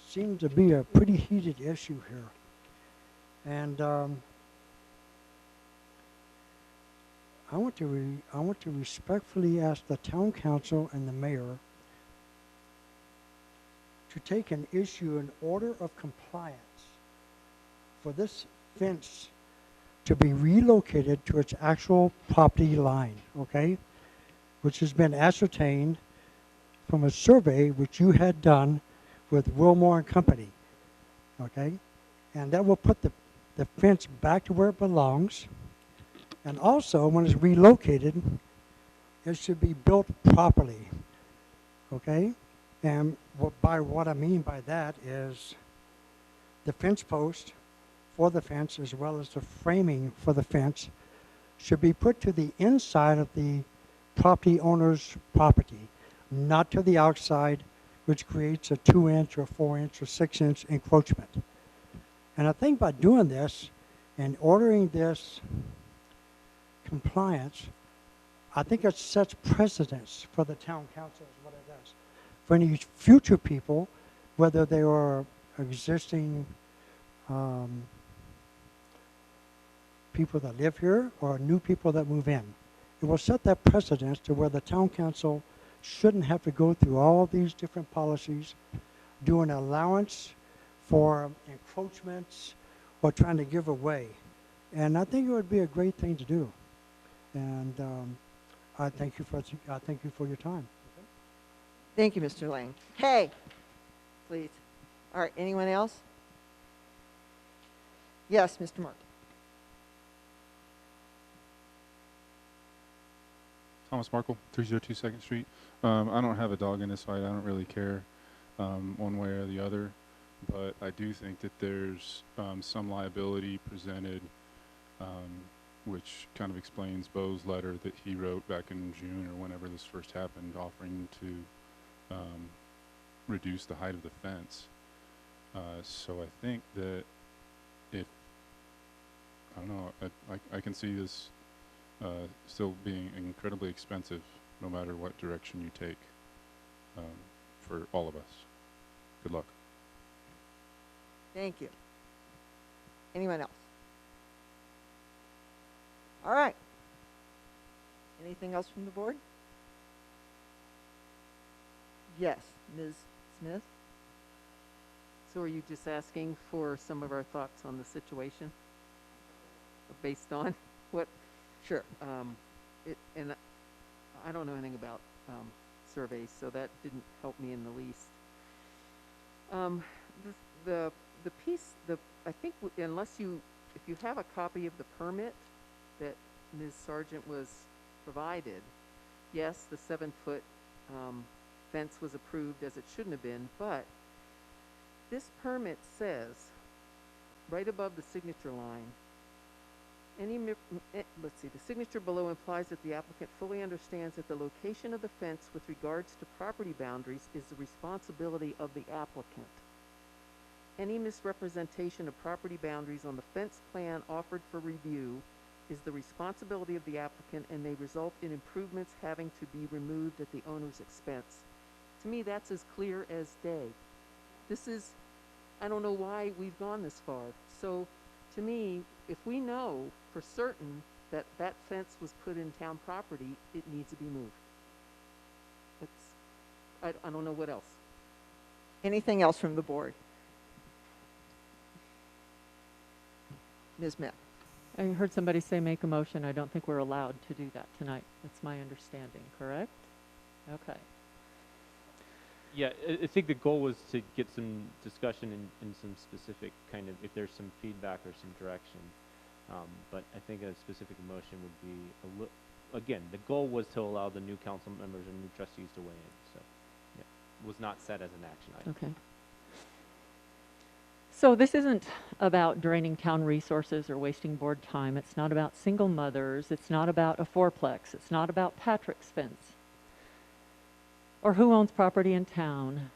Speaker 11: seems to be a pretty heated issue here, and I want to respectfully ask the town council and the mayor to take an order of compliance for this fence to be relocated to its actual property line, okay? Which has been ascertained from a survey which you had done with Wilmore and Company, okay? And that will put the fence back to where it belongs. And also, when it's relocated, it should be built properly, okay? And what I mean by that is the fence post for the fence, as well as the framing for the fence, should be put to the inside of the property owner's property, not to the outside, which creates a 2-inch or 4-inch or 6-inch encroachment. And I think by doing this and ordering this compliance, I think it sets precedence for the town council is what it does. For any future people, whether they are existing people that live here or new people that move in. It will set that precedence to where the town council shouldn't have to go through all these different policies, do an allowance for encroachments or trying to give away. And I think it would be a great thing to do. And I thank you for your time.
Speaker 2: Thank you, Mr. Lang. Hey, please. All right, anyone else? Yes, Mr. Mark.
Speaker 14: Thomas Markle, 302 2nd Street. I don't have a dog in this fight. I don't really care one way or the other, but I do think that there's some liability presented, which kind of explains Bo's letter that he wrote back in June or whenever this first happened, offering to reduce the height of the fence. So I think that if, I don't know, I can see this still being incredibly expensive no matter what direction you take for all of us. Good luck.
Speaker 2: Thank you. Anyone else? All right. Anything else from the board? Yes, Ms. Smith?
Speaker 4: So are you just asking for some of our thoughts on the situation? Based on what?
Speaker 2: Sure.
Speaker 4: And I don't know anything about surveys, so that didn't help me in the least. The piece, I think unless if you have a copy of the permit that Ms. Sargent was provided, yes, the 7-foot fence was approved as it shouldn't have been, but this permit says, right above the signature line, let's see, the signature below implies that the applicant fully understands that the location of the fence with regards to property boundaries is the responsibility of the applicant. Any misrepresentation of property boundaries on the fence plan offered for review is the responsibility of the applicant and may result in improvements having to be removed at the owner's expense. To me, that's as clear as day. This is, I don't know why we've gone this far. So to me, if we know for certain that that fence was put in town property, it needs to be moved. I don't know what else.
Speaker 2: Anything else from the board? Ms. Smith?
Speaker 4: I heard somebody say make a motion. I don't think we're allowed to do that tonight. That's my understanding, correct? Okay.
Speaker 13: Yeah, I think the goal was to get some discussion in some specific kind of, if there's some feedback or some direction. But I think a specific motion would be, again, the goal was to allow the new council members and new trustees to weigh in. So, yeah, it was not set as an action item.
Speaker 4: Okay. So this isn't about draining town resources or wasting board time. It's not about single mothers. It's not about a fourplex. It's not about Patrick's fence or who owns property in town.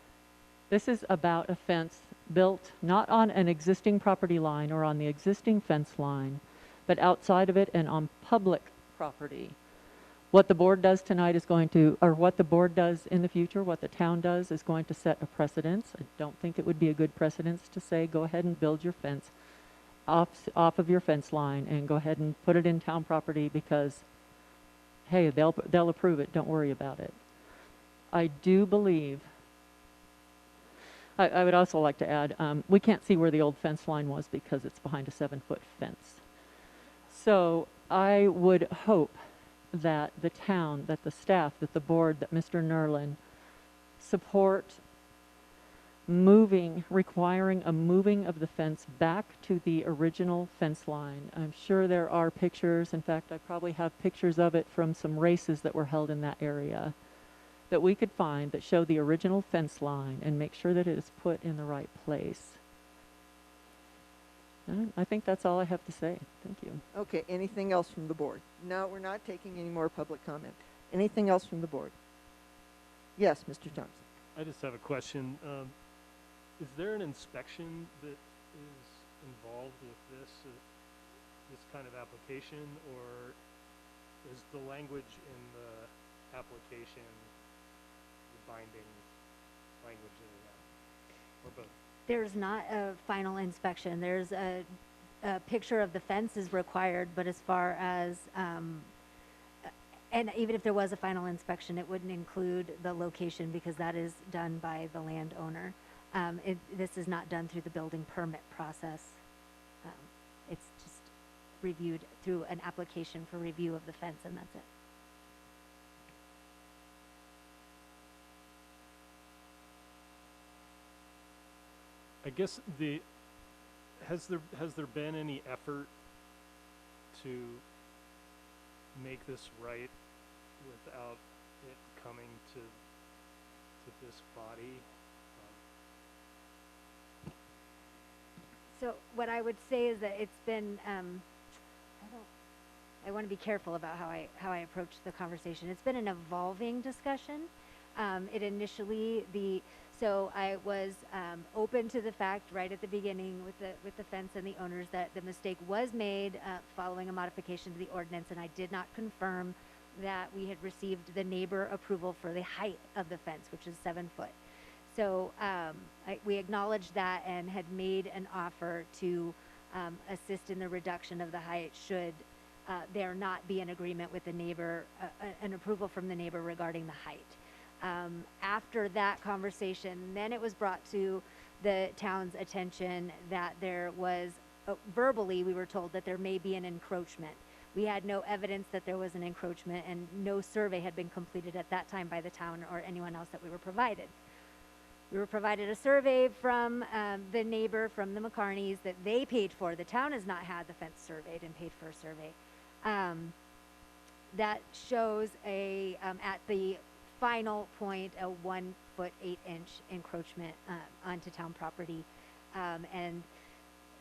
Speaker 4: This is about a fence built not on an existing property line or on the existing fence line, but outside of it and on public property. What the board does tonight is going to, or what the board does in the future, what the town does is going to set a precedence. I don't think it would be a good precedence to say, go ahead and build your fence off of your fence line and go ahead and put it in town property because, hey, they'll approve it. Don't worry about it. I do believe, I would also like to add, we can't see where the old fence line was because it's behind a 7-foot fence. So I would hope that the town, that the staff, that the board, that Mr. Nerlin support requiring a moving of the fence back to the original fence line. I'm sure there are pictures. In fact, I probably have pictures of it from some races that were held in that area that we could find that show the original fence line and make sure that it is put in the right place. I think that's all I have to say. Thank you.
Speaker 2: Okay, anything else from the board? No, we're not taking any more public comment. Anything else from the board? Yes, Mr. Thompson.
Speaker 6: I just have a question. Is there an inspection that is involved with this kind of application, or is the language in the application the binding language that we have, or both?
Speaker 3: There's not a final inspection. There's a picture of the fence is required, but as far as, and even if there was a final inspection, it wouldn't include the location because that is done by the landowner. This is not done through the building permit process. It's just reviewed through an application for review of the fence, and that's it.
Speaker 6: I guess has there been any effort to make this right without it coming to this body?
Speaker 3: So what I would say is that it's been, I want to be careful about how I approach the conversation. It's been an evolving discussion. It initially, So I was open to the fact right at the beginning with the fence and the owners that the mistake was made following a modification to the ordinance, and I did not confirm that we had received the neighbor approval for the height of the fence, which is 7 foot. So we acknowledged that and had made an offer to assist in the reduction of the height should there not be an agreement with the neighbor, an approval from the neighbor regarding the height. After that conversation, then it was brought to the town's attention that there was, verbally, we were told that there may be an encroachment. We had no evidence that there was an encroachment, and no survey had been completed at that time by the town or anyone else that we were provided. We were provided a survey from the neighbor, from the McCarneys, that they paid for. The town has not had the fence surveyed and paid for a survey. That shows at the final point, a 1 foot 8 inch encroachment onto town property. And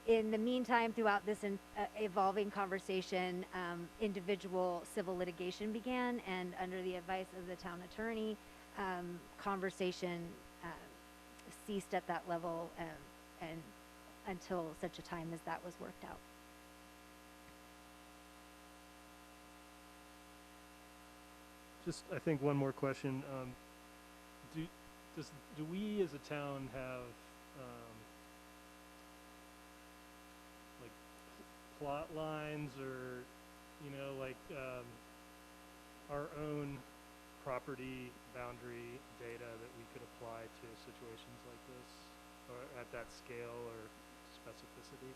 Speaker 3: in the meantime, throughout this evolving conversation, individual civil litigation began, and under the advice of the town attorney, conversation ceased at that level and until such a time as that was worked out.
Speaker 6: Just, I think one more question. Do we as a town have like plot lines or, like our own property boundary data that we could apply to situations like this, or at that scale or specificity?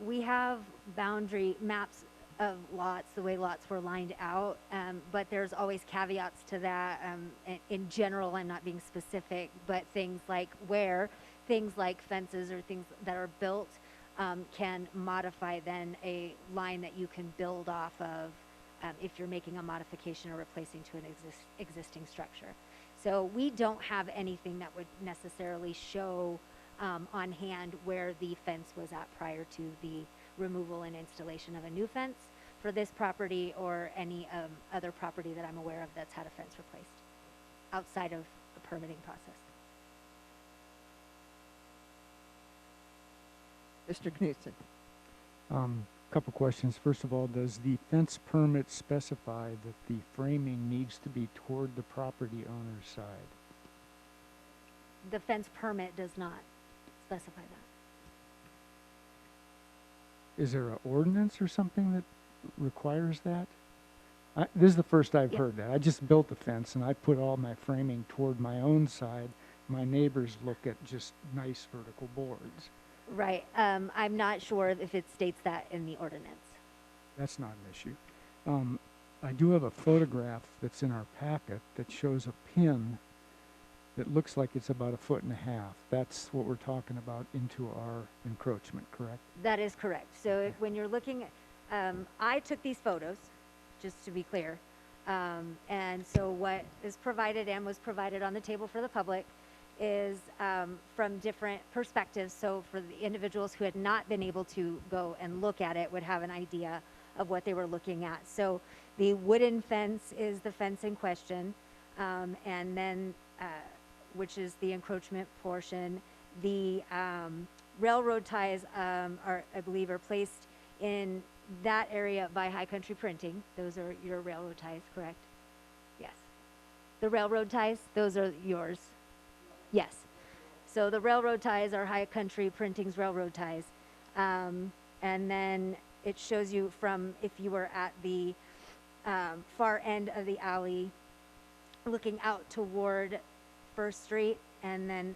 Speaker 3: We have boundary maps of lots, the way lots were lined out, but there's always caveats to that. In general, I'm not being specific, but things like fences or things that are built can modify then a line that you can build off of if you're making a modification or replacing to an existing structure. So we don't have anything that would necessarily show on hand where the fence was at prior to the removal and installation of a new fence for this property or any other property that I'm aware of that's had a fence replaced outside of the permitting process.
Speaker 2: Mr. Knutson.
Speaker 5: Couple questions. First of all, does the fence permit specify that the framing needs to be toward the property owner's side?
Speaker 3: The fence permit does not specify that.
Speaker 5: Is there an ordinance or something that requires that? This is the first I've heard that. I just built a fence and I put all my framing toward my own side. My neighbors look at just nice vertical boards.
Speaker 3: Right. I'm not sure if it states that in the ordinance.
Speaker 5: That's not an issue. I do have a photograph that's in our packet that shows a pin that looks like it's about 1.5 feet. That's what we're talking about into our encroachment, correct?
Speaker 3: That is correct. So when you're looking at, I took these photos, just to be clear. And so what is provided and was provided on the table for the public is from different perspectives. So for the individuals who had not been able to go and look at it would have an idea of what they were looking at. So the wooden fence is the fence in question, and then which is the encroachment portion. The railroad ties are, I believe, are placed in that area by High Country Printing. Those are your railroad ties, correct? Yes. The railroad ties, those are yours. Yes. So the railroad ties are High Country Printing's railroad ties. And then it shows you from, if you were at the far end of the alley, looking out toward First Street, and then,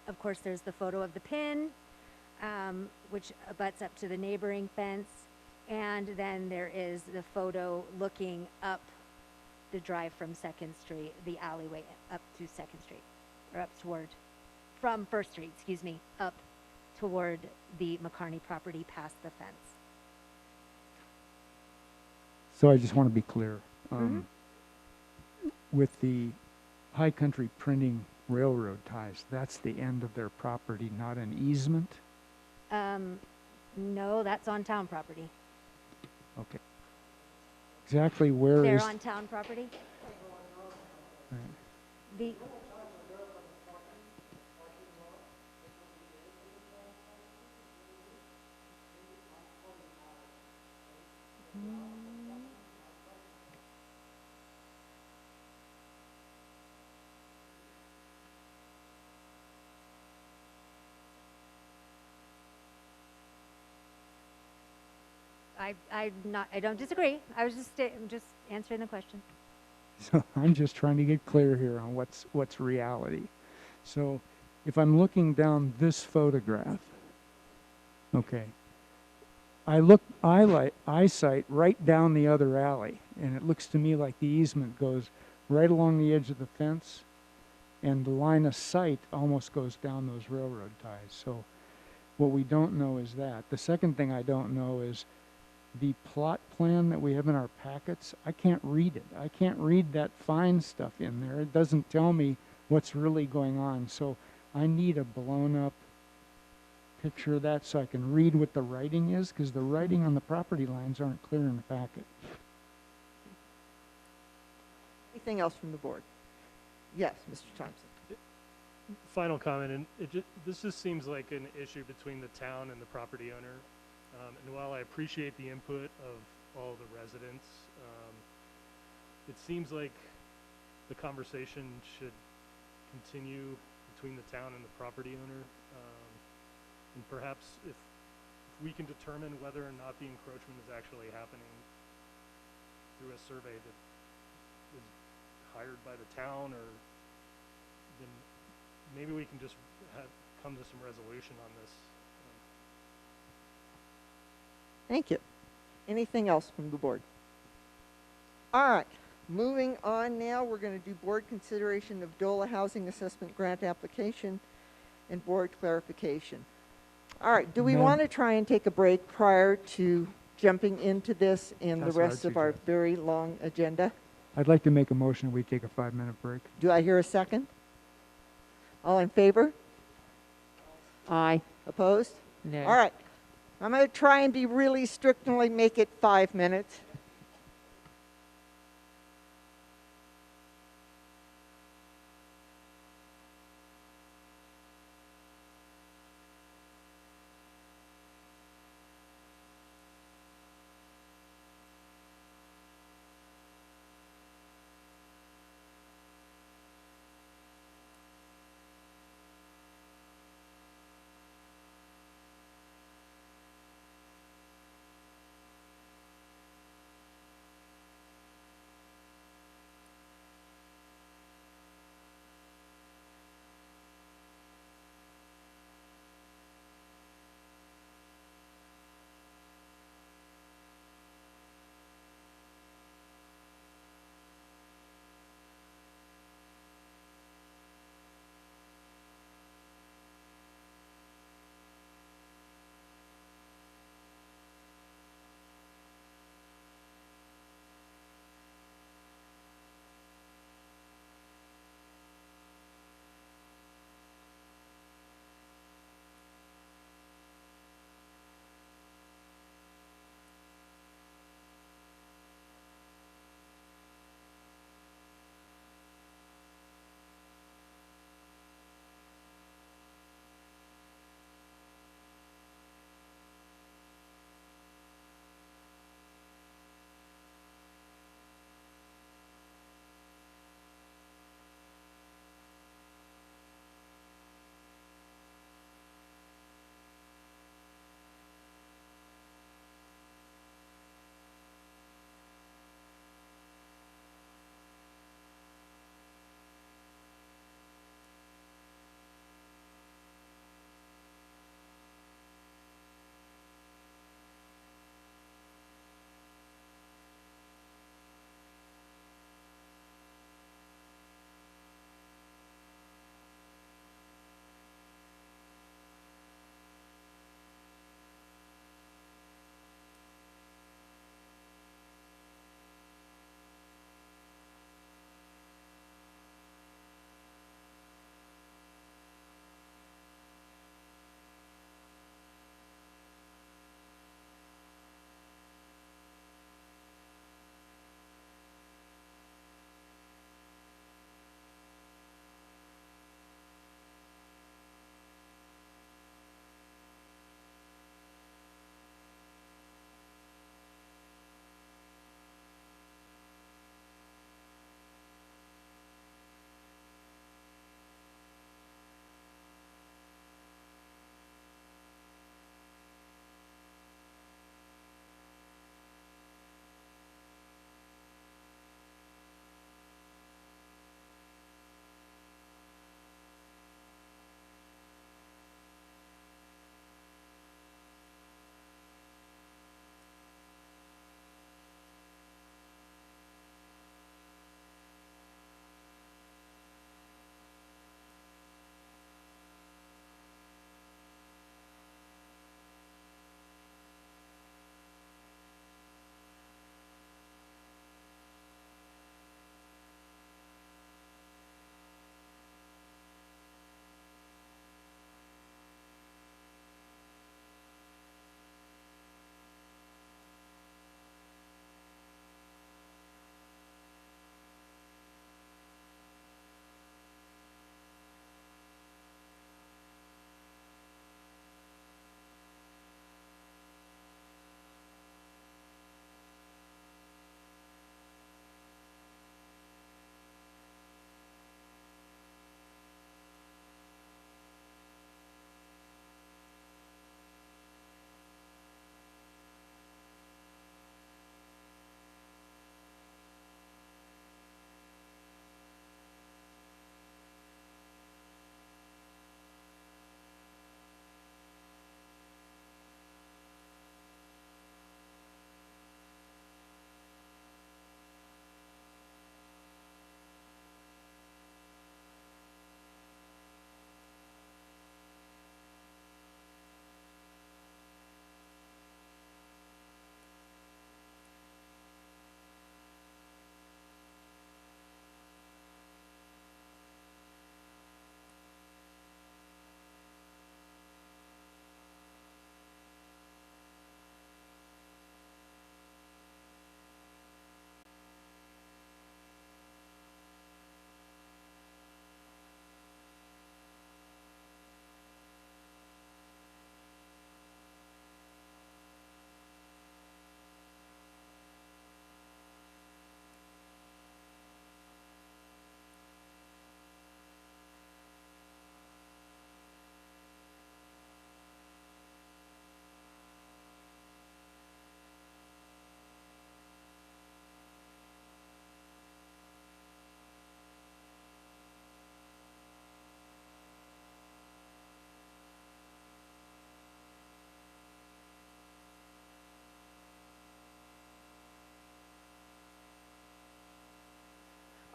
Speaker 3: of course, there's the photo of the pin, which abuts up to the neighboring fence, and then there is the photo looking up the drive from 2nd Street, the alleyway up to 2nd Street. Or up toward, from First Street, excuse me, up toward the McCarney property past the fence.
Speaker 5: So I just want to be clear. With the High Country Printing railroad ties, that's the end of their property, not an easement?
Speaker 3: No, that's on town property.
Speaker 5: Okay. Exactly where
Speaker 3: They're
Speaker 5: is...
Speaker 3: on town property?
Speaker 5: Right.
Speaker 3: The I don't disagree. I was I'm just answering the question.
Speaker 5: So I'm just trying to get clear here on what's reality. So if I'm looking down this photograph, okay, eyesight right down the other alley, and it looks to me like the easement goes right along the edge of the fence, and the line of sight almost goes down those railroad ties. So what we don't know is that. The second thing I don't know is the plot plan that we have in our packets. I can't read it. I can't read that fine stuff in there. It doesn't tell me what's really going on. So I need a blown up picture of that so I can read what the writing is, because the writing on the property lines aren't clear in the packet.
Speaker 2: Anything else from the board? Yes, Mr. Thompson.
Speaker 6: Final comment, and this just seems like an issue between the town and the property owner. And while I appreciate the input of all the residents, it seems like the conversation should continue between the town and the property owner. And perhaps if we can determine whether or not the encroachment is actually happening through a survey that is hired by the town, or then maybe we can just come to some resolution on this.
Speaker 2: Thank you. Anything else from the board? All right, moving on now, we're going to do board consideration of DOLA Housing Assessment Grant application and board clarification. All right, do we want to try and take a break prior to jumping into this and the rest of our very long agenda?
Speaker 5: I'd like to make a motion we take a 5-minute break.
Speaker 2: Do I hear a second? All in favor?
Speaker 4: Aye.
Speaker 2: Opposed?
Speaker 4: No.
Speaker 2: All right. I'm going to try and be really strict and make it 5 minutes.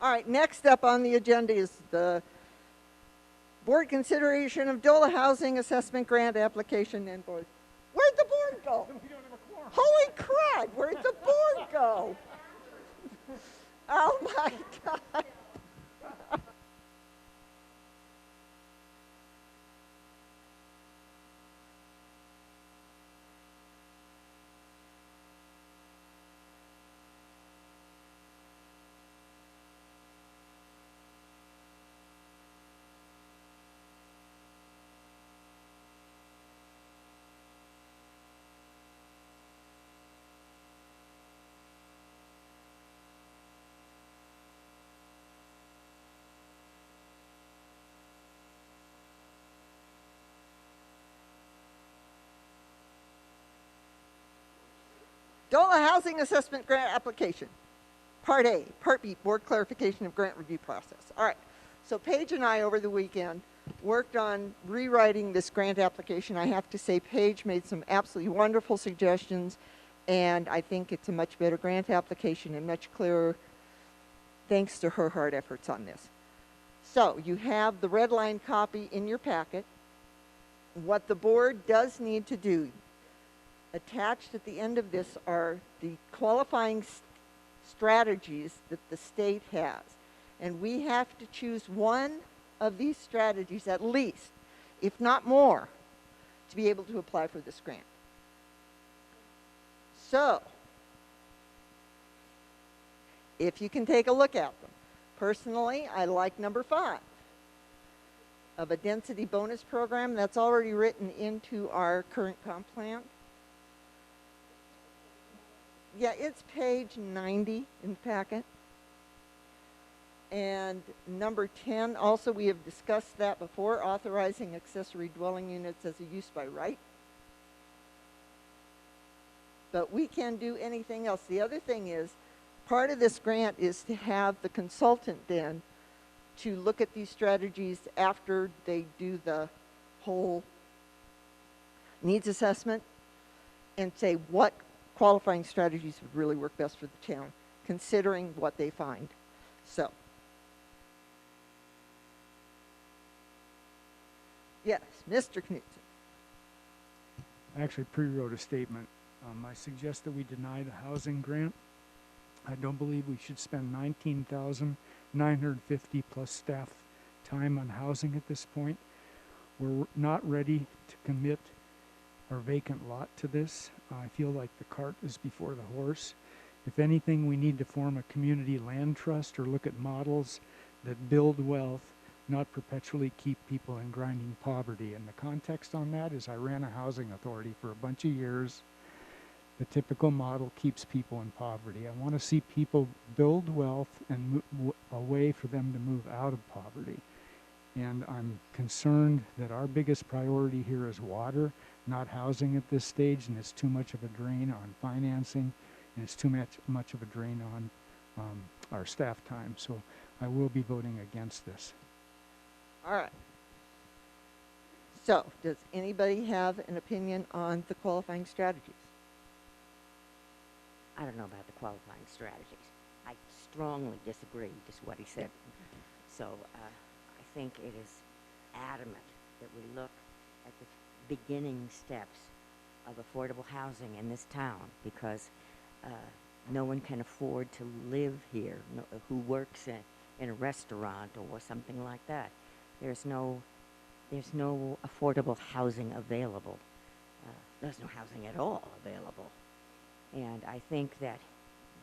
Speaker 2: All right, next up on the agenda is the board consideration of DOLA housing assessment grant application and board. Where'd the board go? Holy crud, where'd the board go? Oh my God. DOLA housing assessment grant application. Part A, Part B, board clarification of grant review process. All right, so Paige and I over the weekend worked on rewriting this grant application. I have to say Paige made some absolutely wonderful suggestions, and I think it's a much better grant application and much clearer thanks to her hard efforts on this. So you have the red line copy in your packet. What the board does need to do, attached at the end of this are the qualifying strategies that the state has. And we have to choose one of these strategies at least, if not more, to be able to apply for this grant. So, if you can take a look at them. Personally, I like number 5 of a density bonus program that's already written into our current comp plan. Yeah, it's page 90 in the packet. And number 10, also we have discussed that before, authorizing accessory dwelling units as a use by right. But we can do anything else. The other thing is, part of this grant is to have the consultant then to look at these strategies after they do the whole needs assessment and say what qualifying strategies would really work best for the town, considering what they find. So, yes, Mr. Knudsen.
Speaker 5: I actually pre-wrote a statement. I suggest that we deny the housing grant. I don't believe we should spend $19,950 plus staff time on housing at this point. We're not ready to commit our vacant lot to this. I feel like the cart is before the horse. If anything, we need to form a community land trust or look at models that build wealth, not perpetually keep people in grinding poverty. And the context on that is I ran a housing authority for a bunch of years. The typical model keeps people in poverty. I want to see people build wealth and a way for them to move out of poverty. And I'm concerned that our biggest priority here is water, not housing at this stage, and it's too much of a drain on financing, and it's too much of a drain on our staff time. So I will be voting against this.
Speaker 2: All right. So, does anybody have an opinion on the qualifying strategies?
Speaker 15: I don't know about the qualifying strategies. I strongly disagree, just what he said. So I think it is adamant that we look at the beginning steps of affordable housing in this town, because no one can afford to live here who works in a restaurant or something like that. There's no affordable housing available. There's no housing at all available. And I think that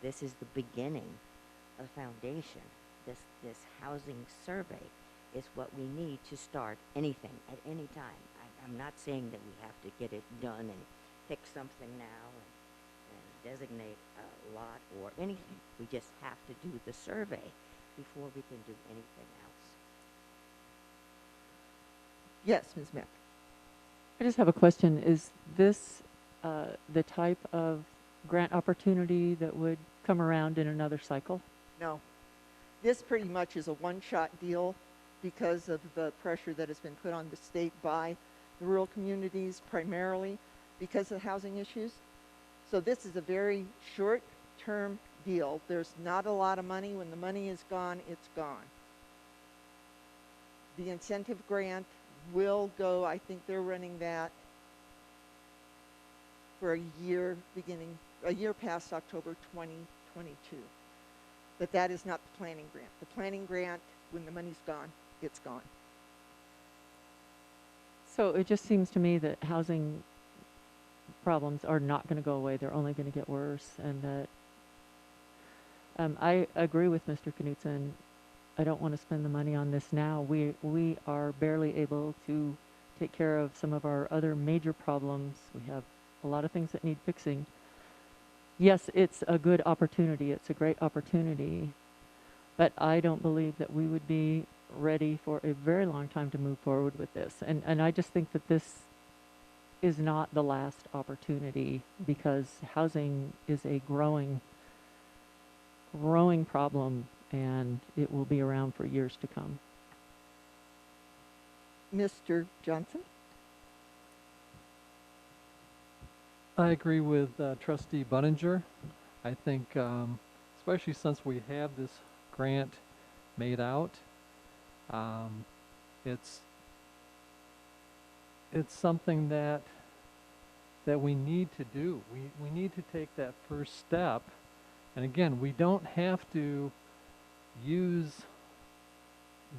Speaker 15: this is the beginning of the foundation. This housing survey is what we need to start anything at any time. I'm not saying that we have to get it done and pick something now and designate a lot or anything. We just have to do the survey before we can do anything else.
Speaker 2: Yes, Ms. Mack.
Speaker 4: I just have a question. Is this the type of grant opportunity that would come around in another cycle?
Speaker 2: No. This pretty much is a one-shot deal because of the pressure that has been put on the state by the rural communities, primarily because of housing issues. So this is a very short-term deal. There's not a lot of money. When the money is gone, it's gone. The incentive grant will go, I think they're running that for a year past October 2022. But that is not the planning grant. The planning grant, when the money's gone, it's gone.
Speaker 16: So it just seems to me that housing problems are not going to go away. They're only going to get worse. And that I agree with Mr. Knutson. I don't want to spend the money on this now. We are barely able to take care of some of our other major problems. We have a lot of things that need fixing. Yes, it's a good opportunity. It's a great opportunity. But I don't believe that we would be ready for a very long time to move forward with this. And I just think that this is not the last opportunity, because housing is a growing problem, and it will be around for years to come.
Speaker 2: Mr. Johnson?
Speaker 17: I agree with Trustee Buninger. I think, especially since we have this grant made out, it's something that we need to do. We need to take that first step. And again, we don't have to use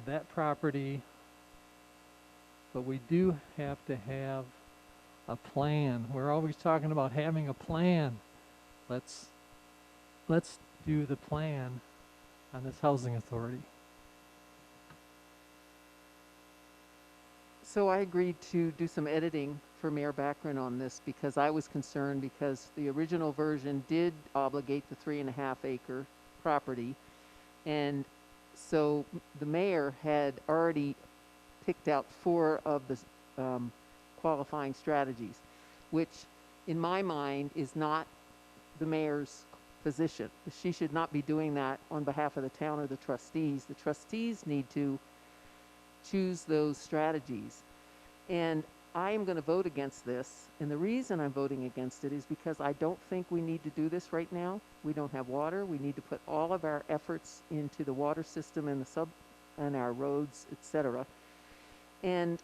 Speaker 17: that property, but we do have to have a plan. We're always talking about having a plan. Let's do the plan on this housing authority.
Speaker 4: So I agreed to do some editing for Mayor Backren on this, because I was concerned, because the original version did obligate the 3.5 acre property. And so the mayor had already picked out 4 of the qualifying strategies, which in my mind is not the mayor's position. She should not be doing that on behalf of the town or the trustees. The trustees need to choose those strategies. And I am going to vote against this. And the reason I'm voting against it is because I don't think we need to do this right now. We don't have water. We need to put all of our efforts into the water system and and our roads, etc. And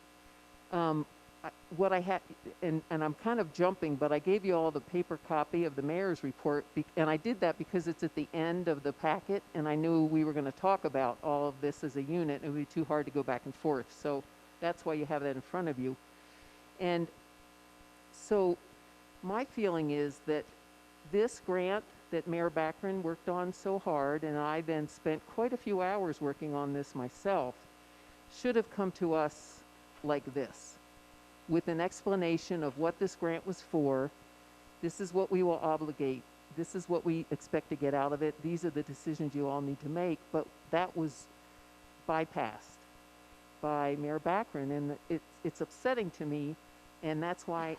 Speaker 4: what I had, and I'm kind of jumping, but I gave you all the paper copy of the mayor's report, and I did that because it's at the end of the packet, and I knew we were going to talk about all of this as a unit. It would be too hard to go back and forth. So that's why you have that in front of you. And so my feeling is that this grant that Mayor Backren worked on so hard, and I then spent quite a few hours working on this myself, should have come to us like this, with an explanation of what this grant was for. This is what we will obligate. This is what we expect to get out of it. These are the decisions you all need to make. But that was bypassed by Mayor Backren, and it's upsetting to me, and that's why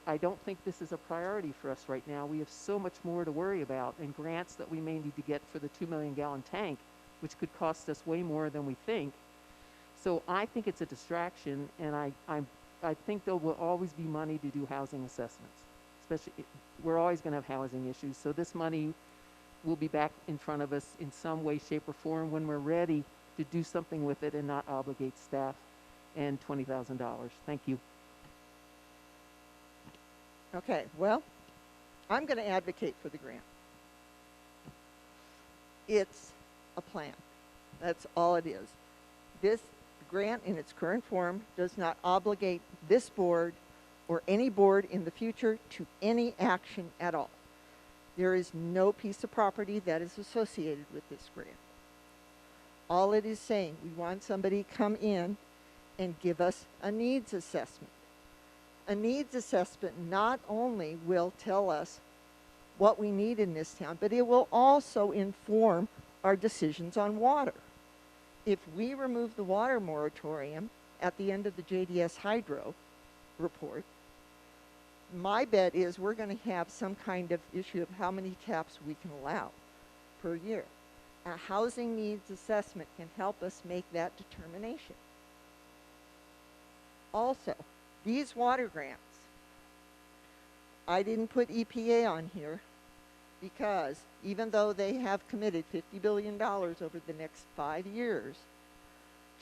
Speaker 4: I don't think this is a priority for us right now. We have so much more to worry about, and grants that we may need to get for the 2 million gallon tank, which could cost us way more than we think. So I think it's a distraction, and I think there will always be money to do housing assessments. Especially, we're always going to have housing issues. So this money will be back in front of us in some way, shape, or form when we're ready to do something with it and not obligate staff and $20,000. Thank you.
Speaker 2: Okay, well, I'm going to advocate for the grant. It's a plan. That's all it is. This grant in its current form does not obligate this board or any board in the future to any action at all. There is no piece of property that is associated with this grant. All it is saying, we want somebody to come in and give us a needs assessment. A needs assessment not only will tell us what we need in this town, but it will also inform our decisions on water. If we remove the water moratorium at the end of the JDS hydro report, my bet is we're going to have some kind of issue of how many taps we can allow per year. A housing needs assessment can help us make that determination. Also, these water grants, I didn't put EPA on here because even though they have committed $50 billion over the next 5 years,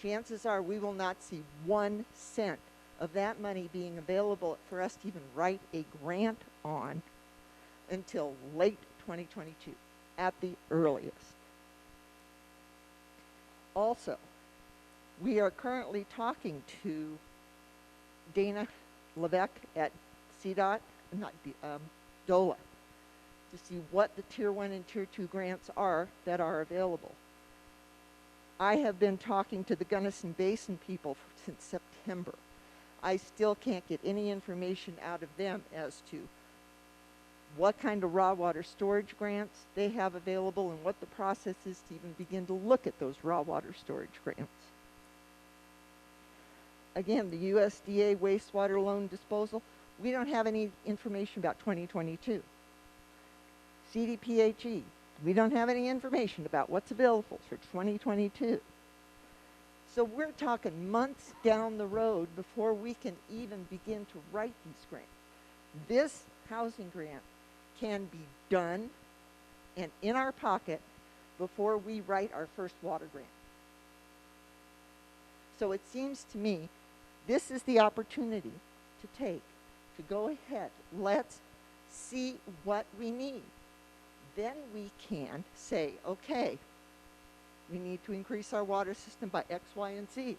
Speaker 2: chances are we will not see 1 cent of that money being available for us to even write a grant on until late 2022 at the earliest. Also, we are currently talking to Dana Levesque at CDOT, DOLA, to see what the Tier 1 and Tier 2 grants are that are available. I have been talking to the Gunnison Basin people since September. I still can't get any information out of them as to what kind of raw water storage grants they have available and what the process is to even begin to look at those raw water storage grants. Again, the USDA wastewater loan disposal, we don't have any information about 2022. CDPHE, we don't have any information about what's available for 2022. So we're talking months down the road before we can even begin to write these grants. This housing grant can be done and in our pocket before we write our first water grant. So it seems to me this is the opportunity to take, to go ahead. Let's see what we need. Then we can say, okay, we need to increase our water system by X, Y, and Z.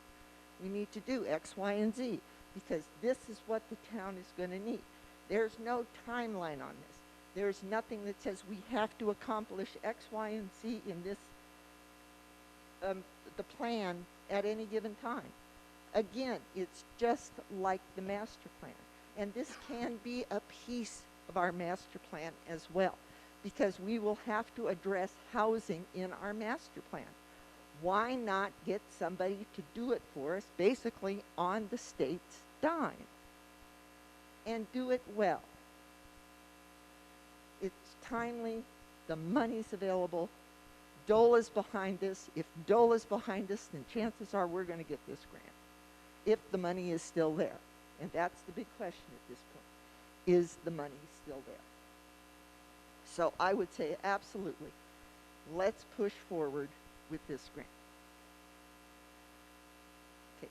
Speaker 2: We need to do X, Y, and Z because this is what the town is going to need. There's no timeline on this. There's nothing that says we have to accomplish X, Y, and Z in this, the plan at any given time. Again, it's just like the master plan. And this can be a piece of our master plan as well, because we will have to address housing in our master plan. Why not get somebody to do it for us, basically on the state's dime, and do it well? It's timely, the money's available, DOLA's behind this. If DOLA's behind us, then chances are we're going to get this grant, if the money is still there. And that's the big question at this point. Is the money still there? So I would say absolutely, let's push forward with this grant. Okay,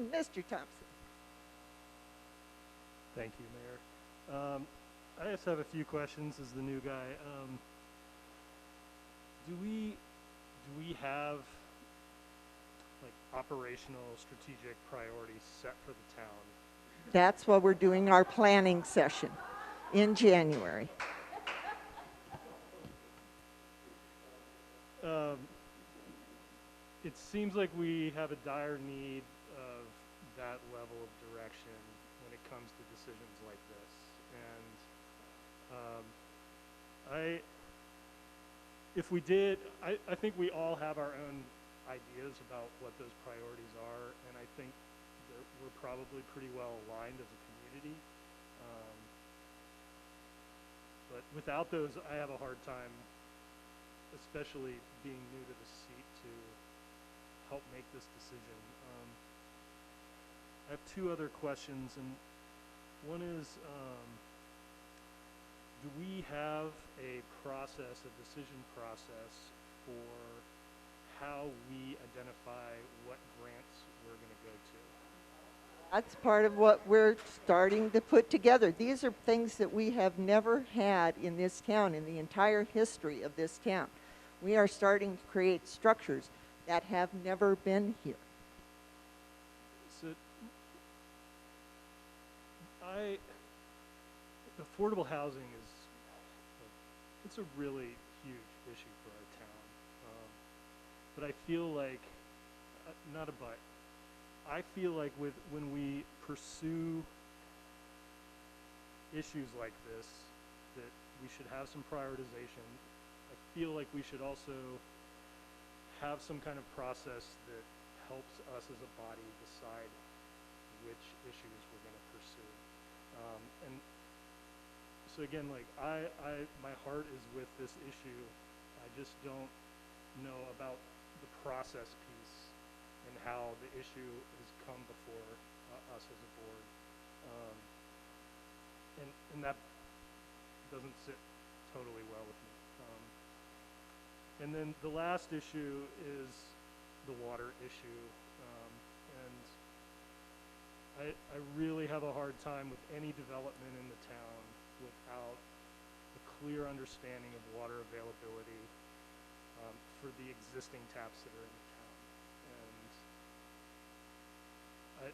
Speaker 2: Mr. Thompson.
Speaker 6: Thank you, Mayor. I just have a few questions as the new guy. Do we have like operational strategic priorities set for the town?
Speaker 2: That's what we're doing our planning session in January.
Speaker 6: It seems like we have a dire need of that level of direction when it comes to decisions like this. And if we did, I think we all have our own ideas about what those priorities are, and I think we're probably pretty well aligned as a community. But without those, I have a hard time, especially being new to the seat, to help make this decision. I have two other questions, and one is, do we have a process, a decision process for how we identify what grants we're going to go to?
Speaker 2: That's part of what we're starting to put together. These are things that we have never had in this town, in the entire history of this town. We are starting to create structures that have never been here.
Speaker 6: So, affordable housing is, it's a really huge issue for our town. But I feel like, not a but, I feel like when we pursue issues like this, that we should have some prioritization. I feel like we should also have some kind of process that helps us as a body decide which issues we're going to pursue. And so again, like my heart is with this issue. I just don't know about the process piece and how the issue has come before us as a board. And that doesn't sit totally well with me. And then the last issue is the water issue. And I really have a hard time with any development in the town without a clear understanding of water availability for the existing taps that are in the town. And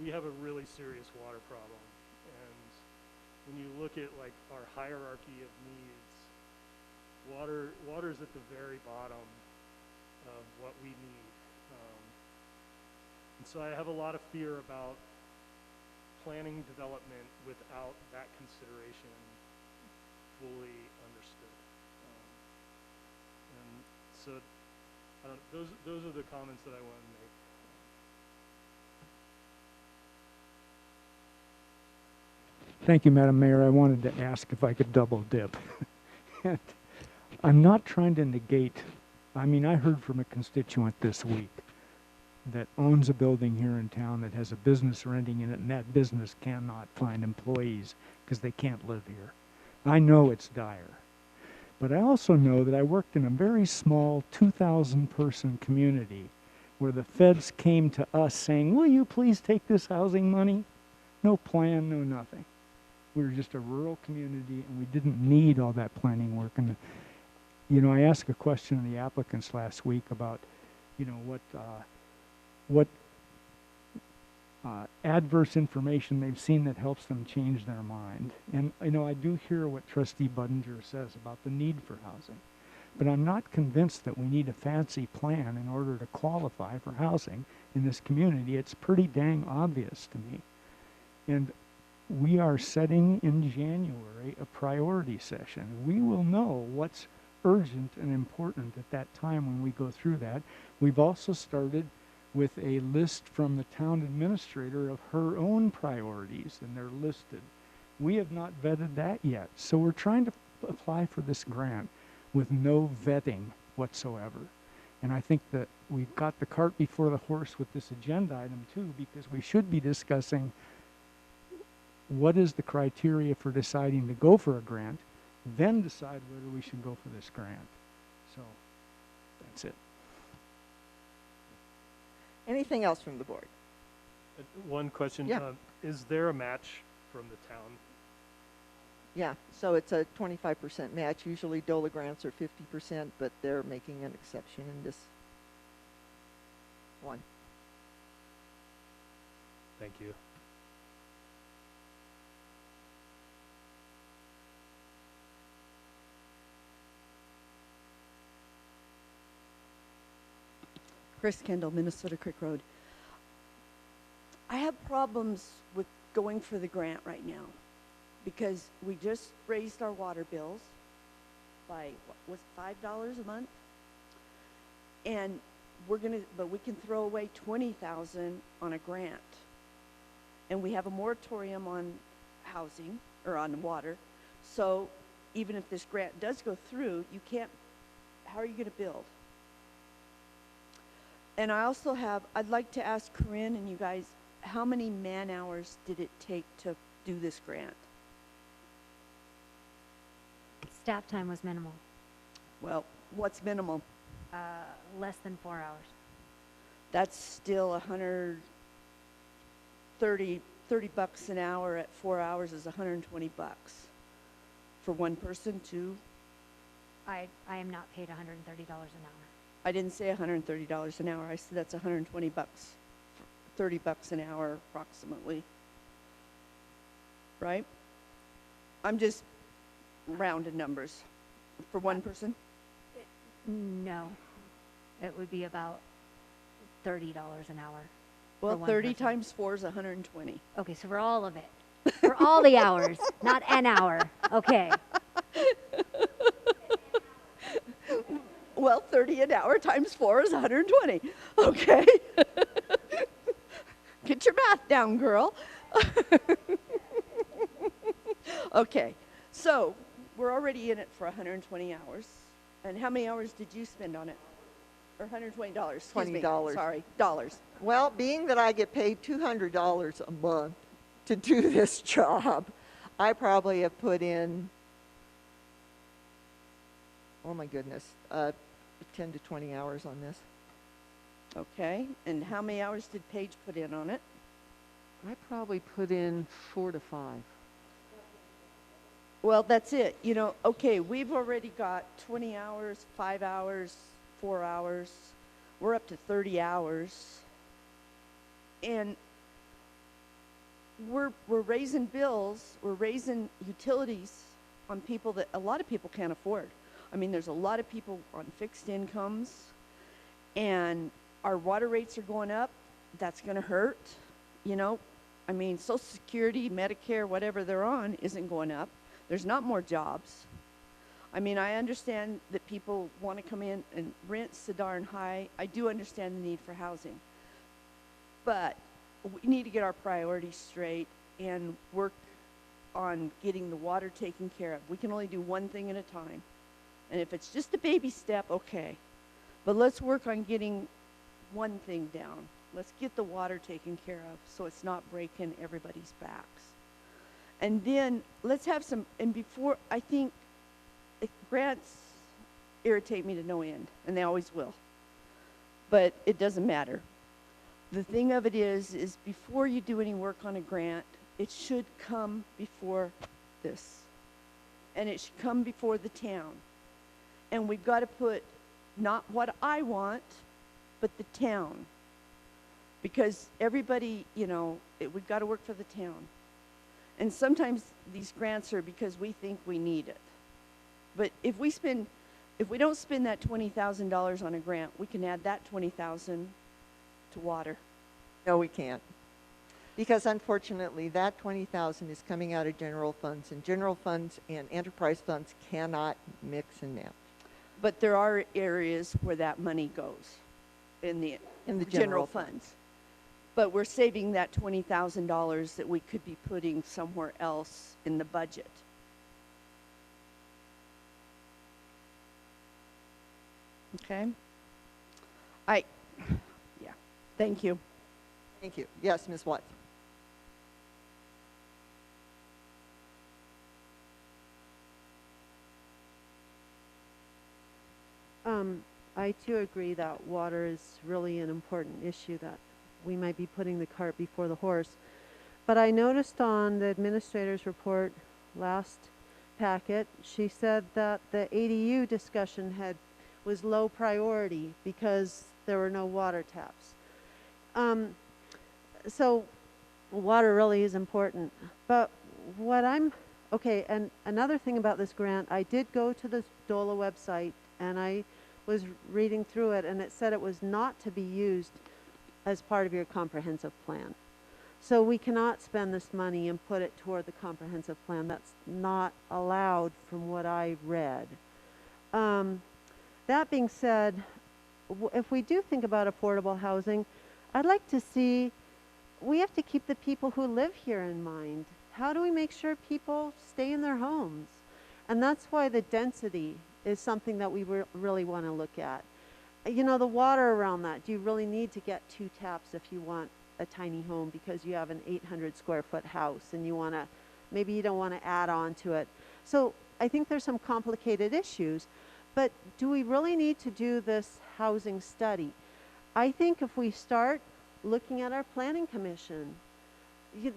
Speaker 6: we have a really serious water problem. And when you look at like our hierarchy of needs, water is at the very bottom of what we need. And so I have a lot of fear about planning development without that consideration fully understood. And so those are the comments that I wanted to make.
Speaker 5: Thank you, Madam Mayor. I wanted to ask if I could double dip. And I'm not trying to negate, I mean, I heard from a constituent this week that owns a building here in town that has a business renting in it, and that business cannot find employees because they can't live here. I know it's dire. But I also know that I worked in a very small 2,000-person community where the feds came to us saying, will you please take this housing money? No plan, no nothing. We were just a rural community, and we didn't need all that planning work. And, you know, I asked a question of the applicants last week about, you know, what adverse information they've seen that helps them change their mind. And, you know, I do hear what Trustee Budinger says about the need for housing. But I'm not convinced that we need a fancy plan in order to qualify for housing in this community. It's pretty dang obvious to me. And we are setting in January a priority session. We will know what's urgent and important at that time when we go through that. We've also started with a list from the town administrator of her own priorities, and they're listed. We have not vetted that yet. So we're trying to apply for this grant with no vetting whatsoever. And I think that we've got the cart before the horse with this agenda item too, because we should be discussing what is the criteria for deciding to go for a grant, then decide whether we should go for this grant. So that's it.
Speaker 2: Anything else from the board?
Speaker 6: One question.
Speaker 2: Yeah.
Speaker 6: Is there a match from the town?
Speaker 2: Yeah, so it's a 25% match. Usually DOLA grants are 50%, but they're making an exception in this one.
Speaker 6: Thank you.
Speaker 12: Chris Kendall, Minnesota Creek Road. I have problems with going for the grant right now because we just raised our water bills by, what was it, $5 a month? And but we can throw away $20,000 on a grant. And we have a moratorium on housing, or on water. So even if this grant does go through, you can't, how are you gonna build? And I also I'd like to ask Corinne and you guys, how many man hours did it take to do this grant?
Speaker 3: Staff time was minimal,
Speaker 12: Well, what's minimal?
Speaker 3: less than 4 hours.
Speaker 12: That's still 130 bucks an hour at 4 hours is 120 bucks. For one person, two?
Speaker 3: I am not paid $130 an hour.
Speaker 12: I didn't say $130 an hour. I said that's 120 bucks, 30 bucks an hour approximately. Right? I'm just rounded numbers. For one person?
Speaker 3: No, it would be about $30 an hour. for
Speaker 12: Well,
Speaker 3: one
Speaker 12: 30
Speaker 3: person.
Speaker 12: times 4 is 120.
Speaker 3: Okay, so for all of it, for all the hours, not an hour. Okay.
Speaker 12: Well, 30 an hour times 4 is 120. Okay. Get your math down, girl. Okay. So we're already in it for 120 hours. And how many hours did you spend on it? Or $120? Excuse me.
Speaker 2: $20.
Speaker 12: Sorry, dollars.
Speaker 2: Well, being that I get paid $200 a month to do this job, I probably have put in oh my goodness, 10 to 20 hours on this.
Speaker 12: Okay, and how many hours did Paige put in on it?
Speaker 4: I probably put in 4 to 5.
Speaker 12: Well, that's it. You know, okay, we've already got 20 hours, 5 hours, 4 hours. We're up to 30 hours. And we're raising bills, we're raising utilities on people that a lot of people can't afford. I mean, there's a lot of people on fixed incomes, and our water rates are going up. That's going to hurt, you know. I mean, Social Security, Medicare, whatever they're on isn't going up. There's not more jobs. I mean, I understand that people want to come in and rent so darn high. I do understand the need for housing. But we need to get our priorities straight and work on getting the water taken care of. We can only do one thing at a time. And if it's just a baby step, okay. But let's work on getting one thing down. Let's get the water taken care of so it's not breaking everybody's backs. And then let's have some, and before, I think grants irritate me to no end, and they always will. But it doesn't matter. The thing of it is before you do any work on a grant, it should come before this. And it should come before the town. And we've got to put not what I want, but the town. Because everybody, you know, we've got to work for the town. And sometimes these grants are because we think we need it. But if we don't spend that $20,000 on a grant, we can add that $20,000 to water.
Speaker 2: No, we can't. Because unfortunately, that 20,000 is coming out of general funds, and general funds and enterprise funds cannot mix and match.
Speaker 12: But there are areas where that money goes in the general funds. But we're saving that $20,000 that we could be putting somewhere else in the budget. Okay? Yeah, thank you.
Speaker 2: Thank you. Yes, Ms. Watts.
Speaker 8: I too agree that water is really an important issue, that we might be putting the cart before the horse. But I noticed on the administrator's report last packet, she said that the ADU discussion was low priority because there were no water taps. So water really is important. But okay, and another thing about this grant, I did go to the DOLA website and I was reading through it, and it said it was not to be used as part of your comprehensive plan. So we cannot spend this money and put it toward the comprehensive plan. That's not allowed from what I read. That being said, if we do think about affordable housing, I'd like to see, we have to keep the people who live here in mind. How do we make sure people stay in their homes? And that's why the density is something that we really want to look at. You know, the water around that, do you really need to get 2 taps if you want a tiny home because you have an 800 square foot house and you want to, maybe you don't want to add on to it. So I think there's some complicated issues, but do we really need to do this housing study? I think if we start looking at our planning commission,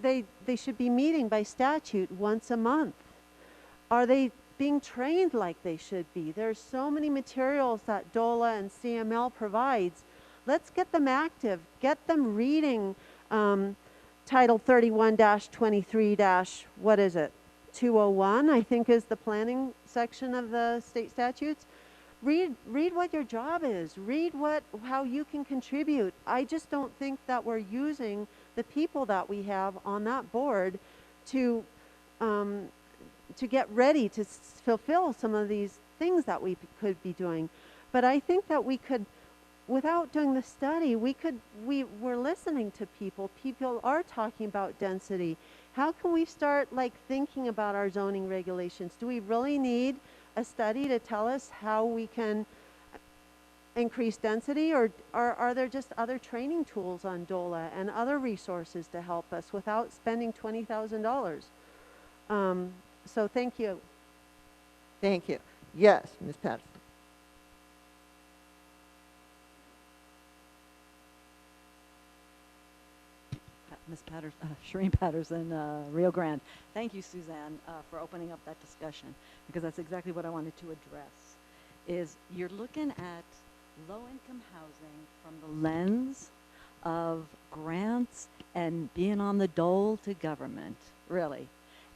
Speaker 8: they should be meeting by statute once a month. Are they being trained like they should be? There's so many materials that DOLA and CML provides. Let's get them active, get them reading Title 31-23- what is it? 201, I think is the planning section of the state statutes. Read what your job is. Read how you can contribute. I just don't think that we're using the people that we have on that board to get ready to fulfill some of these things that we could be doing. But I think that we could, without doing the study, we're listening to people. People are talking about density. How can we start thinking about our zoning regulations? Do we really need a study to tell us how we can increase density, or are there just other training tools on DOLA and other resources to help us without spending $20,000? So thank you.
Speaker 2: Thank you. Yes, Ms. Patterson.
Speaker 18: Ms. Shireen Patterson, Rio Grande. Thank you, Suzanne, for opening up that discussion, because that's exactly what I wanted to address, is you're looking at low-income housing from the lens of grants and being on the dole to government, really.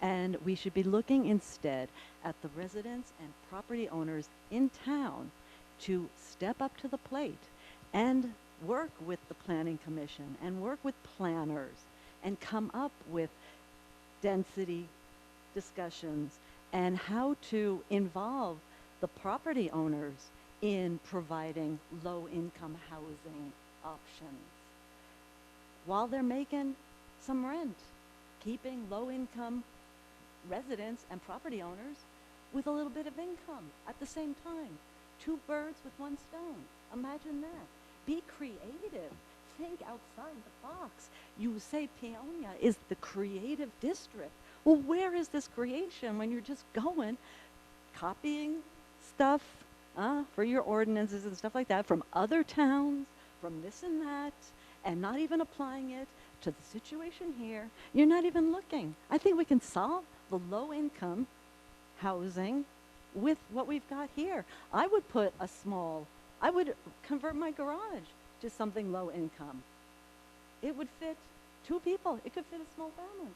Speaker 18: And we should be looking instead at the residents and property owners in town to step up to the plate and work with the planning commission and work with planners and come up with density discussions and how to involve the property owners in providing low-income housing options while they're making some rent, keeping low-income residents and property owners with a little bit of income at the same time. 2 birds with 1 stone. Imagine that. Be creative. Think outside the box. You say Peonia is the creative district. Well, where is this creation when you're just going, copying stuff for your ordinances and stuff like that from other towns, from this and that, and not even applying it to the situation here? You're not even looking. I think we can solve the low-income housing with what we've got here. I would convert my garage to something low income. It would fit 2 people. It could fit a small family.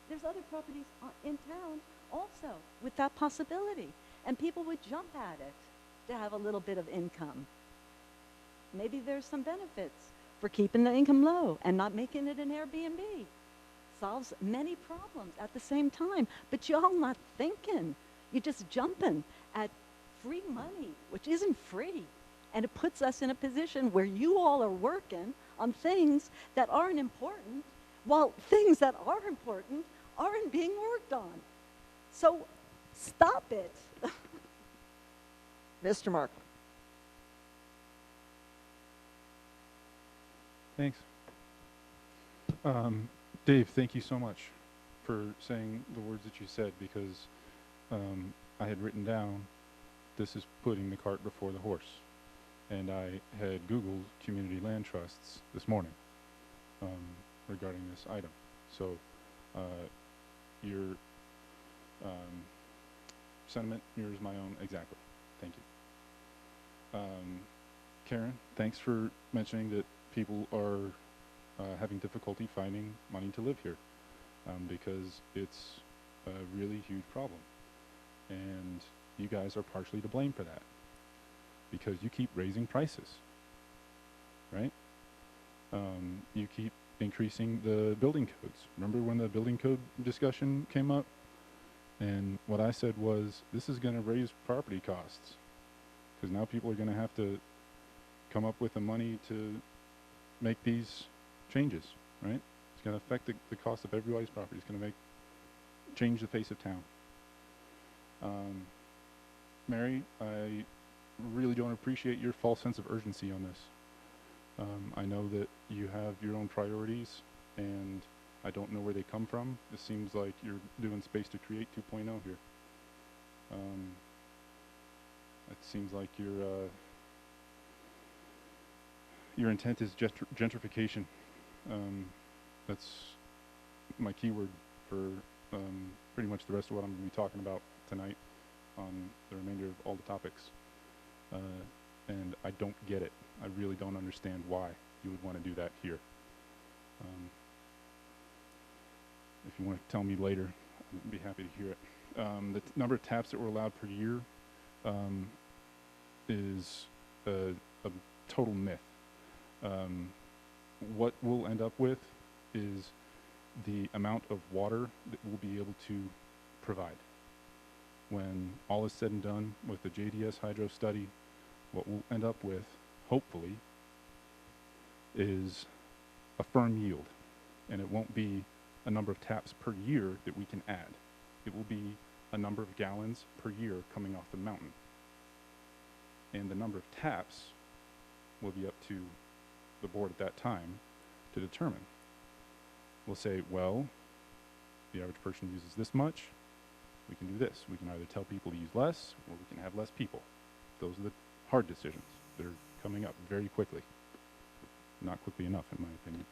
Speaker 18: There's other properties in town also with that possibility. And people would jump at it to have a little bit of income. Maybe there's some benefits for keeping the income low and not making it an Airbnb. Solves many problems at the same time. But y'all not thinking. You're just jumping at free money, which isn't free. And it puts us in a position where you all are working on things that aren't important, while things that are important aren't being worked on. So stop it.
Speaker 2: Mr. Mark.
Speaker 14: Thanks. Dave, thank you so much for saying the words that you said, because I had written down, this is putting the cart before the horse. And I had Googled community land trusts this morning regarding this item. So your sentiment mirrors my own exactly. Thank you. Karen, thanks for mentioning that people are having difficulty finding money to live here because it's a really huge problem. And you guys are partially to blame for that because you keep raising prices, right? You keep increasing the building codes. Remember when the building code discussion came up? And what I said was, this is going to raise property costs because now people are going to have to come up with the money to make these changes, right? It's going to affect the cost of everybody's property. It's going to change the face of town. Mary, I really don't appreciate your false sense of urgency on this. I know that you have your own priorities, and I don't know where they come from. It seems like you're doing Space to Create 2.0 here. It seems like your intent is gentrification. That's my keyword for pretty much the rest of what I'm going to be talking about tonight on the remainder of all the topics. And I don't get it. I really don't understand why you would want to do that here. If you want to tell me later, I'd be happy to hear it. The number of taps that were allowed per year is a total myth. What we'll end up with is the amount of water that we'll be able to provide. When all is said and done with the JDS hydro study, what we'll end up with, hopefully, is a firm yield. And it won't be a number of taps per year that we can add. It will be a number of gallons per year coming off the mountain. And the number of taps will be up to the board at that time to determine. We'll say, well, the average person uses this much. We can do this. We can either tell people to use less, or we can have less people. Those are the hard decisions. They're coming up very quickly. Not quickly enough, in my opinion.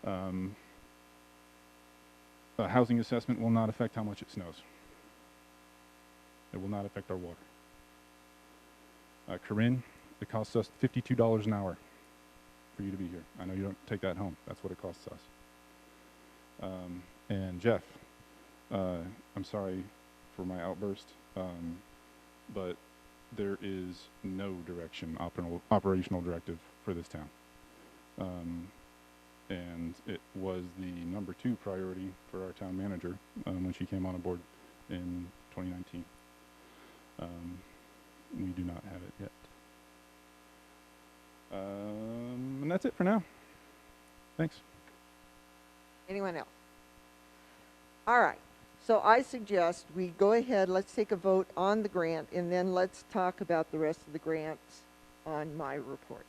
Speaker 14: A housing assessment will not affect how much it snows. It will not affect our water. Corinne, it costs us $52 an hour for you to be here. I know you don't take that home. That's what it costs us. And Jeff, I'm sorry for my outburst, but there is no operational directive for this town. And it was the number 2 priority for our town manager when she came on board in 2019. We do not have it yet. And that's it for now. Thanks.
Speaker 2: Anyone else? All right. So I suggest we go ahead, let's take a vote on the grant, and then let's talk about the rest of the grants on my report.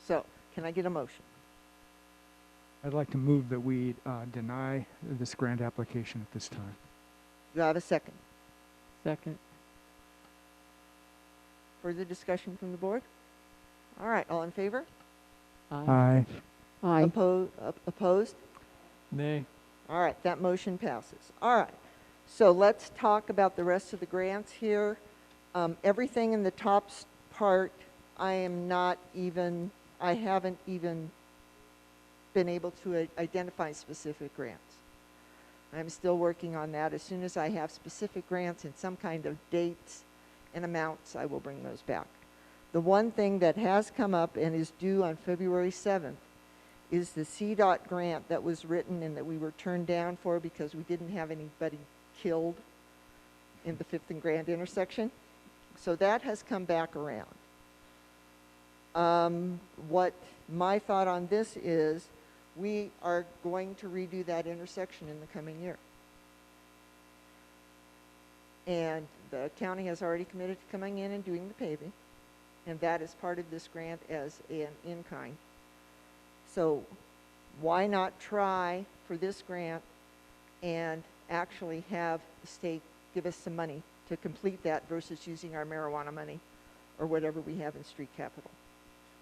Speaker 2: So, can I get a motion?
Speaker 5: I'd like to move that we deny this grant application at this time.
Speaker 2: Do I have a second?
Speaker 16: Second.
Speaker 2: Further discussion from the board? All right, all in favor?
Speaker 5: Aye.
Speaker 7: Aye.
Speaker 2: Opposed?
Speaker 17: Nay.
Speaker 2: All right, that motion passes. All right, so let's talk about the rest of the grants here. Everything in the top part, I haven't even been able to identify specific grants. I'm still working on that. As soon as I have specific grants and some kind of dates and amounts, I will bring those back. The one thing that has come up and is due on February 7th is the CDOT grant that was written and that we were turned down for because we didn't have anybody killed in the 5th and Grand intersection. So that has come back around. What my thought on this is, we are going to redo that intersection in the coming year. And the county has already committed to coming in and doing the paving, and that is part of this grant as an in-kind. So why not try for this grant and actually have the state give us some money to complete that versus using our marijuana money or whatever we have in street capital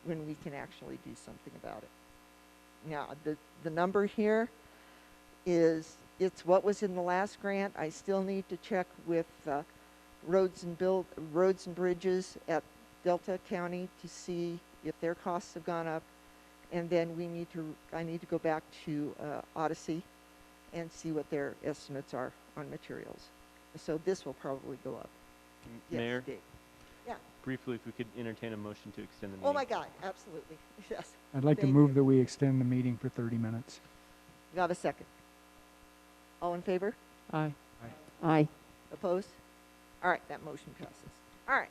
Speaker 2: when we can actually do something about it. Now, the number here is, it's what was in the last grant. I still need to check with roads and bridges at Delta County to see if their costs have gone up. And then I need to go back to Odyssey and see what their estimates are on materials. So this will probably go up.
Speaker 13: Mayor?
Speaker 2: Yes, Dave. Yeah.
Speaker 13: Briefly, if we could entertain a motion to extend the meeting.
Speaker 2: Oh my God, absolutely. Yes.
Speaker 5: I'd like to
Speaker 2: Thank
Speaker 5: move
Speaker 2: you.
Speaker 5: that we extend the meeting for 30 minutes.
Speaker 2: You have a second? All in favor?
Speaker 16: Aye.
Speaker 7: Aye.
Speaker 2: Opposed? All right, that motion passes. All right.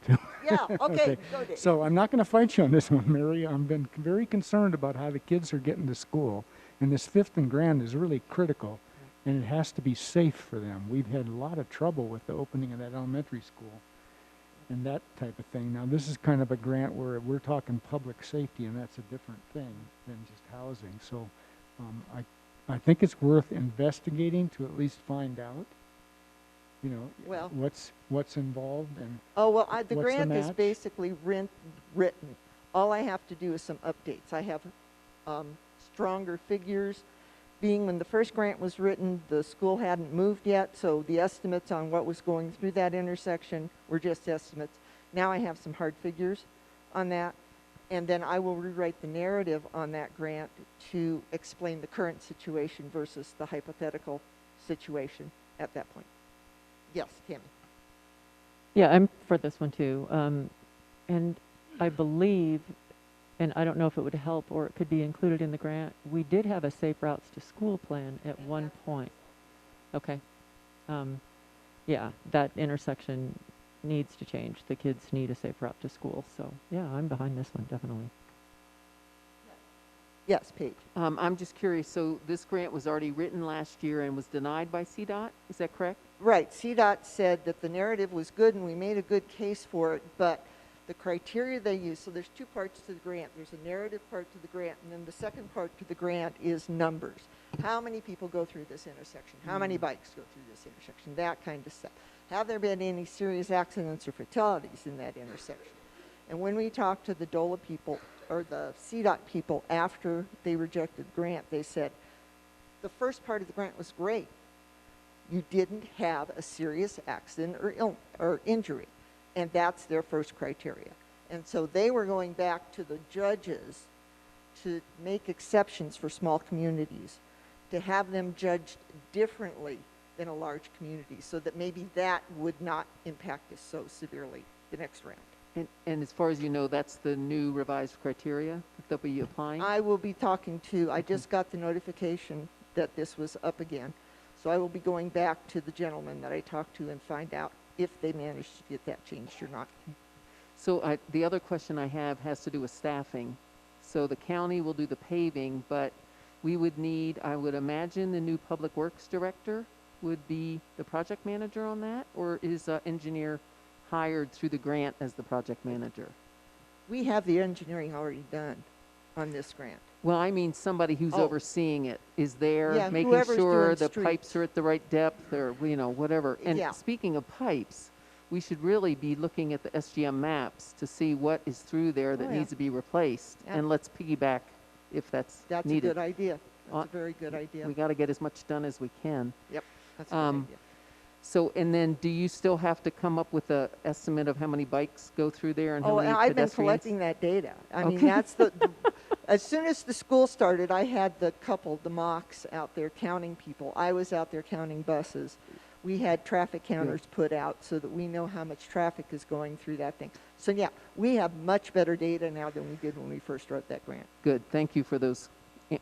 Speaker 5: Too.
Speaker 2: Yeah, okay, go Dave.
Speaker 5: So I'm not going to fight you on this one, Mary. I've been very concerned about how the kids are getting to school, and this 5th and Grand is really critical, and it has to be safe for them. We've had a lot of trouble with the opening of that elementary school and that type of thing. Now, this is kind of a grant where we're talking public safety, and that's a different thing than just housing. So I think it's worth investigating to at least find out, you know,
Speaker 2: Well,
Speaker 5: what's involved and
Speaker 2: oh, well, the
Speaker 5: what's
Speaker 2: grant is
Speaker 5: match?
Speaker 2: basically written. All I have to do is some updates. I have stronger figures. Being when the first grant was written, the school hadn't moved yet, so the estimates on what was going through that intersection were just estimates. Now I have some hard figures on that, and then I will rewrite the narrative on that grant to explain the current situation versus the hypothetical situation at that point. Yes, Tammy.
Speaker 16: Yeah, I'm for this one too. And I believe, and I don't know if it would help or it could be included in the grant, we did have a safe routes to school plan at one point. Okay. Yeah, that intersection needs to change. The kids need a safe route to school. So yeah, I'm behind this one, definitely.
Speaker 2: Yes, Paige.
Speaker 4: I'm just curious, so this grant was already written last year and was denied by CDOT, is that correct?
Speaker 2: Right, CDOT said that the narrative was good and we made a good case for it, but the criteria they use, so there's two parts to the grant. There's a narrative part to the grant, and then the second part to the grant is numbers. How many people go through this intersection? How many bikes go through this intersection? That kind of stuff. Have there been any serious accidents or fatalities in that intersection? And when we talked to the DOLA people, or the CDOT people, after they rejected the grant, they said, the first part of the grant was great. You didn't have a serious accident or injury. And that's their first criteria. And so they were going back to the judges to make exceptions for small communities, to have them judged differently than a large community, so that maybe that would not impact us so severely the next round.
Speaker 4: And as far as you know, that's the new revised criteria that they'll be applying?
Speaker 2: I will be talking to, I just got the notification that this was up again. So I will be going back to the gentleman that I talked to and find out if they managed to get that changed or not.
Speaker 4: So the other question I have has to do with staffing. So the county will do the paving, but we would need, I would imagine, the new public works director would be the project manager on that? Or is engineer hired through the grant as the project manager?
Speaker 2: We have the engineering already done on this grant.
Speaker 4: Well, I mean somebody who's overseeing it is there,
Speaker 2: Yeah,
Speaker 4: making
Speaker 2: whoever's
Speaker 4: sure
Speaker 2: doing
Speaker 4: the
Speaker 2: streets.
Speaker 4: pipes are at the right depth, or, you know, whatever. And
Speaker 2: Yeah.
Speaker 4: speaking of pipes, we should really be looking at the SGM maps to see what is through there that
Speaker 2: Oh, yeah.
Speaker 4: needs to be replaced.
Speaker 2: Yeah.
Speaker 4: And let's piggyback if that's
Speaker 2: That's
Speaker 4: needed.
Speaker 2: a good idea. That's a very good idea.
Speaker 4: We got to get as much done as we can.
Speaker 2: Yep, that's a good idea.
Speaker 4: So, and then do you still have to come up with an estimate of how many bikes go through there and how
Speaker 2: Oh,
Speaker 4: many
Speaker 2: and I've been
Speaker 4: pedestrians?
Speaker 2: collecting that data. I mean,
Speaker 4: Okay.
Speaker 2: that's as soon as the school started, I had the mocks out there counting people. I was out there counting buses. We had traffic counters put out so that we know how much traffic is going through that thing. So yeah, we have much better data now than we did when we first wrote that grant.
Speaker 4: Good, thank you for those.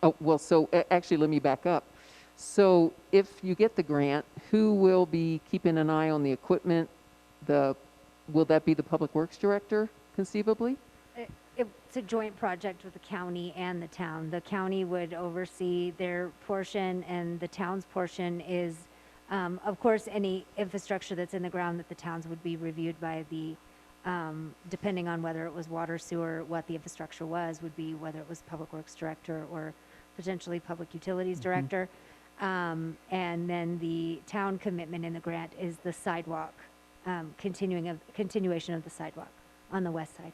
Speaker 4: Oh, well, so actually, let me back up. So if you get the grant, who will be keeping an eye on the equipment? Will that be the Public Works Director, conceivably?
Speaker 3: It's a joint project with the county and the town. The county would oversee their portion, and the town's portion is, of course, any infrastructure that's in the ground that the towns would be reviewed by the, depending on whether it was water, sewer, what the infrastructure was, would be whether it was Public Works Director or potentially Public Utilities Director. And then the town commitment in the grant is the sidewalk, continuation of the sidewalk on the west side.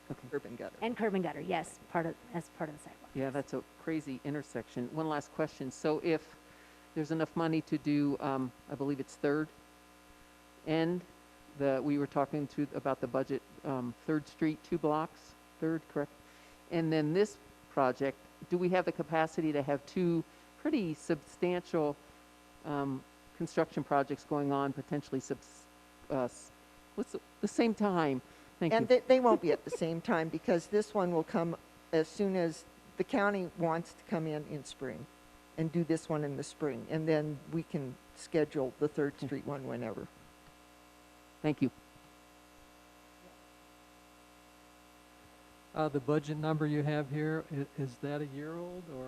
Speaker 4: Okay.
Speaker 2: Curb and gutter.
Speaker 3: And curb and gutter, yes, as part of the sidewalk.
Speaker 4: Yeah, that's a crazy intersection. One last question. So if there's enough money to do, I believe it's Third End, we were talking about the budget, Third Street, 2 blocks, Third, correct? And then this project, do we have the capacity to have 2 pretty substantial construction projects going on, potentially the same time? Thank you.
Speaker 2: And they won't be at the same time, because this one will come as soon as the county wants to come in spring and do this one in the spring. And then we can schedule the Third Street one whenever.
Speaker 4: Thank you.
Speaker 17: The budget number you have here, is that a year old or?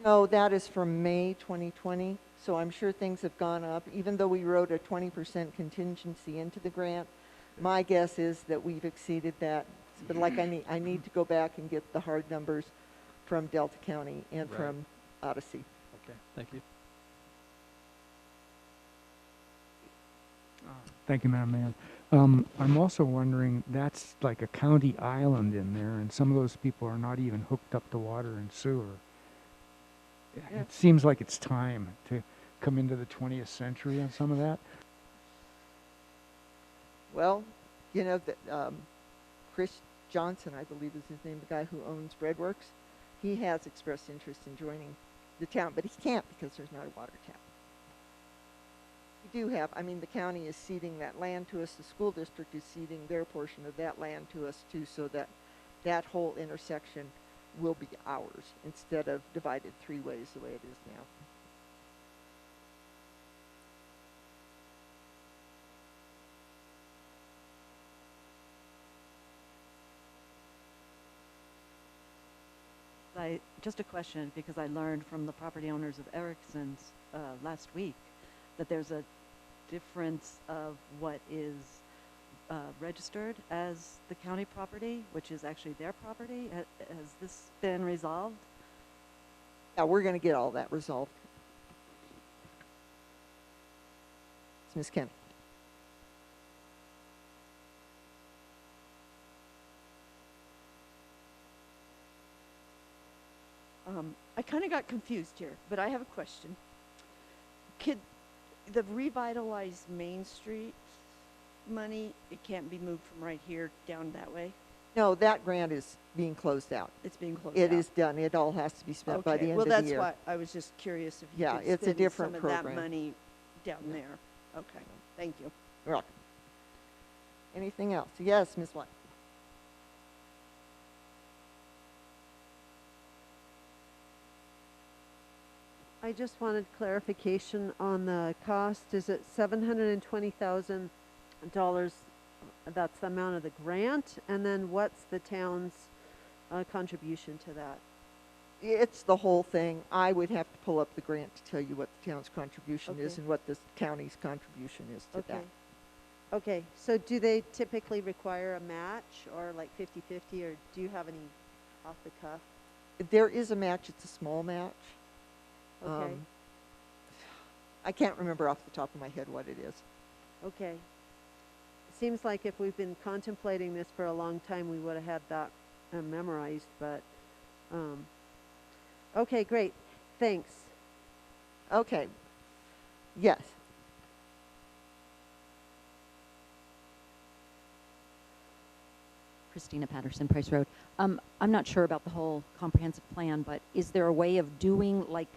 Speaker 2: No, that is from May 2020. So I'm sure things have gone up. Even though we wrote a 20% contingency into the grant, my guess is that we've exceeded that. But like I need to go back and get the hard numbers from Delta County and
Speaker 17: Right.
Speaker 2: from Odyssey.
Speaker 17: Okay, thank you.
Speaker 5: Thank you, Madam Mayor. I'm also wondering, that's like a county island in there, and some of those people are not even hooked up to water and sewer.
Speaker 2: Yeah.
Speaker 5: It seems like it's time to come into the 20th century on some of that.
Speaker 2: Well, you know, Chris Johnson, I believe is his name, the guy who owns Breadworks, he has expressed interest in joining the town, but he can't because there's not a water tap. We do have, I mean, the county is ceding that land to us, the school district is ceding their portion of that land to us too, so that that whole intersection will be ours instead of divided 3 ways the way it is now.
Speaker 19: Just a question, because I learned from the property owners of Erickson's last week that there's a difference of what is registered as the county property, which is actually their property. Has this been resolved?
Speaker 2: Yeah, we're going to get all that resolved. It's Ms. Kent.
Speaker 12: I kind of got confused here, but I have a question. Could the revitalized Main Street money, it can't be moved from right here down that way?
Speaker 2: No, that grant is being closed out.
Speaker 12: It's being closed
Speaker 2: It
Speaker 12: out.
Speaker 2: is done. It all has to be spent by the end
Speaker 12: well,
Speaker 2: of the
Speaker 12: that's
Speaker 2: year.
Speaker 12: why I was just curious if you
Speaker 2: Yeah,
Speaker 12: could
Speaker 2: it's a
Speaker 12: spend
Speaker 2: different
Speaker 12: some
Speaker 2: program.
Speaker 12: of that money down there. Okay, thank you.
Speaker 2: You're welcome. Anything else? Yes, Ms. White.
Speaker 8: I just wanted clarification on the cost. Is it $720,000? That's the amount of the grant, and then what's the town's contribution to that?
Speaker 2: It's the whole thing. I would have to pull up the grant to tell you what the town's contribution is
Speaker 8: Okay.
Speaker 2: and what the county's contribution is to that.
Speaker 8: Okay, so do they typically require a match or like 50-50, or do you have any off the cuff?
Speaker 2: There is a match. It's a small match.
Speaker 8: Okay.
Speaker 2: I can't remember off the top of my head what it is.
Speaker 8: Okay. Seems like if we've been contemplating this for a long time, we would have had that memorized, but, okay, great. Thanks.
Speaker 2: Okay. Yes.
Speaker 20: Christina Patterson, Price Road. I'm not sure about the whole comprehensive plan, but is there a way of doing like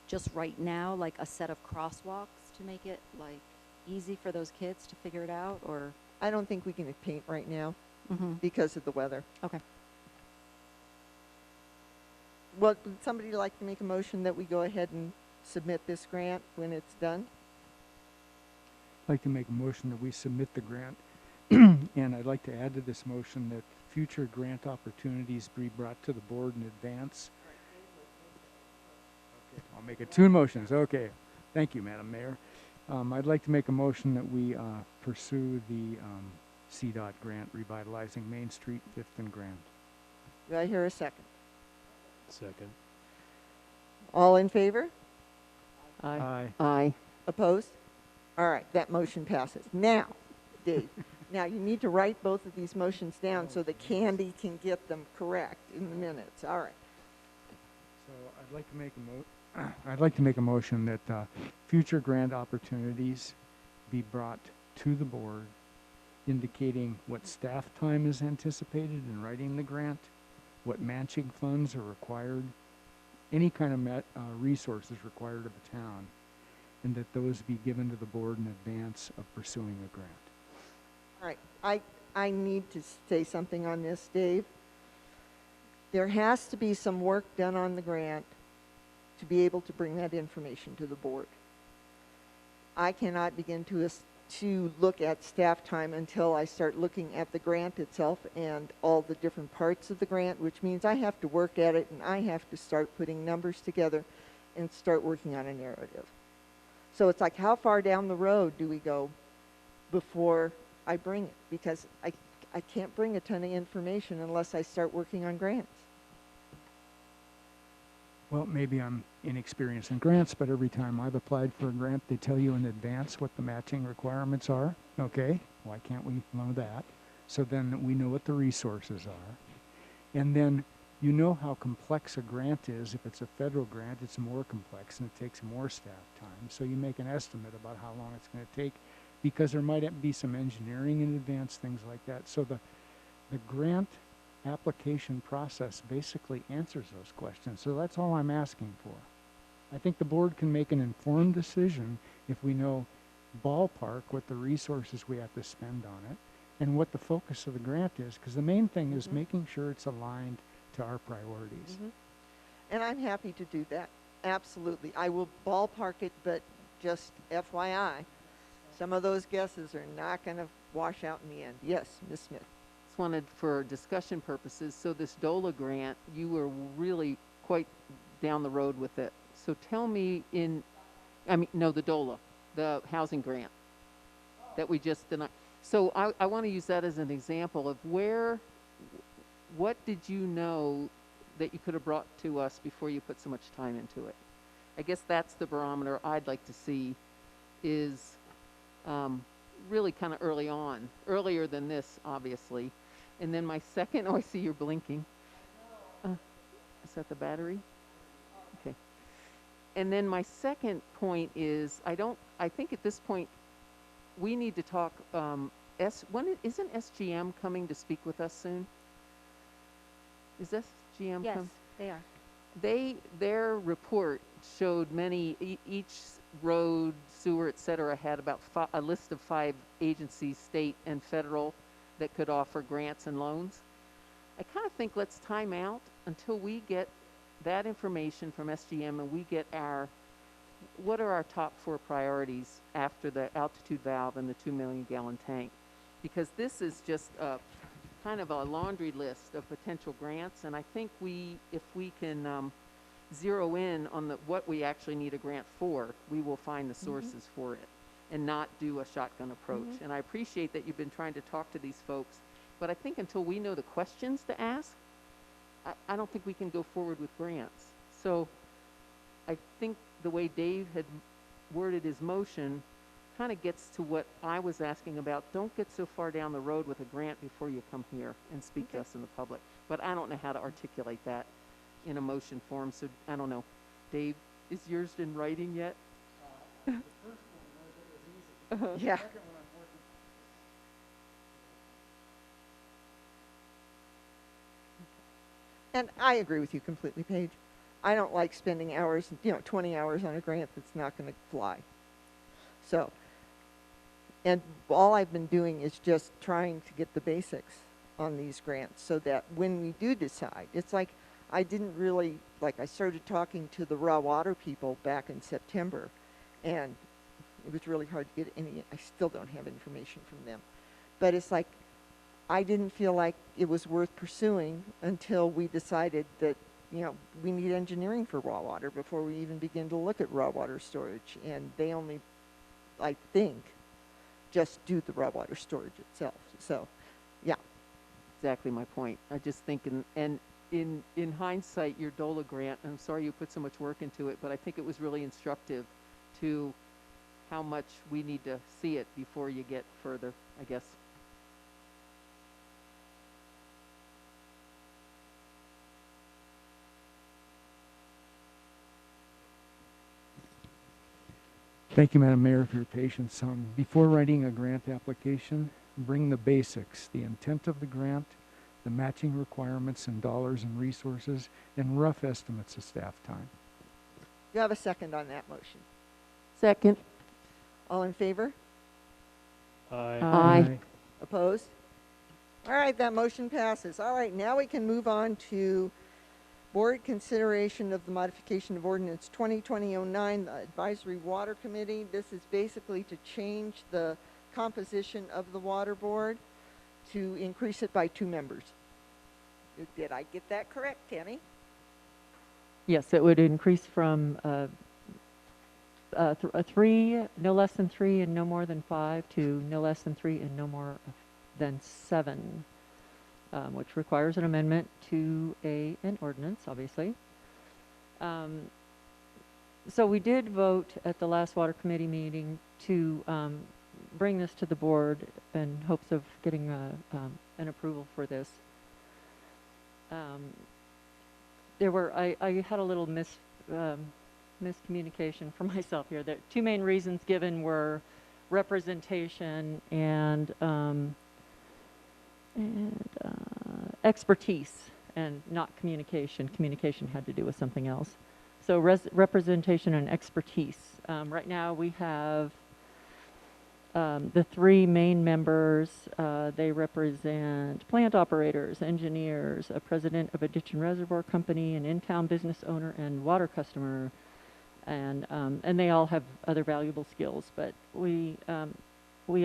Speaker 20: just right now, like a set of crosswalks to make it like easy for those kids to figure it out, or?
Speaker 2: I don't think we can paint right now
Speaker 20: Mhm.
Speaker 2: because of the weather.
Speaker 20: Okay.
Speaker 2: Well, would somebody like to make a motion that we go ahead and submit this grant when it's done?
Speaker 5: I'd like to make a motion that we submit the grant. And I'd like to add to this motion that future grant opportunities be brought to the board in advance. Okay, I'll make it two motions. Okay. Thank you, Madam Mayor. I'd like to make a motion that we pursue the CDOT grant, Revitalizing Main Street, 5th and Grand.
Speaker 2: Do I hear a second?
Speaker 6: Second.
Speaker 2: All in favor?
Speaker 5: Aye.
Speaker 7: Aye.
Speaker 2: Opposed? All right, that motion passes. Now, Dave, now you need to write both of these motions down so that Candy can get them correct in the minutes. All right.
Speaker 5: So I'd like to make I'd like to make a motion that future grant opportunities be brought to the board, indicating what staff time is anticipated in writing the grant, what matching funds are required, any kind of resources required of the town, and that those be given to the board in advance of pursuing a grant.
Speaker 2: All right, I need to say something on this, Dave. There has to be some work done on the grant to be able to bring that information to the board. I cannot begin to look at staff time until I start looking at the grant itself and all the different parts of the grant, which means I have to work at it and I have to start putting numbers together and start working on a narrative. So it's like, how far down the road do we go before I bring it? Because I can't bring a ton of information unless I start working on grants.
Speaker 5: Well, maybe I'm inexperienced in grants, but every time I've applied for a grant, they tell you in advance what the matching requirements are. Okay, why can't we know that? So then we know what the resources are. And then you know how complex a grant is. If it's a federal grant, it's more complex and it takes more staff time. So you make an estimate about how long it's going to take, because there might be some engineering in advance, things like that. So the grant application process basically answers those questions. So that's all I'm asking for. I think the board can make an informed decision if we know ballpark what the resources we have to spend on it and what the focus of the grant is, because the main thing is making sure it's aligned to our priorities.
Speaker 2: And I'm happy to do that. Absolutely. I will ballpark it, but just FYI, some of those guesses are not going to wash out in the end. Yes, Ms. Smith.
Speaker 4: Just wanted for discussion purposes, so this DOLA grant, you were really quite down the road with it. So tell me the DOLA, the housing grant that we just denied. So I want to use that as an example of what did you know that you could have brought to us before you put so much time into it? I guess that's the barometer I'd like to see is really kind of early on, earlier than this, obviously. And then my second, I see you're blinking. that the battery? Okay. And then my second point is, I think at this point, we need to talk, isn't SGM coming to speak with us soon? Is SGM
Speaker 3: Yes,
Speaker 4: come?
Speaker 3: they are.
Speaker 4: Their report showed each road, sewer, et cetera, had about a list of 5 agencies, state and federal, that could offer grants and loans. I kind of think let's time out until we get that information from SGM and we get what are our top 4 priorities after the altitude valve and the 2 million gallon tank? Because this is just kind of a laundry list of potential grants, and I think if we can zero in on what we actually need a grant for, we will find the sources for it and not do a shotgun approach. And I appreciate that you've been trying to talk to these folks, but I think until we know the questions to ask, I don't think we can go forward with grants. So I think the way Dave had worded his motion kind of gets to what I was asking about. Don't get so far down the road with a grant before you come here and speak to us in the public. But I don't know how to articulate that in a motion form, so I don't know. Dave, is yours in writing yet?
Speaker 11: The first one was easy.
Speaker 2: Yeah.
Speaker 11: The second one I'm working.
Speaker 2: And I agree with you completely, Paige. I don't like spending hours, 20 hours on a grant that's not going to fly. So, and all I've been doing is just trying to get the basics on these grants so that when we do decide, it's like I didn't really, I started talking to the raw water people back in September, and it was really hard to get I still don't have information from them. But it's like, I didn't feel like it was worth pursuing until we decided that, we need engineering for raw water before we even begin to look at raw water storage. And they only, I think, just do the raw water storage itself. So, yeah.
Speaker 4: Exactly my point. I just think, in hindsight, your DOLA grant, I'm sorry you put so much work into it, but I think it was really instructive to how much we need to see it before you get further, I guess.
Speaker 5: Thank you, Madam Mayor, for your patience. Before writing a grant application, bring the basics, the intent of the grant, the matching requirements in dollars and resources, and rough estimates of staff time.
Speaker 2: You have a second on that motion.
Speaker 4: Second.
Speaker 2: All in favor?
Speaker 6: Aye.
Speaker 4: Aye.
Speaker 2: Opposed? All right, that motion passes. All right, now we can move on to board consideration of the modification of ordinance 2020-09, the advisory water committee. This is basically to change the composition of the water board to increase it by 2 members. Did I get that correct, Tammy?
Speaker 16: Yes, it would increase from 3, no less than 3 and no more than 5, to no less than 3 and no more than 7, which requires an amendment to an ordinance, obviously. So we did vote at the last water committee meeting to bring this to the board in hopes of getting an approval for this. I had a little miscommunication for myself here. The 2 main reasons given were representation and expertise, and not communication. Communication had to do with something else. So representation and expertise. Right now we have the 3 main members. They represent plant operators, engineers, a president of a ditch and reservoir company, an in-town business owner, and water customer. And they all have other valuable skills. But we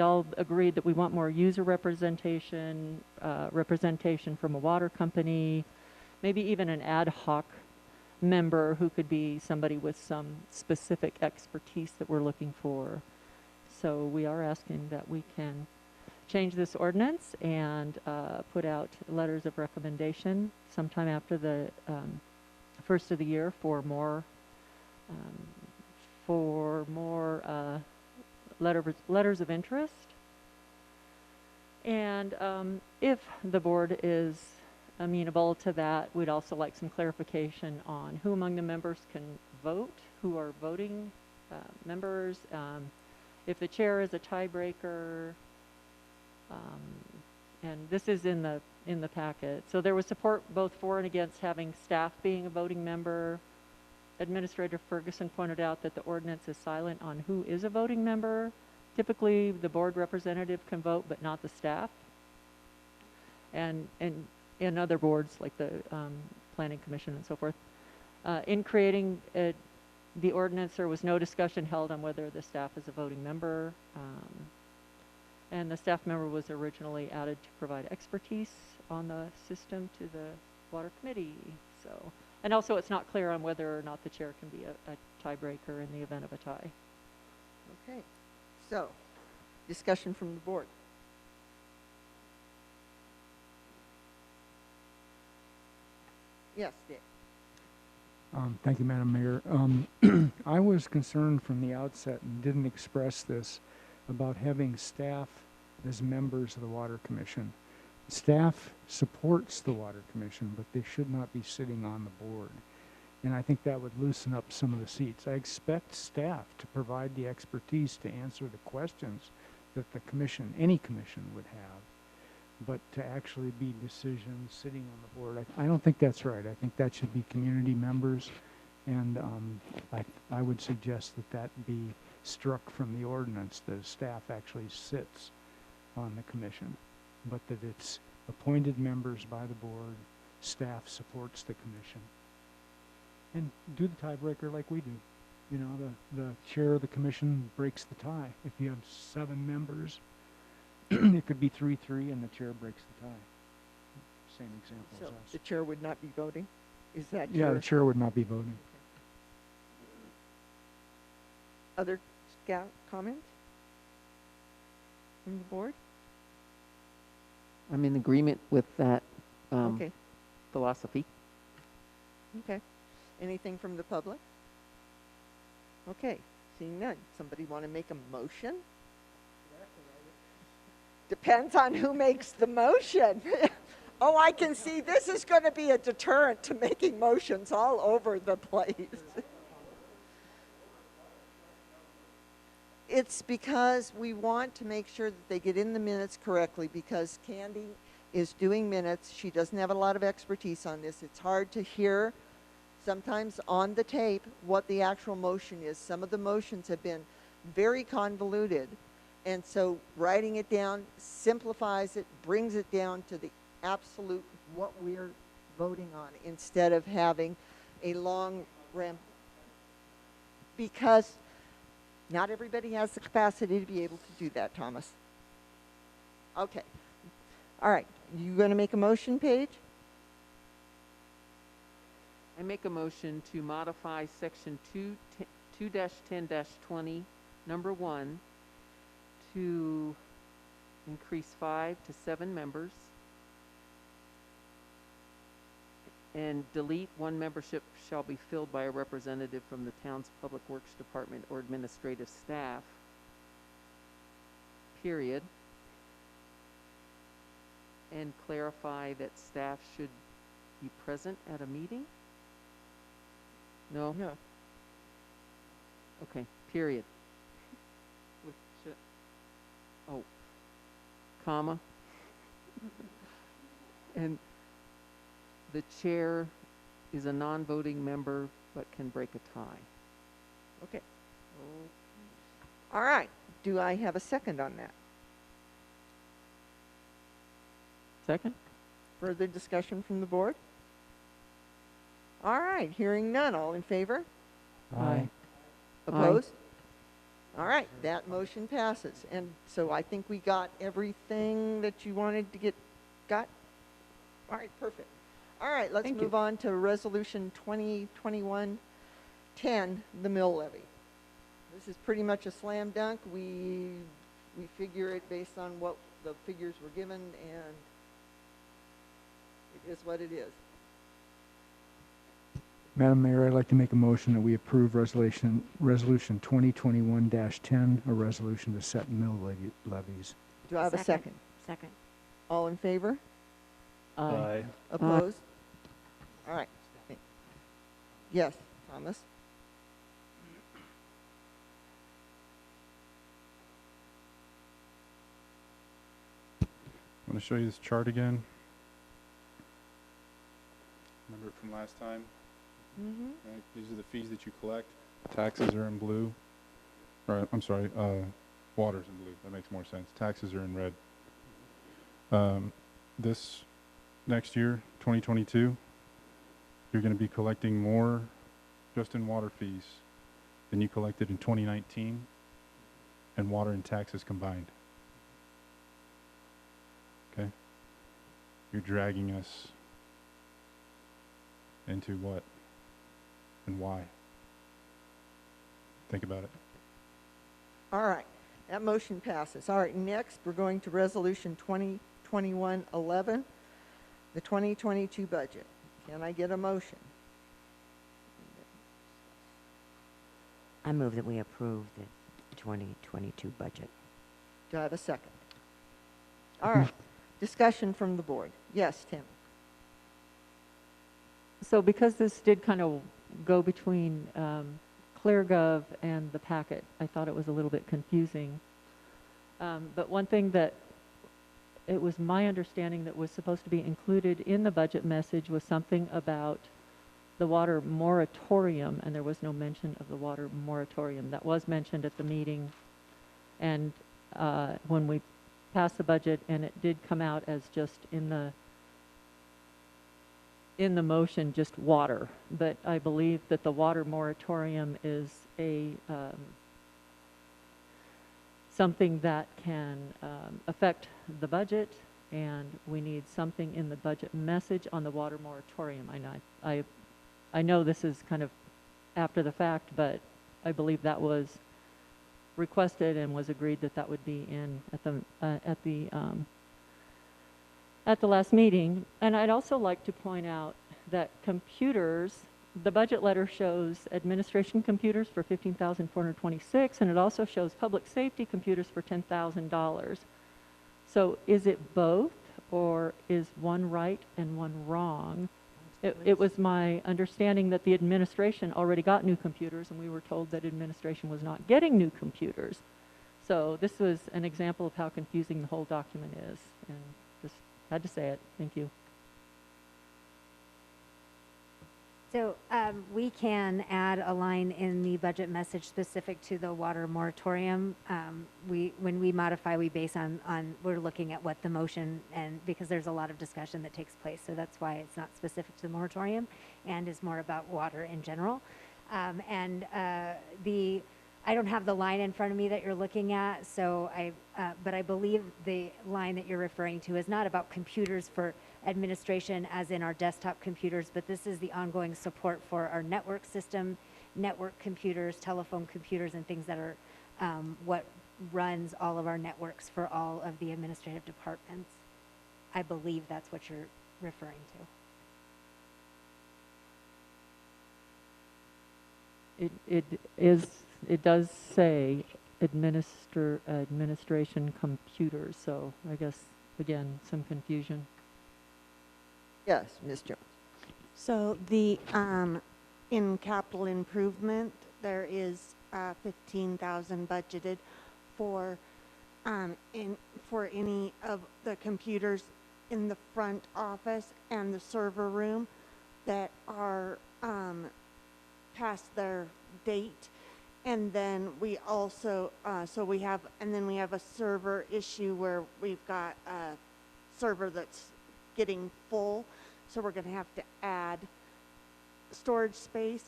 Speaker 16: all agreed that we want more user representation, representation from a water company, maybe even an ad hoc member who could be somebody with some specific expertise that we're looking for. So we are asking that we can change this ordinance and put out letters of recommendation sometime after the first of the year for more letters of interest. And if the board is amenable to that. We'd also like some clarification on who among the members can vote, who are voting members, if the chair is a tiebreaker, and this is in the packet. So there was support both for and against having staff being a voting member. Administrator Ferguson pointed out that the ordinance is silent on who is a voting member. Typically, the board representative can vote, but not the staff. And in other boards, like the Planning Commission and so forth. In creating the ordinance, there was no discussion held on whether the staff is a voting member. And the staff member was originally added to provide expertise on the system to the Water Committee. So, and also it's not clear on whether or not the chair can be a tiebreaker in the event of a tie.
Speaker 2: Okay, so discussion from the board. Yes, Dick.
Speaker 5: Thank you, Madam Mayor. I was concerned from the outset and didn't express this about having staff as members of the Water Commission. Staff supports the Water Commission, but they should not be sitting on the board. And I think that would loosen up some of the seats. I expect staff to provide the expertise to answer the questions that the commission, any commission, would have. But to actually be decisions sitting on the board, I don't think that's right. I think that should be community members, and I would suggest that be struck from the ordinance, that staff actually sits on the commission, but that it's appointed members by the board, staff supports the commission. And do the tiebreaker like we do. You know, the chair of the commission breaks the tie. If you have 7 members, it could be 3-3 and the chair breaks the tie. Same example
Speaker 2: So
Speaker 5: as us.
Speaker 2: the chair would not be voting? Is that
Speaker 5: Yeah, the chair would not be voting.
Speaker 2: Other comments from the board?
Speaker 4: I'm in agreement with that
Speaker 2: Okay.
Speaker 4: philosophy.
Speaker 2: Okay. Anything from the public? Okay, seeing none. Somebody want to make a motion? Depends on who makes the motion. Oh, I can see this is going to be a deterrent to making motions all over the place. It's because we want to make sure that they get in the minutes correctly, because Candy is doing minutes. She doesn't have a lot of expertise on this. It's hard to hear sometimes on the tape what the actual motion is. Some of the motions have been very convoluted. And so writing it down simplifies it, brings it down to the absolute what we're voting on, instead of having a long because not everybody has the capacity to be able to do that, Thomas. Okay. All right. You going to make a motion, Paige?
Speaker 4: I make a motion to modify section 2-10-20, number 1, to increase 5 to 7 members and delete one membership shall be filled by a representative from the town's public works department or administrative staff, period, and clarify that staff should be present at a meeting. No?
Speaker 2: No.
Speaker 4: Okay, period. Oh, comma. And the chair is a non-voting member but can break a tie.
Speaker 2: Okay. All right. Do I have a second on that?
Speaker 4: Second?
Speaker 2: Further discussion from the board? All right. Hearing none. All in favor?
Speaker 5: Aye.
Speaker 2: Opposed? All right. That motion passes. And so I think we got everything that you wanted to got? All right. Perfect. All right. Let's move on to Resolution 2021-10, the mill levy. This is pretty much a slam dunk. We figure it based on what the figures were given, and it is what it is.
Speaker 5: Madam Mayor, I'd like to make a motion that we approve Resolution 2021-10, a resolution to set mill levies.
Speaker 2: Do I have a second?
Speaker 15: Second.
Speaker 2: All in favor?
Speaker 6: Aye.
Speaker 2: Opposed? All right. Yes, Thomas?
Speaker 14: I'm going to show you this chart again. Remember it from last time?
Speaker 2: Mm-hmm.
Speaker 14: Right? These are the fees that you collect. Taxes are in blue. Or, I'm sorry, water's in blue. That makes more sense. Taxes are in red. This next year, 2022, you're going to be collecting more just in water fees than you collected in 2019 and water and taxes combined. Okay? You're dragging us into what and why? Think about it.
Speaker 2: All right. That motion passes. All right, next, we're going to Resolution 2021-11, the 2022 budget. Can I get a motion?
Speaker 15: I move that we approve the 2022 budget.
Speaker 2: Do I have a second? All right. Discussion from the board. Yes, Tim?
Speaker 16: So because this did kind of go between ClearGov and the packet, I thought it was a little bit confusing. But one thing that it was my understanding that was supposed to be included in the budget message was something about the water moratorium, and there was no mention of the water moratorium. That was mentioned at the meeting, and when we passed the budget, and it did come out as just in the motion, just water. But I believe that the water moratorium is a something that can affect the budget, and we need something in the budget message on the water moratorium. I know this is kind of after the fact, but I believe that was requested and was agreed that that would be in at the last meeting. And I'd also like to point out that computers, the budget letter shows administration computers for $15,426, and it also shows public safety computers for $10,000. So is it both, or is one right and one wrong? It was my understanding that the administration already got new computers, and we were told that administration was not getting new computers. So this was an example of how confusing the whole document is, and just had to say it. Thank you.
Speaker 3: So we can add a line in the budget message specific to the water moratorium. When we modify, we base on we're looking at what the motion, and because there's a lot of discussion that takes place, so that's why it's not specific to the moratorium and is more about water in general. I don't have the line in front of me that you're looking at, so but I believe the line that you're referring to is not about computers for administration as in our desktop computers, but this is the ongoing support for our network system, network computers, telephone computers, and things that are what runs all of our networks for all of the administrative departments. I believe that's what you're referring to.
Speaker 16: It does say administration computers, so I guess, again, some confusion.
Speaker 2: Yes, Ms. Jones.
Speaker 21: So the, in capital improvement, there is 15,000 budgeted for, for any of the computers in the front office and the server room that are past their date. And then we also, we have a server issue where we've got a server that's getting full. So we're going to have to add storage space.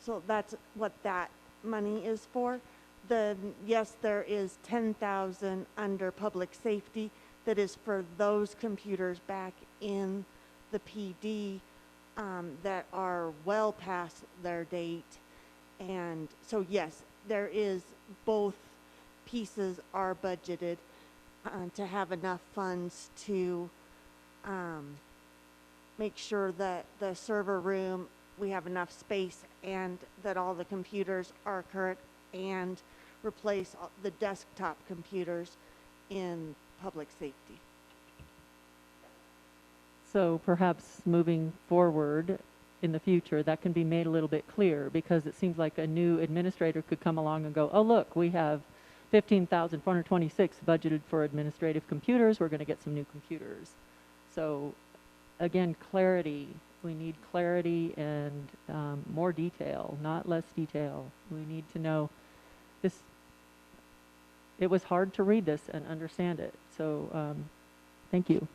Speaker 21: So that's what that money is for. Yes, there is 10,000 under public safety that is for those computers back in the PD that are well past their date. And so yes, there is, both pieces are budgeted to have enough funds to make sure that the server room, we have enough space, and that all the computers are current, and replace the desktop computers in public safety.
Speaker 16: So perhaps moving forward in the future, that can be made a little bit clearer, because it seems like a new administrator could come along and go, oh, look, we have 15,426 budgeted for administrative computers. We're going to get some new computers. So again, clarity. We need clarity and more detail, not less detail. We need to know this. It was hard to read this and understand it. So thank you.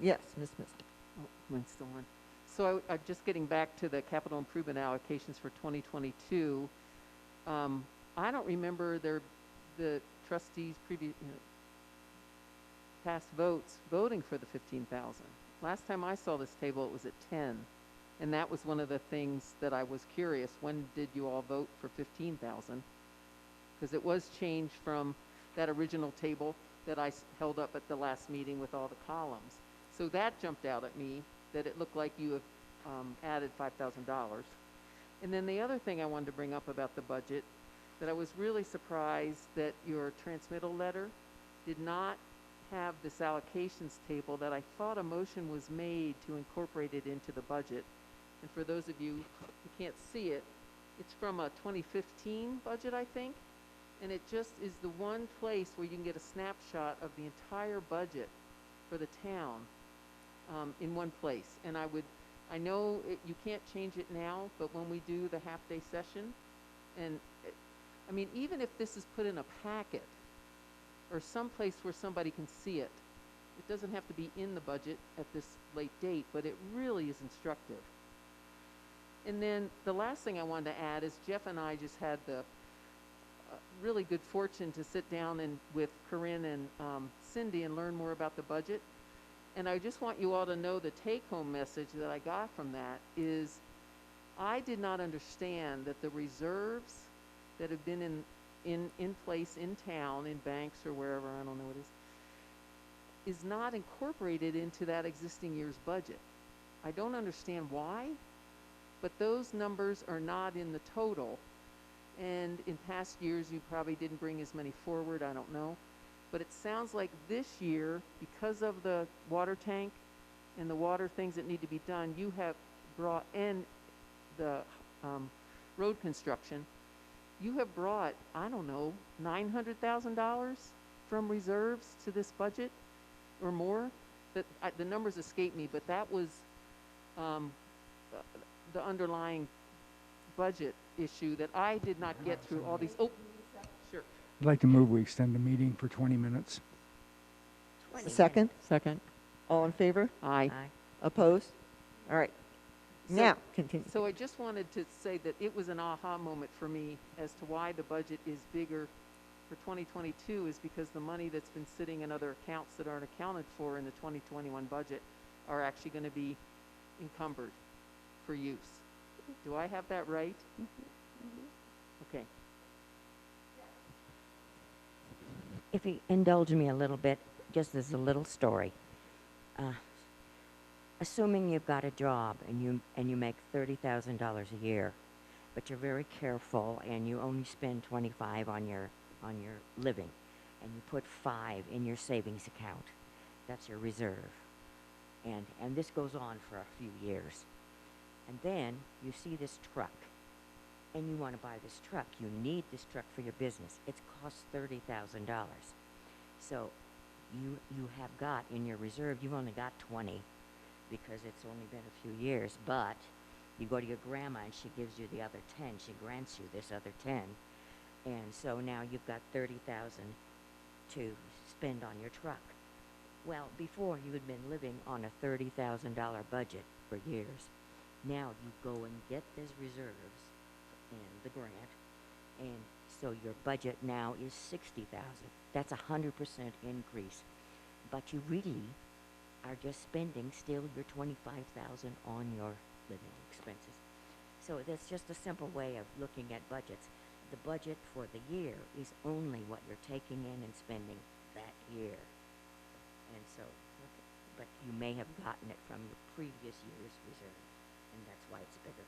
Speaker 2: Yes, Ms. Mister.
Speaker 4: Oh, mine's still on. So I'm just getting back to the capital improvement allocations for 2022. I don't remember the trustees previous past votes voting for the 15,000. Last time I saw this table, it was at 10, and that was one of the things that I was curious. When did you all vote for 15,000? Because it was changed from that original table that I held up at the last meeting with all the columns. So that jumped out at me, that it looked like you have added $5,000. And then the other thing I wanted to bring up about the budget, that I was really surprised that your transmittal letter did not have this allocations table, that I thought a motion was made to incorporate it into the budget. And for those of you who can't see it, it's from a 2015 budget, I think. And it just is the one place where you can get a snapshot of the entire budget for the town in one place. And I know you can't change it now, but when we do the half-day session, and I mean, even if this is put in a packet or someplace where somebody can see it, it doesn't have to be in the budget at this late date, but it really is instructive. And then the last thing I wanted to add is Jeff and I just had the really good fortune to sit down with Corinne and Cindy and learn more about the budget. And I just want you all to know the take-home message that I got from that is I did not understand that the reserves that have been in place in town, in banks or wherever, I don't know what it is not incorporated into that existing year's budget. I don't understand why, but those numbers are not in the total. And in past years, you probably didn't bring as many forward, I don't know. But it sounds like this year, because of the water tank and the water things that need to be done, you have brought in the road construction. You have brought, I don't know, $900,000 from reserves to this budget or more. The numbers escape me, but that was the underlying budget issue that I did not get through all these. Oh, sure.
Speaker 5: I'd like to move we extend the meeting for 20 minutes.
Speaker 2: Second?
Speaker 16: Second.
Speaker 2: All in favor?
Speaker 4: Aye.
Speaker 2: Opposed? All right.
Speaker 4: So-
Speaker 2: Now, continue.
Speaker 4: So I just wanted to say that it was an aha moment for me as to why the budget is bigger for 2022 is because the money that's been sitting in other accounts that aren't accounted for in the 2021 budget are actually going to be encumbered for use. Do I have that right? Okay.
Speaker 15: If you indulge me a little bit, just as a little story. Assuming you've got a job and you make $30,000 a year, but you're very careful and you only spend $25 on your living, and you put $5 in your savings account, that's your reserve. And this goes on for a few years. And then you see this truck, and you want to buy this truck. You need this truck for your business. It costs $30,000. So you have got in your reserve, you've only got 20 because it's only been a few years. But you go to your grandma, and she gives you the other 10. She grants you this other 10. And so now you've got $30,000 to spend on your truck. Well, before you had been living on a $30,000 budget for years. Now you go and get these reserves and the grant, and so your budget now is $60,000. That's 100% increase, but you really are just spending still your $25,000 on your living expenses. So that's just a simple way of looking at budgets. The budget for the year is only what you're taking in and spending that year, and so, but you may have gotten it from the previous year's reserve. And that's why it's bigger.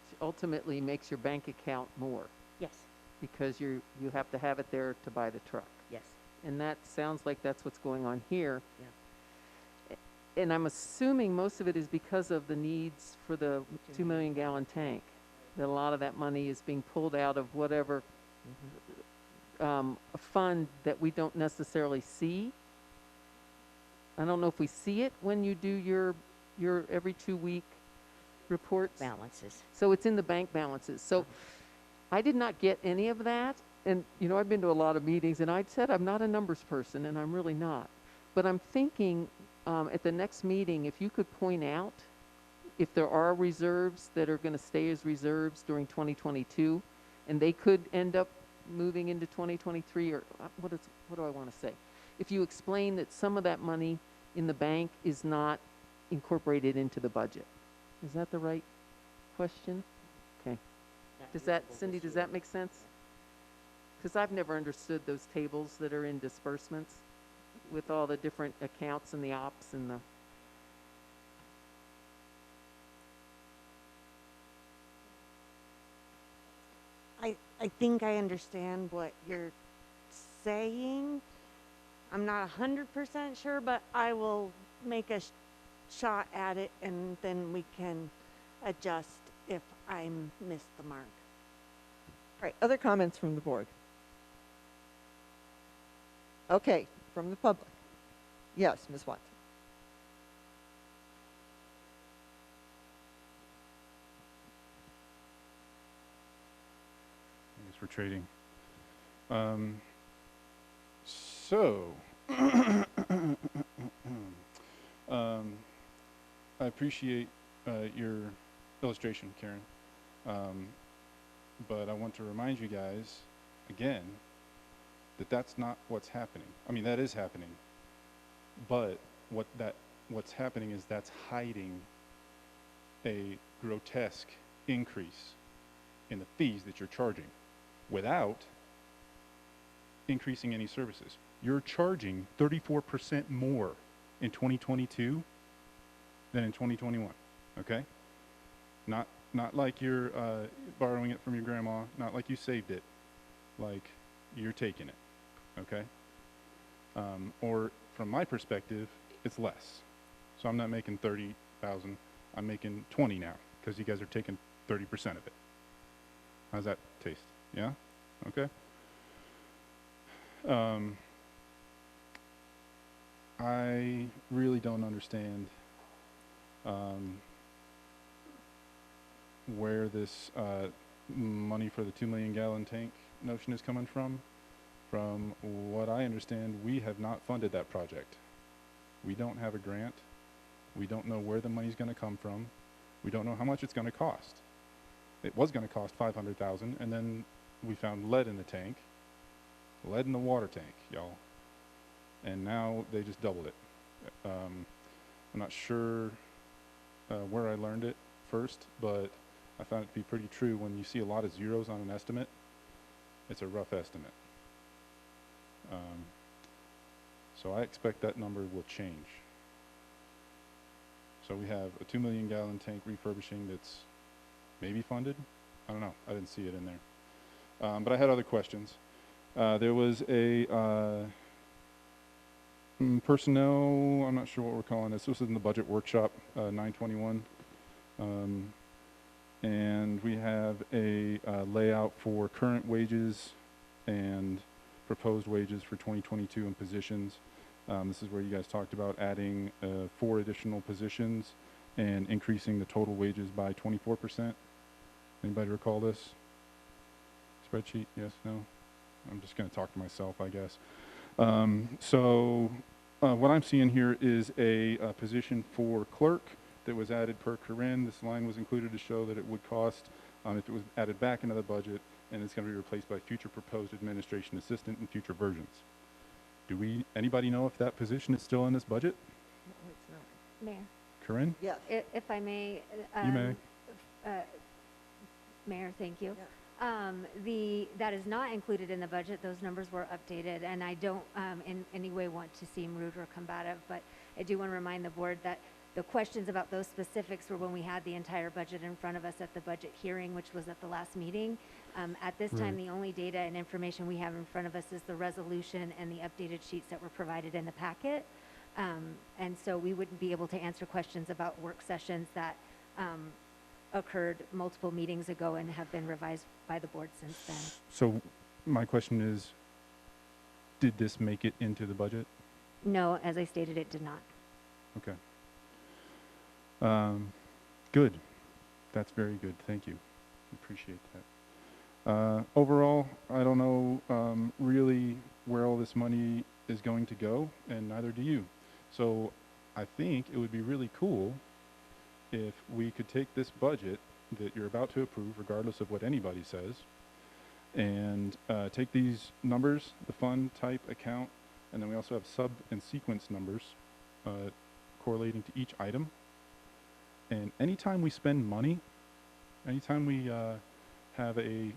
Speaker 4: Which ultimately makes your bank account more.
Speaker 15: Yes.
Speaker 4: Because you have to have it there to buy the truck.
Speaker 15: Yes.
Speaker 4: And that sounds like that's what's going on here.
Speaker 15: Yeah.
Speaker 4: And I'm assuming most of it is because of the needs for the 2 million gallon tank. That a lot of that money is being pulled out of whatever a fund that we don't necessarily see. I don't know if we see it when you do your every 2-week reports.
Speaker 15: Balances.
Speaker 4: So it's in the bank balances. So I did not get any of that. And, you know, I've been to a lot of meetings, and I said I'm not a numbers person, and I'm really not. But I'm thinking at the next meeting, if you could point out if there are reserves that are going to stay as reserves during 2022, and they could end up moving into 2023, or what do I want to say? If you explain that some of that money in the bank is not incorporated into the budget. Is that the right question? Okay. Does that, Cindy, does that make sense? Because I've never understood those tables that are in disbursements with all the different accounts and the ops and the...
Speaker 21: I think I understand what you're saying. I'm not 100% sure, but I will make a shot at it, and then we can adjust if I miss the mark.
Speaker 2: All right, other comments from the board? Okay, from the public. Yes, Ms. Watson.
Speaker 14: I guess we're trading. I appreciate your illustration, Karen. But I want to remind you guys, again, that that's not what's happening. I mean, that is happening. But what's happening is that's hiding a grotesque increase in the fees that you're charging without increasing any services. You're charging 34% more in 2022 than in 2021, okay? Not like you're borrowing it from your grandma, not like you saved it, like you're taking it, okay? Or from my perspective, it's less. So I'm not making 30,000, I'm making 20 now, because you guys are taking 30% of it. How's that taste? Yeah? Okay. I really don't understand where this money for the 2 million gallon tank notion is coming from. From what I understand, we have not funded that project. We don't have a grant. We don't know where the money's going to come from. We don't know how much it's going to cost. It was going to cost $500,000, and then we found lead in the tank, lead in the water tank, y'all. And now they just doubled it. I'm not sure where I learned it first, but I found it to be pretty true. When you see a lot of zeros on an estimate, it's a rough estimate. So I expect that number will change. So we have a 2 million gallon tank refurbishing that's maybe funded. I don't know. I didn't see it in there. But I had other questions. There was a personnel, I'm not sure what we're calling this. This was in the budget workshop, 921. And we have a layout for current wages and proposed wages for 2022 in positions. This is where you guys talked about adding 4 additional positions and increasing the total wages by 24%. Anybody recall this spreadsheet? Yes, no? I'm just going to talk to myself, I guess. What I'm seeing here is a position for clerk that was added per Corinne. This line was included to show that it would cost if it was added back into the budget, and it's going to be replaced by future proposed administration assistant in future versions. Anybody know if that position is still in this budget?
Speaker 3: No, it's not. Mayor.
Speaker 2: Corinne? Yes.
Speaker 3: If I may.
Speaker 14: You may.
Speaker 3: Mayor, thank you.
Speaker 2: Yeah.
Speaker 3: That is not included in the budget. Those numbers were updated, and I don't in any way want to seem rude or combative, but I do want to remind the board that The questions about those specifics were when we had the entire budget in front of us at the budget hearing, which was at the last meeting. At this time, the only data and information we have in front of us is the resolution and the updated sheets that were provided in the packet. And so we wouldn't be able to answer questions about work sessions that occurred multiple meetings ago and have been revised by the board since then.
Speaker 14: So my question is, did this make it into the budget?
Speaker 3: No, as I stated, it did not.
Speaker 14: Okay. Good. That's very good. Thank you. Appreciate that. Overall, I don't know really where all this money is going to go, and neither do you. So I think it would be really cool if we could take this budget that you're about to approve, regardless of what anybody says, and take these numbers, the fund type account, and then we also have sub and sequence numbers correlating to each item. And anytime we spend money, anytime we have a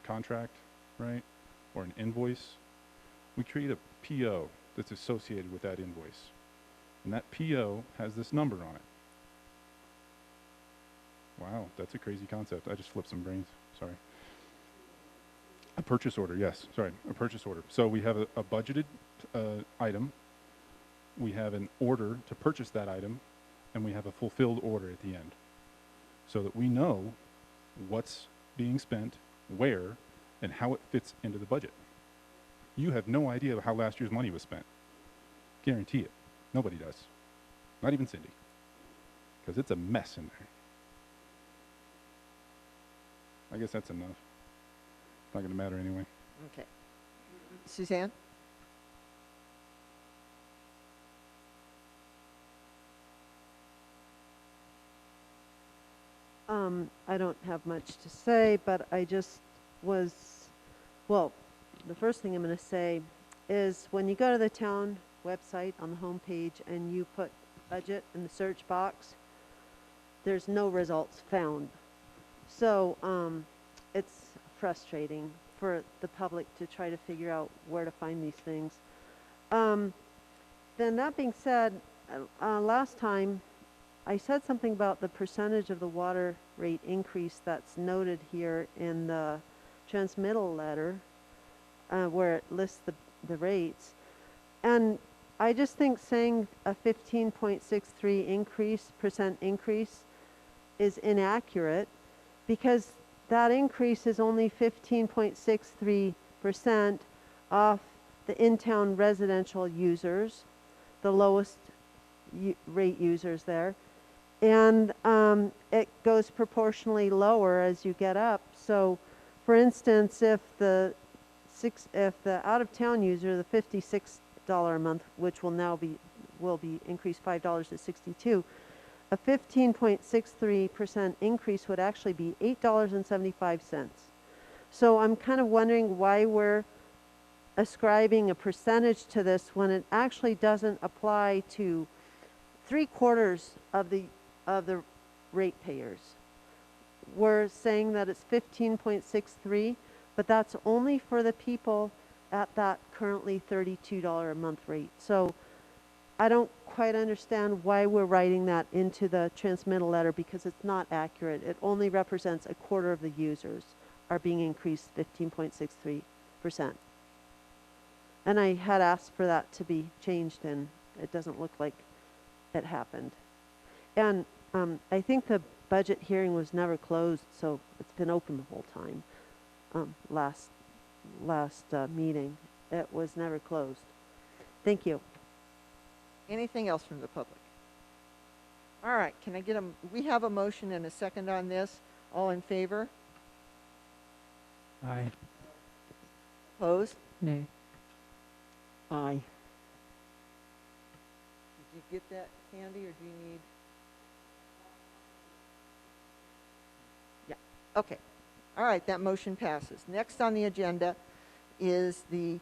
Speaker 14: contract, right, or an invoice, we create a PO that's associated with that invoice. And that PO has this number on it. Wow, that's a crazy concept. I just flipped some brains, sorry. A purchase order, yes, sorry, a purchase order. So we have a budgeted item, we have an order to purchase that item, and we have a fulfilled order at the end. So that we know what's being spent, where, and how it fits into the budget. You have no idea how last year's money was spent. Guarantee it. Nobody does. Not even Cindy. Because it's a mess in there. I guess that's enough. Not going to matter anyway.
Speaker 2: Okay. Suzanne?
Speaker 8: I don't have much to say, but I just was, well, the first thing I'm going to say is when you go to the town website on the home page and you put budget in the search box, there's no results found. So it's frustrating for the public to try to figure out where to find these things. Then that being said, last time I said something about the percentage of the water rate increase that's noted here in the transmittal letter where it lists the rates. And I just think saying a 15.63% increase is inaccurate because that increase is only 15.63% off the in-town residential users, the lowest rate users there. And it goes proportionally lower as you get up. So, for instance, if the out-of-town user, the $56 a month, which will be increased $5 to $62, a 15.63% increase would actually be $8.75. So I'm kind of wondering why we're ascribing a percentage to this when it actually doesn't apply to 3/4 of the ratepayers. We're saying that it's 15.63, but that's only for the people at that currently $32 a month rate. So I don't quite understand why we're writing that into the transmittal letter because it's not accurate. It only represents 1/4 of the users are being increased 15.63%. And I had asked for that to be changed and it doesn't look like it happened. And I think the budget hearing was never closed, so it's been open the whole time. Last meeting, it was never closed. Thank you.
Speaker 2: Anything else from the public? All right, can I get we have a motion and a second on this. All in favor?
Speaker 5: Aye.
Speaker 2: Opposed?
Speaker 16: Nay.
Speaker 2: Aye. Did you get that, Candy, or do you need? Yeah, okay. All right, that motion passes. Next on the agenda is the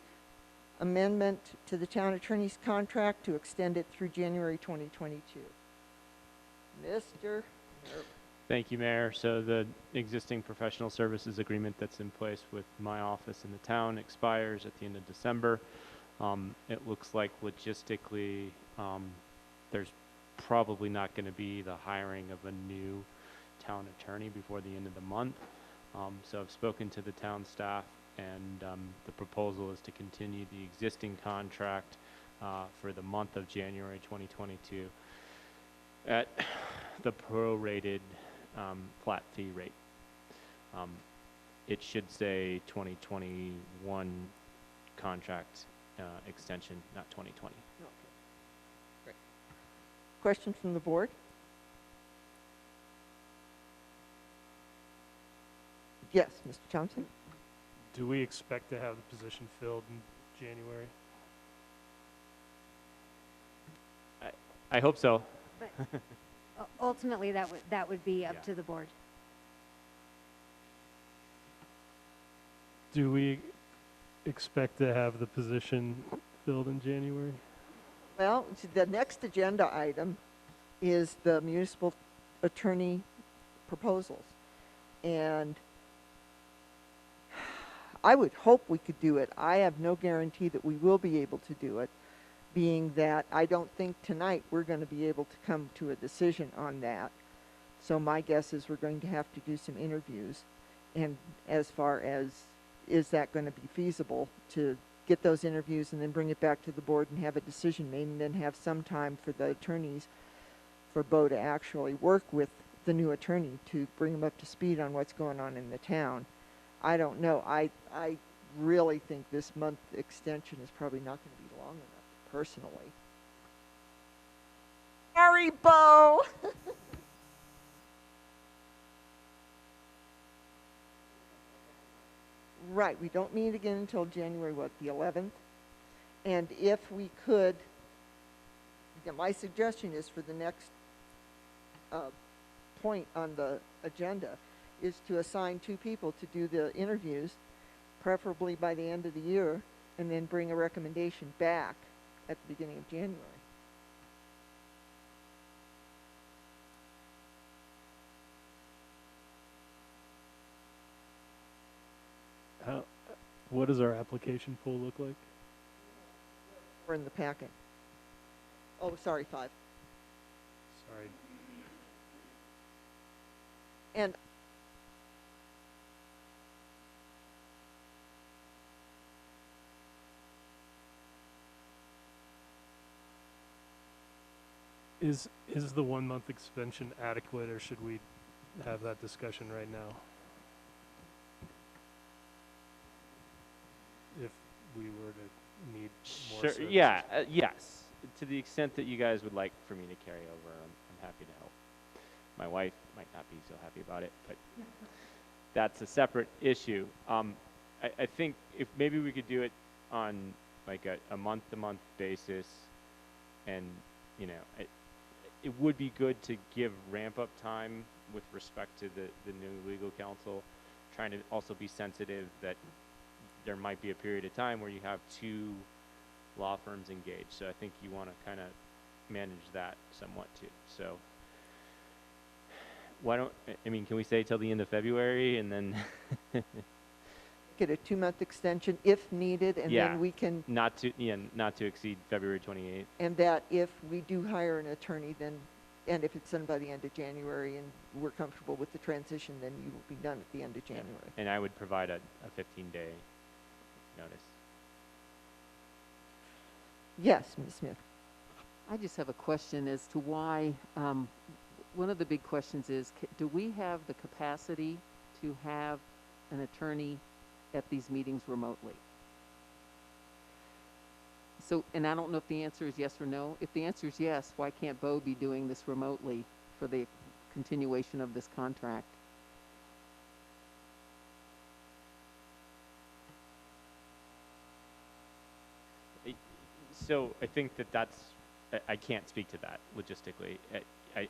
Speaker 2: amendment to the town attorney's contract to extend it through January 2022. Mr.
Speaker 13: Thank you, Mayor. So the existing professional services agreement that's in place with my office in the town expires at the end of December. It looks like logistically there's probably not going to be the hiring of a new town attorney before the end of the month. So I've spoken to the town staff, and the proposal is to continue the existing contract for the month of January 2022 at the prorated flat fee rate. It should say 2021 contract extension, not 2020.
Speaker 2: Okay. Great. Question from the board? Yes, Mr. Thompson?
Speaker 6: Do we expect to have the position filled in January?
Speaker 13: I hope so.
Speaker 3: But ultimately, that would be up to the board.
Speaker 6: Do we expect to have the position filled in January?
Speaker 2: Well, the next agenda item is the municipal attorney proposals. And I would hope we could do it. I have no guarantee that we will be able to do it, being that I don't think tonight we're going to be able to come to a decision on that. So my guess is we're going to have to do some interviews. And as far as, is that going to be feasible to get those interviews and then bring it back to the board and have a decision made, and then have some time for the attorneys, for Bo to actually work with the new attorney to bring them up to speed on what's going on in the town. I don't know. I really think this month extension is probably not going to be long enough, personally. Sorry, Bo! Right, we don't meet again until January, what, the 11th? And if we could, my suggestion is for the next point on the agenda is to assign 2 people to do the interviews, preferably by the end of the year, and then bring a recommendation back at the beginning of January.
Speaker 6: What does our application pool look like?
Speaker 2: Or in the packet. Oh, sorry, 5.
Speaker 6: Sorry.
Speaker 2: And
Speaker 6: Is the 1 month extension adequate, or should we have that discussion right now? If we were to need more
Speaker 13: Sure.
Speaker 6: services.
Speaker 13: Yeah. Yes. To the extent that you guys would like for me to carry over, I'm happy to help. My wife might not be so happy about it, but that's a separate issue. I think if maybe we could do it on like a month-to-month basis, and you know, it would be good to give ramp-up time with respect to the new legal counsel, trying to also be sensitive that there might be a period of time where you have 2 law firms engaged. So I think you want to kind of manage that somewhat too. So why don't, I mean, can we say till the end of February and then
Speaker 2: get a 2-month extension if needed, and
Speaker 13: yeah,
Speaker 2: then we can,
Speaker 13: not to exceed February 28th.
Speaker 2: and that if we do hire an attorney, then, and if it's done by the end of January and we're comfortable with the transition, then you will be done at the end of January.
Speaker 13: And I would provide a 15-day notice.
Speaker 2: Yes, Ms. Smith.
Speaker 4: I just have a question as to why, one of the big questions is, do we have the capacity to have an attorney at these meetings remotely? So, and I don't know if the answer is yes or no. If the answer is yes, why can't Bo be doing this remotely for the continuation of this contract?
Speaker 13: So I think that's, I can't speak to that logistically.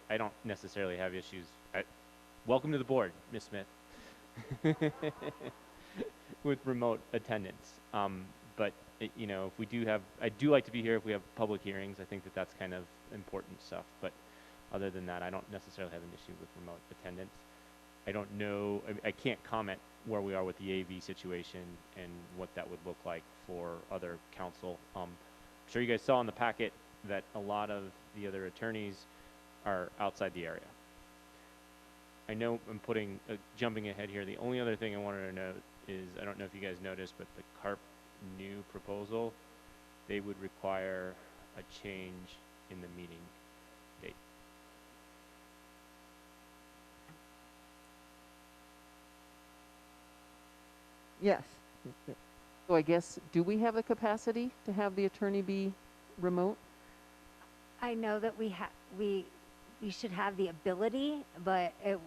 Speaker 13: I don't necessarily have issues. Welcome to the board, Ms. Smith, with remote attendance. But you know, if we do have, I do like to be here if we have public hearings. I think that's kind of important stuff. But other than that, I don't necessarily have an issue with remote attendance. I don't know, I can't comment where we are with the AV situation and what that would look like for other counsel. I'm sure you guys saw in the packet that a lot of the other attorneys are outside the area. I know I'm jumping ahead here. The only other thing I wanted to note is, I don't know if you guys noticed, but the CARP new proposal, they would require a change in the meeting date.
Speaker 2: Yes.
Speaker 4: So I guess, do we have the capacity to have the attorney be remote?
Speaker 3: I know that we should have the ability, but it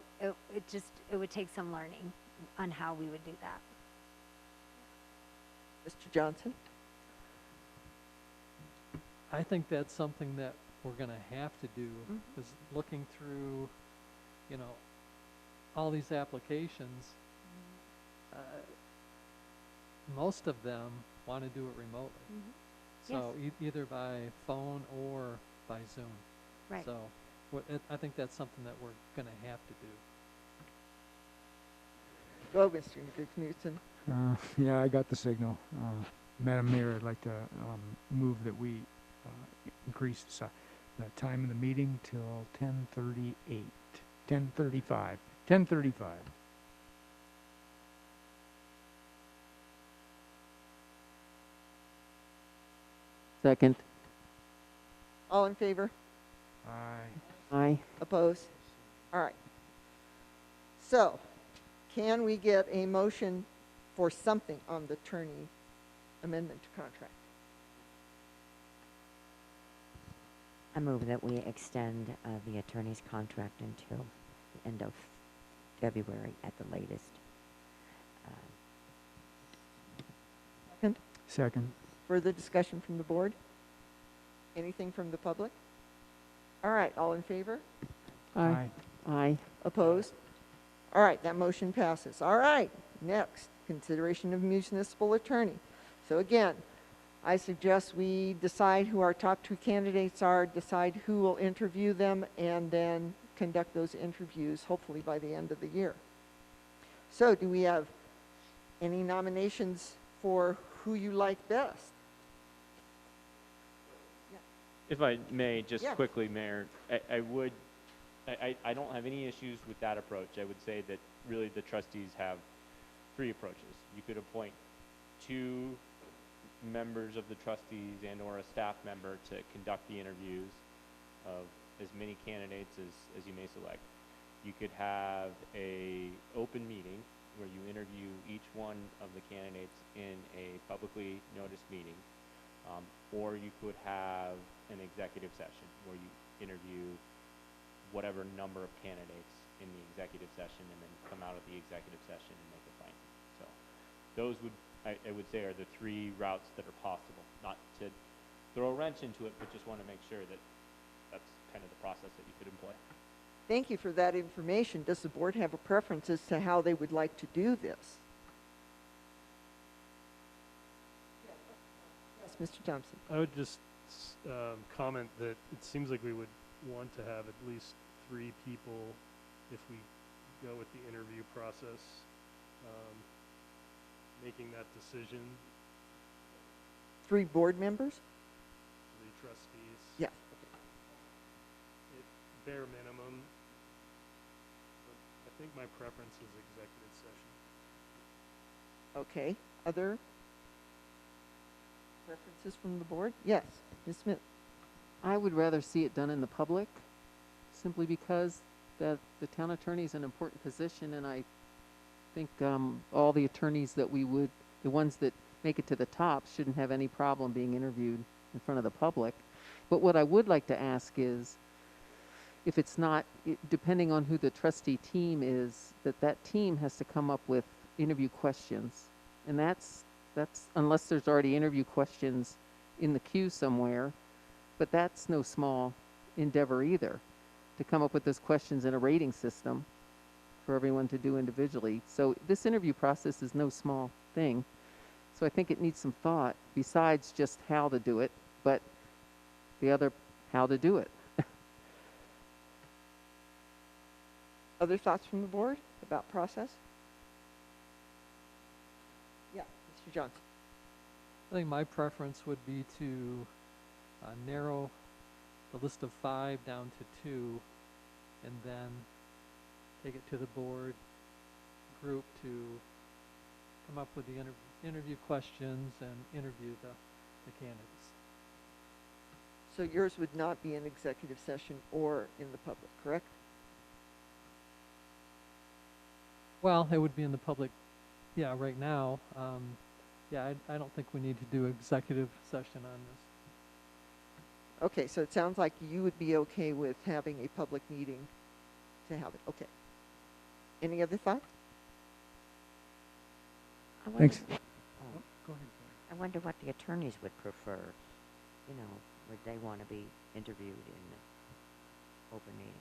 Speaker 3: would take some learning on how we would do that.
Speaker 2: Mr. Johnson?
Speaker 17: I think that's something that we're going to have to do, is looking through, you know, all these applications. Most of them want to do it remotely. So either by phone or by Zoom.
Speaker 3: Right.
Speaker 17: So I think that's something that we're going to have to do.
Speaker 2: Go, Mr. Knutson.
Speaker 5: Yeah, I got the signal. Madam Mayor, I'd like to move that we increase the time of the meeting till 10:38, 10:35, 10:35.
Speaker 4: Second.
Speaker 2: All in favor?
Speaker 5: Aye.
Speaker 4: Aye.
Speaker 2: Opposed? All right. So, can we get a motion for something on the attorney amendment to contract?
Speaker 15: I move that we extend the attorney's contract until the end of February at the latest.
Speaker 2: Second?
Speaker 5: Second.
Speaker 2: Further discussion from the board? Anything from the public? All right, all in favor?
Speaker 4: Aye. Aye.
Speaker 2: Opposed? All right, that motion passes. All right, next, consideration of municipal attorney. So again, I suggest we decide who our top two candidates are, decide who will interview them, and then conduct those interviews hopefully by the end of the year. So do we have any nominations for who you like best?
Speaker 13: If I may, just
Speaker 2: Yeah.
Speaker 13: quickly, Mayor, I don't have any issues with that approach. I would say that really the trustees have three approaches. You could appoint 2 members of the trustees and or a staff member to conduct the interviews of as many candidates as you may select. You could have a open meeting where you interview each one of the candidates in a publicly noticed meeting. Or you could have an executive session where you interview whatever number of candidates in the executive session and then come out of the executive session and make a finding. So those would, I would say, are the 3 routes that are possible. Not to throw a wrench into it, but just want to make sure that that's kind of the process that you could employ.
Speaker 2: Thank you for that information. Does the board have a preference as to how they would like to do this? Yes, Mr. Thompson.
Speaker 6: I would just comment that it seems like we would want to have at least 3 people if we go with the interview process, making that decision.
Speaker 2: 3 board members?
Speaker 6: The trustees.
Speaker 2: Yeah.
Speaker 6: Bare minimum. But I think my preference is executive session.
Speaker 2: Okay. Other preferences from the board? Yes, Ms. Smith.
Speaker 4: I would rather see it done in the public, simply because the town attorney is an important position, and I think all the attorneys that the ones that make it to the top, shouldn't have any problem being interviewed in front of the public. But what I would like to ask is, if it's not, depending on who the trustee team is, that team has to come up with interview questions. And that's unless there's already interview questions in the queue somewhere, but that's no small endeavor either, to come up with those questions in a rating system for everyone to do individually. So this interview process is no small thing. So I think it needs some thought besides just how to do it, but the other how to do it.
Speaker 2: Other thoughts from the board about process? Yeah, Mr. Johnson.
Speaker 17: I think my preference would be to narrow the list of 5 down to 2, and then take it to the board group to come up with the interview questions and interview the candidates.
Speaker 2: So yours would not be an executive session or in the public, correct?
Speaker 17: Well, it would be in the public, yeah, right now. Yeah, I don't think we need to do executive session on this.
Speaker 2: Okay, so it sounds like you would be okay with having a public meeting to have it. Okay. Any other thoughts?
Speaker 5: Thanks.
Speaker 15: Oh,
Speaker 5: Go ahead.
Speaker 15: I wonder what the attorneys would prefer. You know, would they want to be interviewed in the open meeting?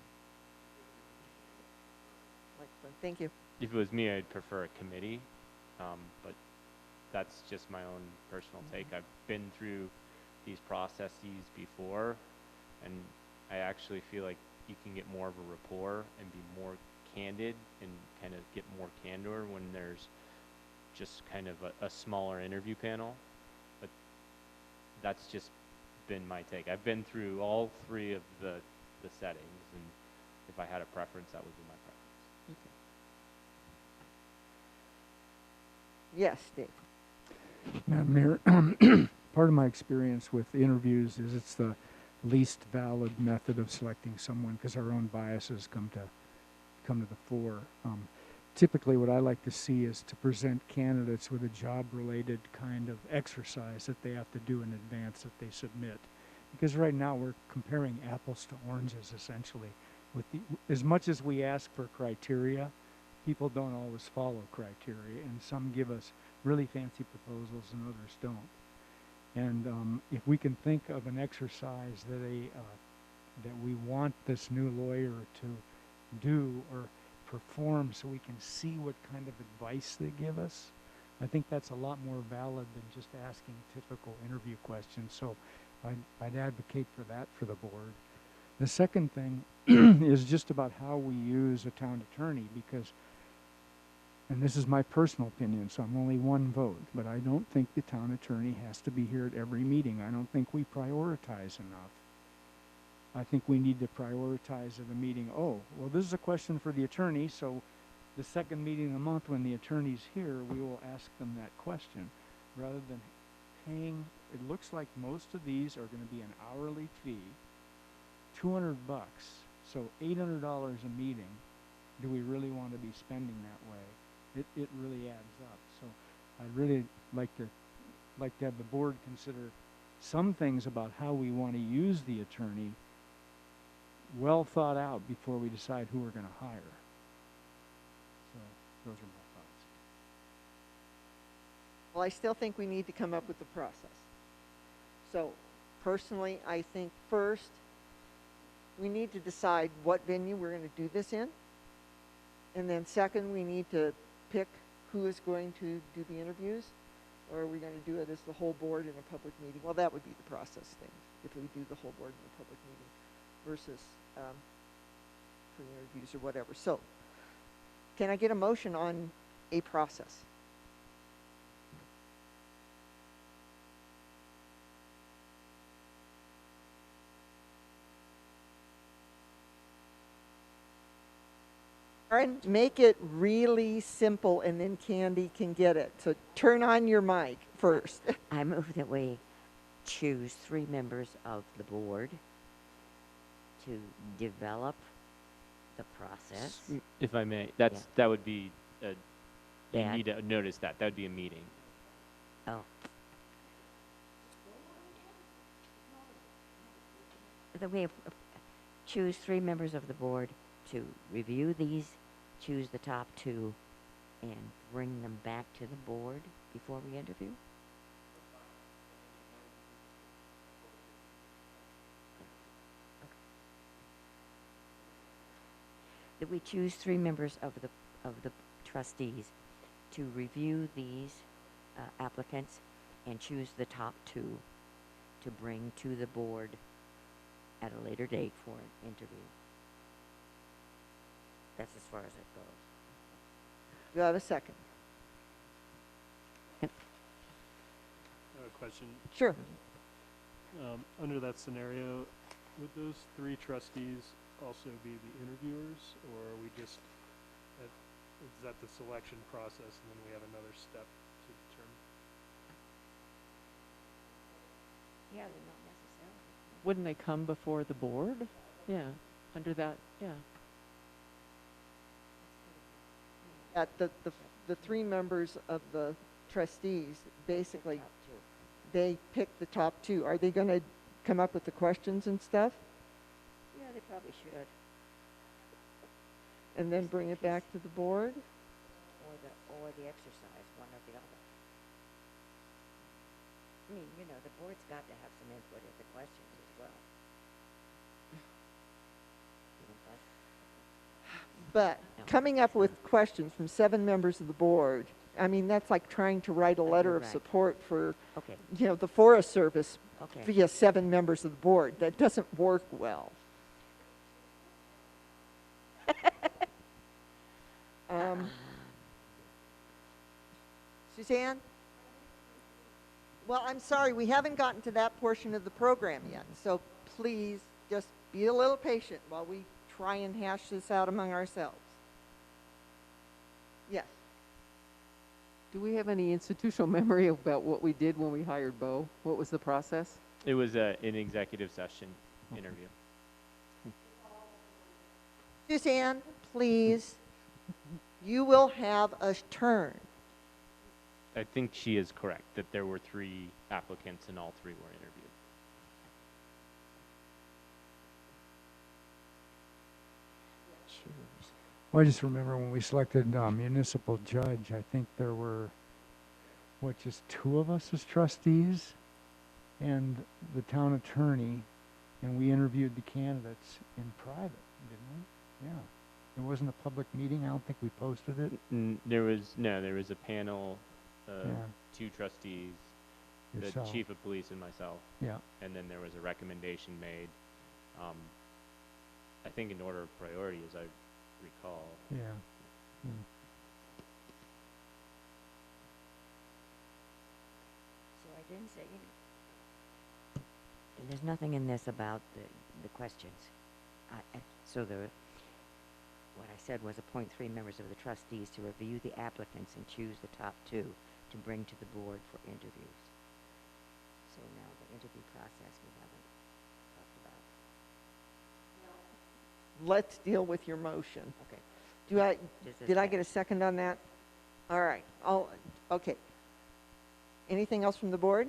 Speaker 2: Excellent. Thank you.
Speaker 13: If it was me, I'd prefer a committee, but that's just my own personal take. I've been through these processes before, and I actually feel like you can get more of a rapport and be more candid and kind of get more candor when there's just kind of a smaller interview panel. But that's just been my take. I've been through all 3 of the settings, and if I had a preference, that would be my preference.
Speaker 2: Okay. Yes, Dave.
Speaker 5: Madam Mayor, part of my experience with interviews is it's the least valid method of selecting someone because our own biases come to the fore. Typically, what I like to see is to present candidates with a job-related kind of exercise that they have to do in advance that they submit. Because right now we're comparing apples to oranges, essentially. As much as we ask for criteria, people don't always follow criteria, and some give us really fancy proposals and others don't. And if we can think of an exercise that we want this new lawyer to do or perform so we can see what kind of advice they give us, I think that's a lot more valid than just asking typical interview questions. So I'd advocate for that for the board. The second thing is just about how we use a town attorney, because, and this is my personal opinion, so I'm only one vote, but I don't think the town attorney has to be here at every meeting. I don't think we prioritize enough. I think we need to prioritize at a meeting, oh, well, this is a question for the attorney, so the second meeting of the month when the attorney's here, we will ask them that question, rather than paying. It looks like most of these are going to be an hourly fee, $200, so $800 a meeting. Do we really want to be spending that way? It really adds up. So I'd really like to have the board consider some things about how we want to use the attorney well thought out before we decide who we're going to hire. So those are my thoughts.
Speaker 2: Well, I still think we need to come up with the process. So personally, I think first we need to decide what venue we're going to do this in. And then second, we need to pick who is going to do the interviews, or are we going to do it as the whole board in a public meeting? Well, that would be the process thing, if we do the whole board in a public meeting versus for interviews or whatever. So can I get a motion on a process? All right, make it really simple and then Candy can get it. So turn on your mic first.
Speaker 15: I move that we choose 3 members of the board to develop the process.
Speaker 13: If I may, that would be, you
Speaker 15: That-
Speaker 13: need to notice that. That would be a meeting.
Speaker 15: Oh. That we choose 3 members of the board to review these, choose the top 2, and bring them back to the board before we interview? That we choose 3 members of the trustees to review these applicants and choose the top 2 to bring to the board at a later date for an interview. That's as far as it goes.
Speaker 2: Do I have a second?
Speaker 6: I have a question.
Speaker 2: Sure.
Speaker 6: Under that scenario, would those 3 trustees also be the interviewers, or are we just, is that the selection process and then we have another step to determine?
Speaker 15: Yeah, they're not necessarily.
Speaker 16: Wouldn't they come before the board? Yeah, under that, yeah.
Speaker 2: At the 3 members of the trustees, basically,
Speaker 15: Top two.
Speaker 2: they pick the top 2. Are they going to come up with the questions and stuff
Speaker 15: Yeah, they probably should.
Speaker 2: and then bring it back to the board?
Speaker 15: Or the exercise, one or the other. I mean, you know, the board's got to have some input at the questions as well. You think that's-
Speaker 2: But
Speaker 15: No,
Speaker 2: coming up with questions from 7 members of the board, I mean, that's like trying to write a letter
Speaker 15: you're
Speaker 2: of
Speaker 15: right.
Speaker 2: support for,
Speaker 15: Okay,
Speaker 2: the Forest Service
Speaker 15: okay.
Speaker 2: via 7 members of the board. That doesn't work well. Suzanne? Well, I'm sorry, we haven't gotten to that portion of the program yet, so please just be a little patient while we try and hash this out among ourselves. Yes.
Speaker 4: Do we have any institutional memory about what we did when we hired Bo? What was the process?
Speaker 13: It was an executive session interview.
Speaker 2: Suzanne, please, you will have a turn.
Speaker 13: I think she is correct that there were 3 applicants and all 3 were interviewed.
Speaker 5: Well, I just remember when we selected municipal judge, I think there were, just 2 of us as trustees and the town attorney, and we interviewed the candidates in private, didn't we? Yeah. It wasn't a public meeting. I don't think we posted it.
Speaker 13: There was a panel of
Speaker 5: Yeah.
Speaker 13: 2 trustees,
Speaker 5: Yourself.
Speaker 13: the chief of police and myself,
Speaker 5: Yeah.
Speaker 13: and then there was a recommendation made. I think in order of priority, as I recall.
Speaker 5: Yeah. Mm.
Speaker 15: So I didn't say, and there's nothing in this about the questions. What I said was appoint 3 members of the trustees to review the applicants and choose the top 2 to bring to the board for interviews. So now the interview process we haven't talked about.
Speaker 2: Let's deal with your motion.
Speaker 15: Okay.
Speaker 2: Did I get a second on that? All right. Okay. Anything else from the board?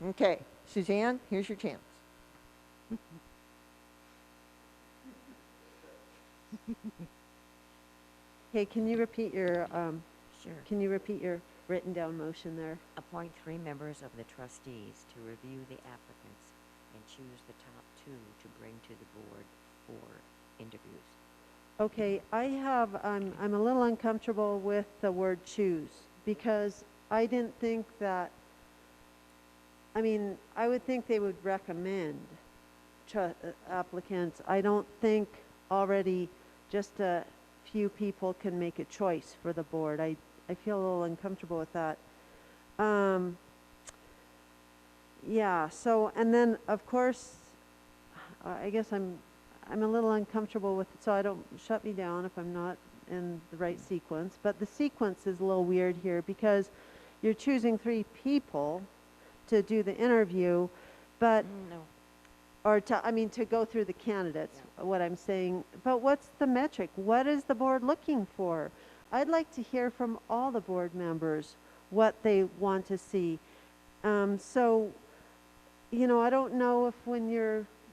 Speaker 2: Okay. Suzanne, here's your chance.
Speaker 8: Hey, can you repeat your,
Speaker 15: Sure.
Speaker 8: can you repeat your written down motion there?
Speaker 15: Appoint 3 members of the trustees to review the applicants and choose the top 2 to bring to the board for interviews.
Speaker 8: Okay, I'm a little uncomfortable with the word choose because I didn't think that, I would think they would recommend applicants. I don't think already just a few people can make a choice for the board. I feel a little uncomfortable with that. Yeah, so, and then of course, I guess I'm a little uncomfortable with it, so I don't shut me down if I'm not in the right sequence. But the sequence is a little weird here because you're choosing 3 people to do the interview, but
Speaker 15: No.
Speaker 8: or to go through the candidates, what I'm saying. But what's the metric? What is the board looking for? I'd like to hear from all the board members what they want to see. So, I don't know if when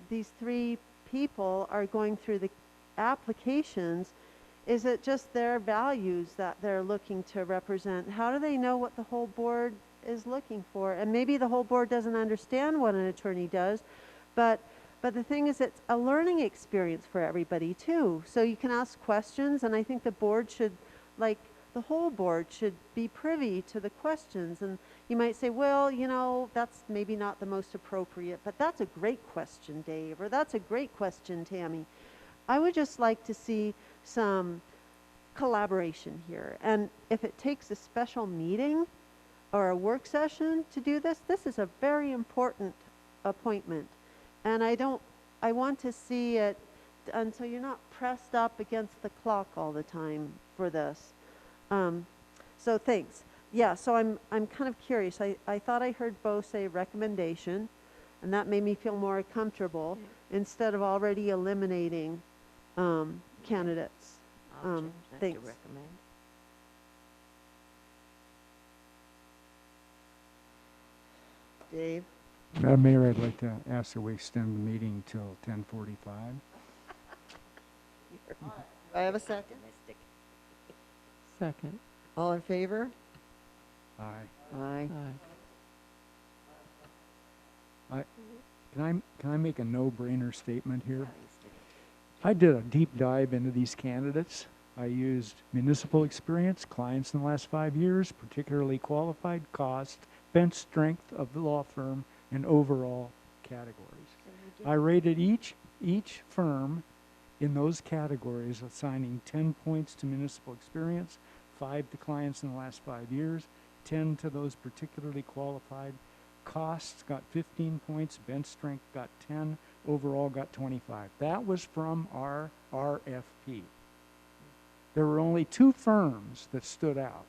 Speaker 8: these 3 people are going through the applications, is it just their values that they're looking to represent? How do they know what the whole board is looking for? And maybe the whole board doesn't understand what an attorney does, but the thing is, it's a learning experience for everybody too. So you can ask questions, and I think the board should, the whole board should be privy to the questions. And you might say, well, that's maybe not the most appropriate, but that's a great question, Dave, or that's a great question, Tammy. I would just like to see some collaboration here. And if it takes a special meeting or a work session to do this, this is a very important appointment. And I don't I want to see it done so you're not pressed up against the clock all the time for this. So thanks. Yeah, so I'm kind of curious. I thought I heard Bo say recommendation, and that made me feel more comfortable instead of already eliminating candidates.
Speaker 15: I'll change that to
Speaker 8: Thanks.
Speaker 15: recommend.
Speaker 2: Dave?
Speaker 5: Madam Mayor, I'd like to ask that we extend the meeting till 10:45.
Speaker 2: Do I have a second?
Speaker 16: Second.
Speaker 2: All in favor?
Speaker 5: Aye.
Speaker 4: Aye.
Speaker 5: Can I make a no-brainer statement here? I did a deep dive into these candidates. I used municipal experience, clients in the last 5 years, particularly qualified, cost, bench strength of the law firm, and overall categories. I rated each firm in those categories, assigning 10 points to municipal experience, 5 to clients in the last 5 years, 10 to those particularly qualified. Costs got 15 points, bench strength got 10, overall got 25. That was from our RFP. There were only 2 firms that stood out.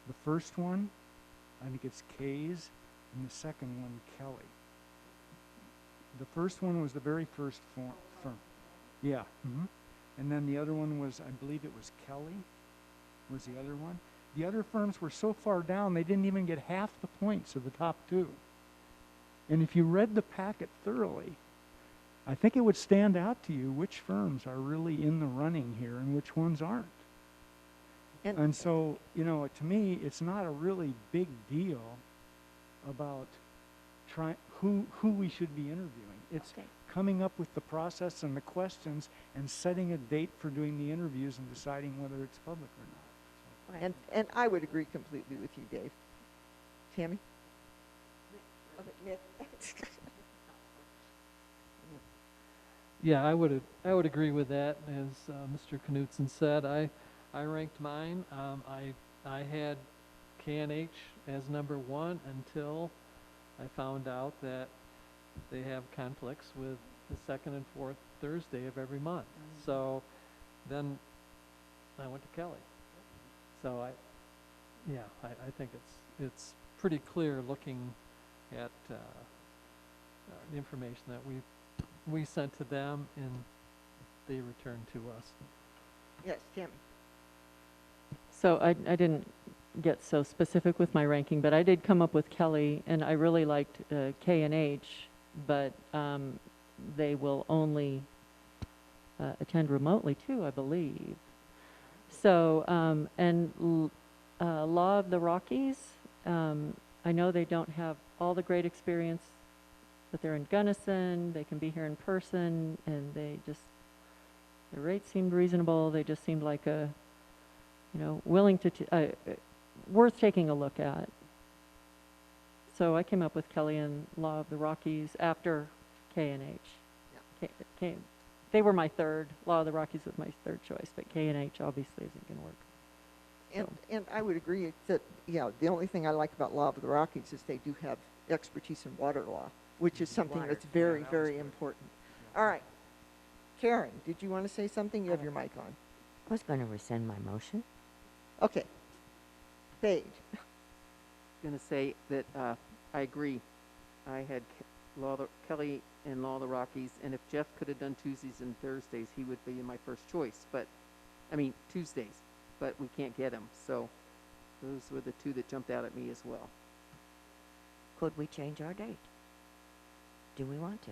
Speaker 5: The first one, I think it's Kay's, and the second one, Kelly. The first one was the very first firm. Yeah. And then the other one was, I believe it was Kelly, was the other one. The other firms were so far down, they didn't even get half the points of the top 2. And if you read the packet thoroughly, I think it would stand out to you which firms are really in the running here and which ones aren't. And so, you know, to me, it's not a really big deal about who we should be interviewing. It's coming up with the process and the questions and setting a date for doing the interviews and deciding whether it's public or not.
Speaker 2: And I would agree completely with you, Dave. Tammy?
Speaker 17: Yeah, I would agree with that. As Mr. Knutson said, I ranked mine. I had K&H as number 1 until I found out that they have conflicts with the second and fourth Thursday of every month. So then I went to Kelly. So I think it's pretty clear looking at the information that we sent to them and they returned to us.
Speaker 2: Yes, Tammy.
Speaker 16: So I didn't get so specific with my ranking, but I did come up with Kelly, and I really liked K&H, but they will only attend remotely too, I believe. So, Law of the Rockies, I know they don't have all the great experience, but they're in Gunnison, they can be here in person, and the rates seemed reasonable. They just seemed like willing to, worth taking a look at. So I came up with Kelly and Law of the Rockies after K&H. Yeah. They were my third. Law of the Rockies was my third choice, but K&H obviously isn't going to work.
Speaker 2: And I would agree that, the only thing I like about Law of the Rockies is they do have expertise in water law, which is something that's very, very important. All right. Karen, did you want to say something? You have your mic on.
Speaker 15: I was going to rescind my motion.
Speaker 2: Okay. Paige.
Speaker 4: Going to say that I agree. I had Kelly and Law of the Rockies, and if Jeff could have done Tuesdays and Thursdays, he would be my first choice. Tuesdays, but we can't get him. So those were the 2 that jumped out at me as well.
Speaker 15: Could we change our date? Do we want to?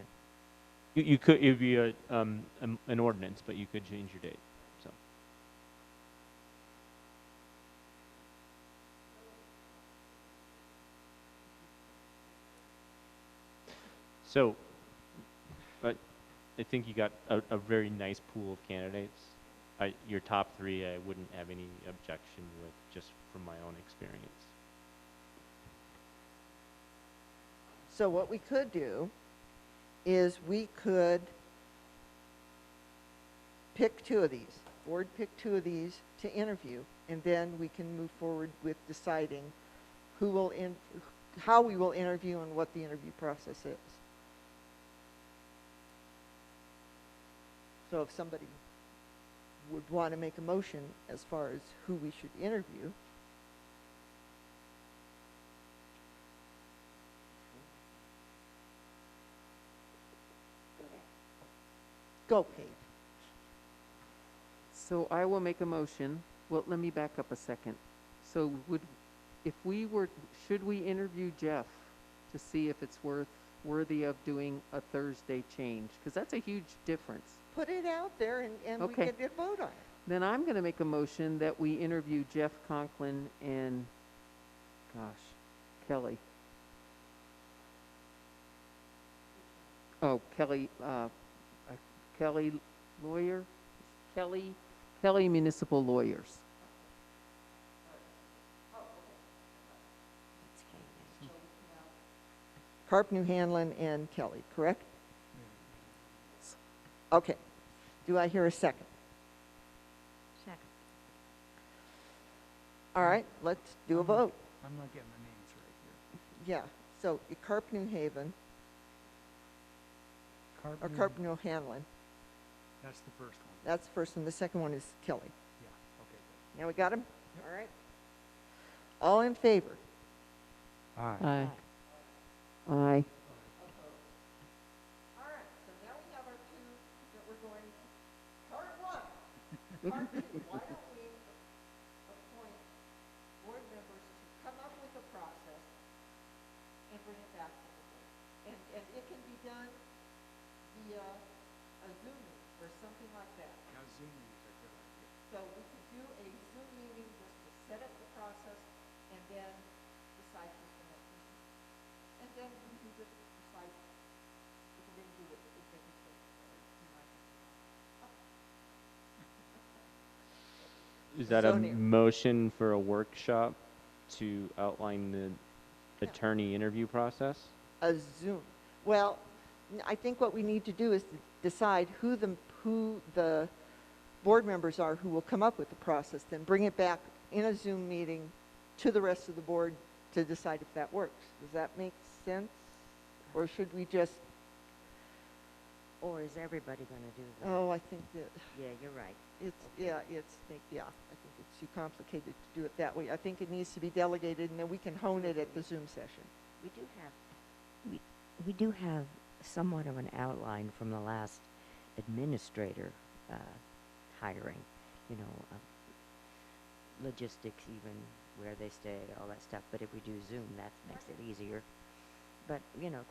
Speaker 13: You could, it would be an ordinance, but you could change your date, so. So, but I think you got a very nice pool of candidates. Your top 3, I wouldn't have any objection with, just from my own experience.
Speaker 2: So what we could do is we could pick 2 of these. Board pick 2 of these to interview, and then we can move forward with deciding how we will interview and what the interview process is. So if somebody would want to make a motion as far as who we should interview. Go, Kate.
Speaker 4: So I will make a motion. Well, let me back up a second. So should we interview Jeff to see if it's worthy of doing a Thursday change? Because that's a huge difference.
Speaker 2: Put it out there and
Speaker 4: Okay.
Speaker 2: we can vote on it.
Speaker 4: Then I'm going to make a motion that we interview Jeff Conklin and, Kelly. Oh, Kelly Lawyer? Kelly Municipal Lawyers.
Speaker 2: Carp New Hanlon and Kelly, correct? Okay. Do I hear a second?
Speaker 20: Second.
Speaker 2: All right, let's do a vote.
Speaker 5: I'm not getting the names right here.
Speaker 2: Yeah, so Carp New Haven, or Carp New Hanlon.
Speaker 5: That's the first one.
Speaker 2: That's the first one. The second one is Kelly.
Speaker 5: Yeah, okay.
Speaker 2: Now we got him? All right. All in favor?
Speaker 5: Aye.
Speaker 4: Aye. Aye.
Speaker 2: All right, so now we have our two that we're going, part one. Part two, why don't we appoint board members to come up with a process and bring it back to the board? And it can be done via a Zoom meeting or something like that.
Speaker 5: Now, Zoom meetings are good idea.
Speaker 2: So we could do a Zoom meeting just to set up the process and then decide who's going to meet. And then we can just decide if we're going to do it executive session or
Speaker 13: Is that
Speaker 2: So
Speaker 13: a
Speaker 2: near.
Speaker 13: motion for a workshop to outline the attorney interview process?
Speaker 2: a Zoom. Well, I think what we need to do is to decide who the board members are who will come up with the process, then bring it back in a Zoom meeting to the rest of the board to decide if that works. Does that make sense? Or should we just,
Speaker 15: Or is everybody going to do that?
Speaker 2: oh, I think that,
Speaker 15: Yeah, you're right.
Speaker 2: I think it's too complicated to do it that way. I think it needs to be delegated and then we can hone it at the Zoom session.
Speaker 15: We do have somewhat of an outline from the last administrator hiring, logistics even, where they stay, all that stuff. But if we do Zoom, that makes it easier. But,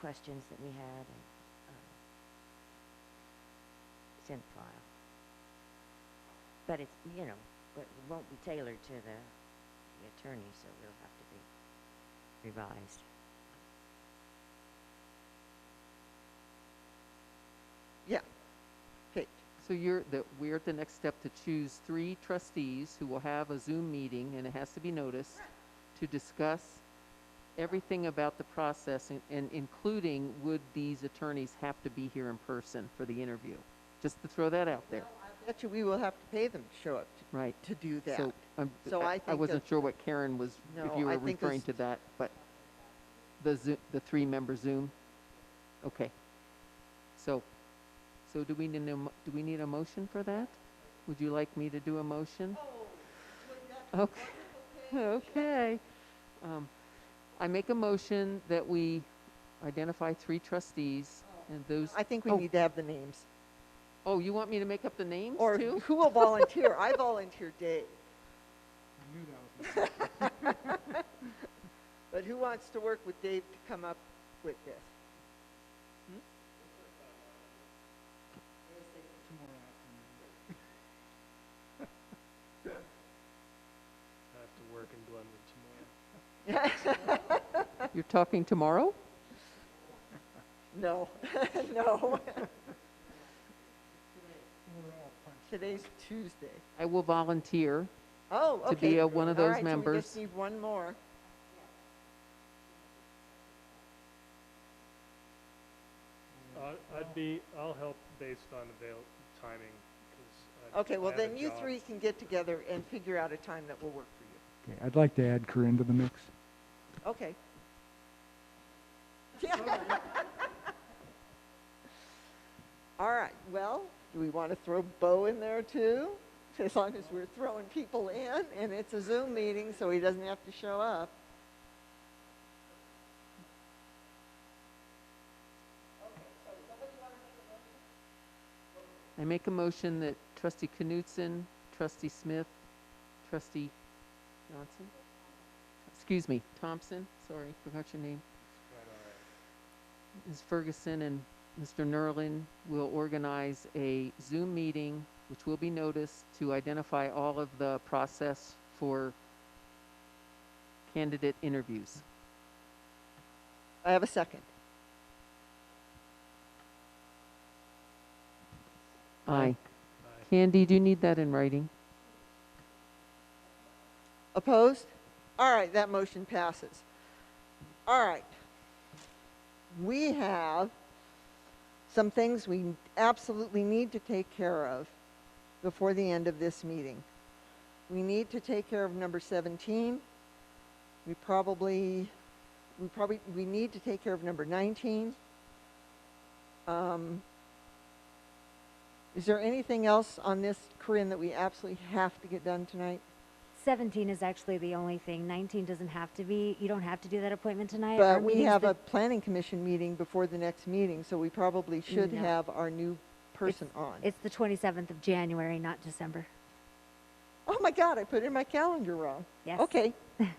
Speaker 15: questions that we had, and it's in file. But it's, but it won't be tailored to the attorney, so it'll have to be revised.
Speaker 2: Yeah. Okay.
Speaker 4: So we're at the next step to choose 3 trustees who will have a Zoom meeting, and it has to be noticed, to discuss everything about the process, and including would these attorneys have to be here in person for the interview? Just to throw that out there.
Speaker 2: Well, I bet you we will have to pay them to show up
Speaker 4: Right.
Speaker 2: to do that.
Speaker 4: So
Speaker 2: I
Speaker 4: I
Speaker 2: think
Speaker 4: wasn't
Speaker 2: that-
Speaker 4: sure what Karen was, if
Speaker 2: No,
Speaker 4: you were
Speaker 2: I think
Speaker 4: referring
Speaker 2: this-
Speaker 4: to that, but the 3-member Zoom? Okay. So do we need a motion for that? Would you like me to do a motion? Okay. Okay. I make a motion that we identify 3 trustees, and those.
Speaker 2: I think we need to have the names.
Speaker 4: Oh, you want me to make up the names
Speaker 2: Or
Speaker 4: too?
Speaker 2: who will volunteer? I volunteer Dave.
Speaker 5: I knew that was
Speaker 2: But who wants to work with Dave to come up with this?
Speaker 6: I have to work in Glenwood tomorrow.
Speaker 4: You're talking tomorrow?
Speaker 2: No, no. Today's Tuesday.
Speaker 4: I will volunteer.
Speaker 2: Oh, okay.
Speaker 4: To be one of
Speaker 2: All
Speaker 4: those
Speaker 2: right,
Speaker 4: members.
Speaker 2: So we just need one more.
Speaker 6: I'll help based on timing, because
Speaker 2: Okay, well then you 3 can get together and figure out a time that will work for
Speaker 5: Okay, I'd like to add Corinne to the mix.
Speaker 2: you. Okay. Yeah. All right, well, Do we want to throw Bo in there too? As long as we're throwing people in and it's a Zoom meeting so he doesn't have to show up.
Speaker 4: I make a motion that trustee Knutson, trustee Smith, trustee Johnson, excuse me, Thompson, sorry, forgot your name. Ms. Ferguson and Mr. Nerlin will organize a Zoom meeting, which will be noticed, to identify all of the process for candidate interviews.
Speaker 2: I have a second.
Speaker 4: Aye. Candy, do you need that in writing?
Speaker 2: Opposed? All right, that motion passes. All right. We have some things we absolutely need to take care of before the end of this meeting. We need to take care of number 17. We need to take care of number 19. Is there anything else on this, Corinne, that we absolutely have to get done tonight?
Speaker 3: 17 is actually the only thing. 19 doesn't have to be. You don't have to do that appointment tonight.
Speaker 2: But we have a planning commission meeting before the next meeting, so we probably should
Speaker 3: No.
Speaker 2: have our new person on.
Speaker 3: It's the 27th of January, not December.
Speaker 2: Oh my God, I put it in my calendar wrong.
Speaker 3: Yes.
Speaker 2: Okay,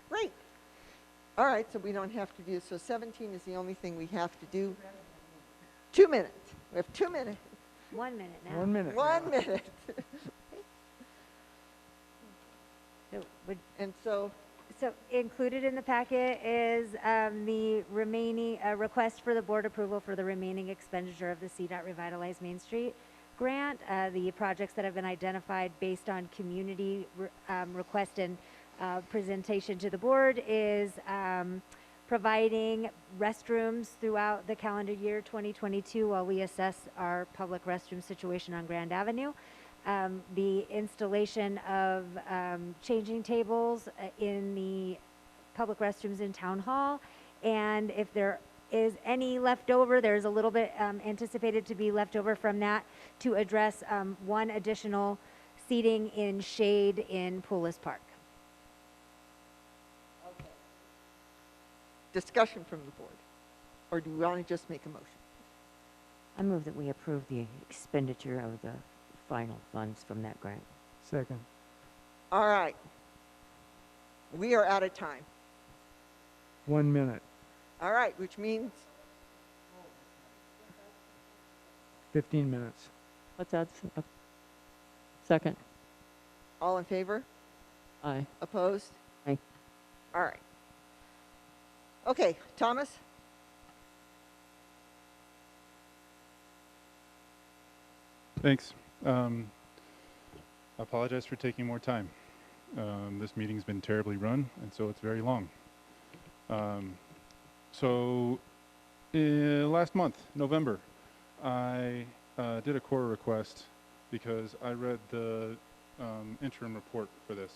Speaker 2: great. All right, so we don't have to do, so 17 is the only thing we have to do. 2 minutes. We have 2 minutes.
Speaker 3: 1 minute now.
Speaker 5: 1 minute.
Speaker 2: 1 minute.
Speaker 3: So included in the packet is the remaining request for the board approval for the remaining expenditure of the CDOT Revitalize Main Street grant. The projects that have been identified based on community request and presentation to the board is providing restrooms throughout the calendar year 2022 while we assess our public restroom situation on Grand Avenue. The installation of changing tables in the public restrooms in Town Hall, and if there is any left over, there's a little bit anticipated to be left over from that to address one additional seating in shade in Poulos Park.
Speaker 2: Discussion from the board, or do we want to just make a motion?
Speaker 15: I move that we approve the expenditure of the final funds from that grant.
Speaker 5: Second.
Speaker 2: All right. We are out of time.
Speaker 5: 1 minute.
Speaker 2: All right, which means
Speaker 5: 15 minutes.
Speaker 16: Let's add second.
Speaker 2: all in favor?
Speaker 16: Aye.
Speaker 2: Opposed?
Speaker 4: Aye.
Speaker 2: All right. Okay, Thomas?
Speaker 14: Thanks. I apologize for taking more time. This meeting's been terribly run, and so it's very long. Last month, November, I did a core request because I read the interim report for this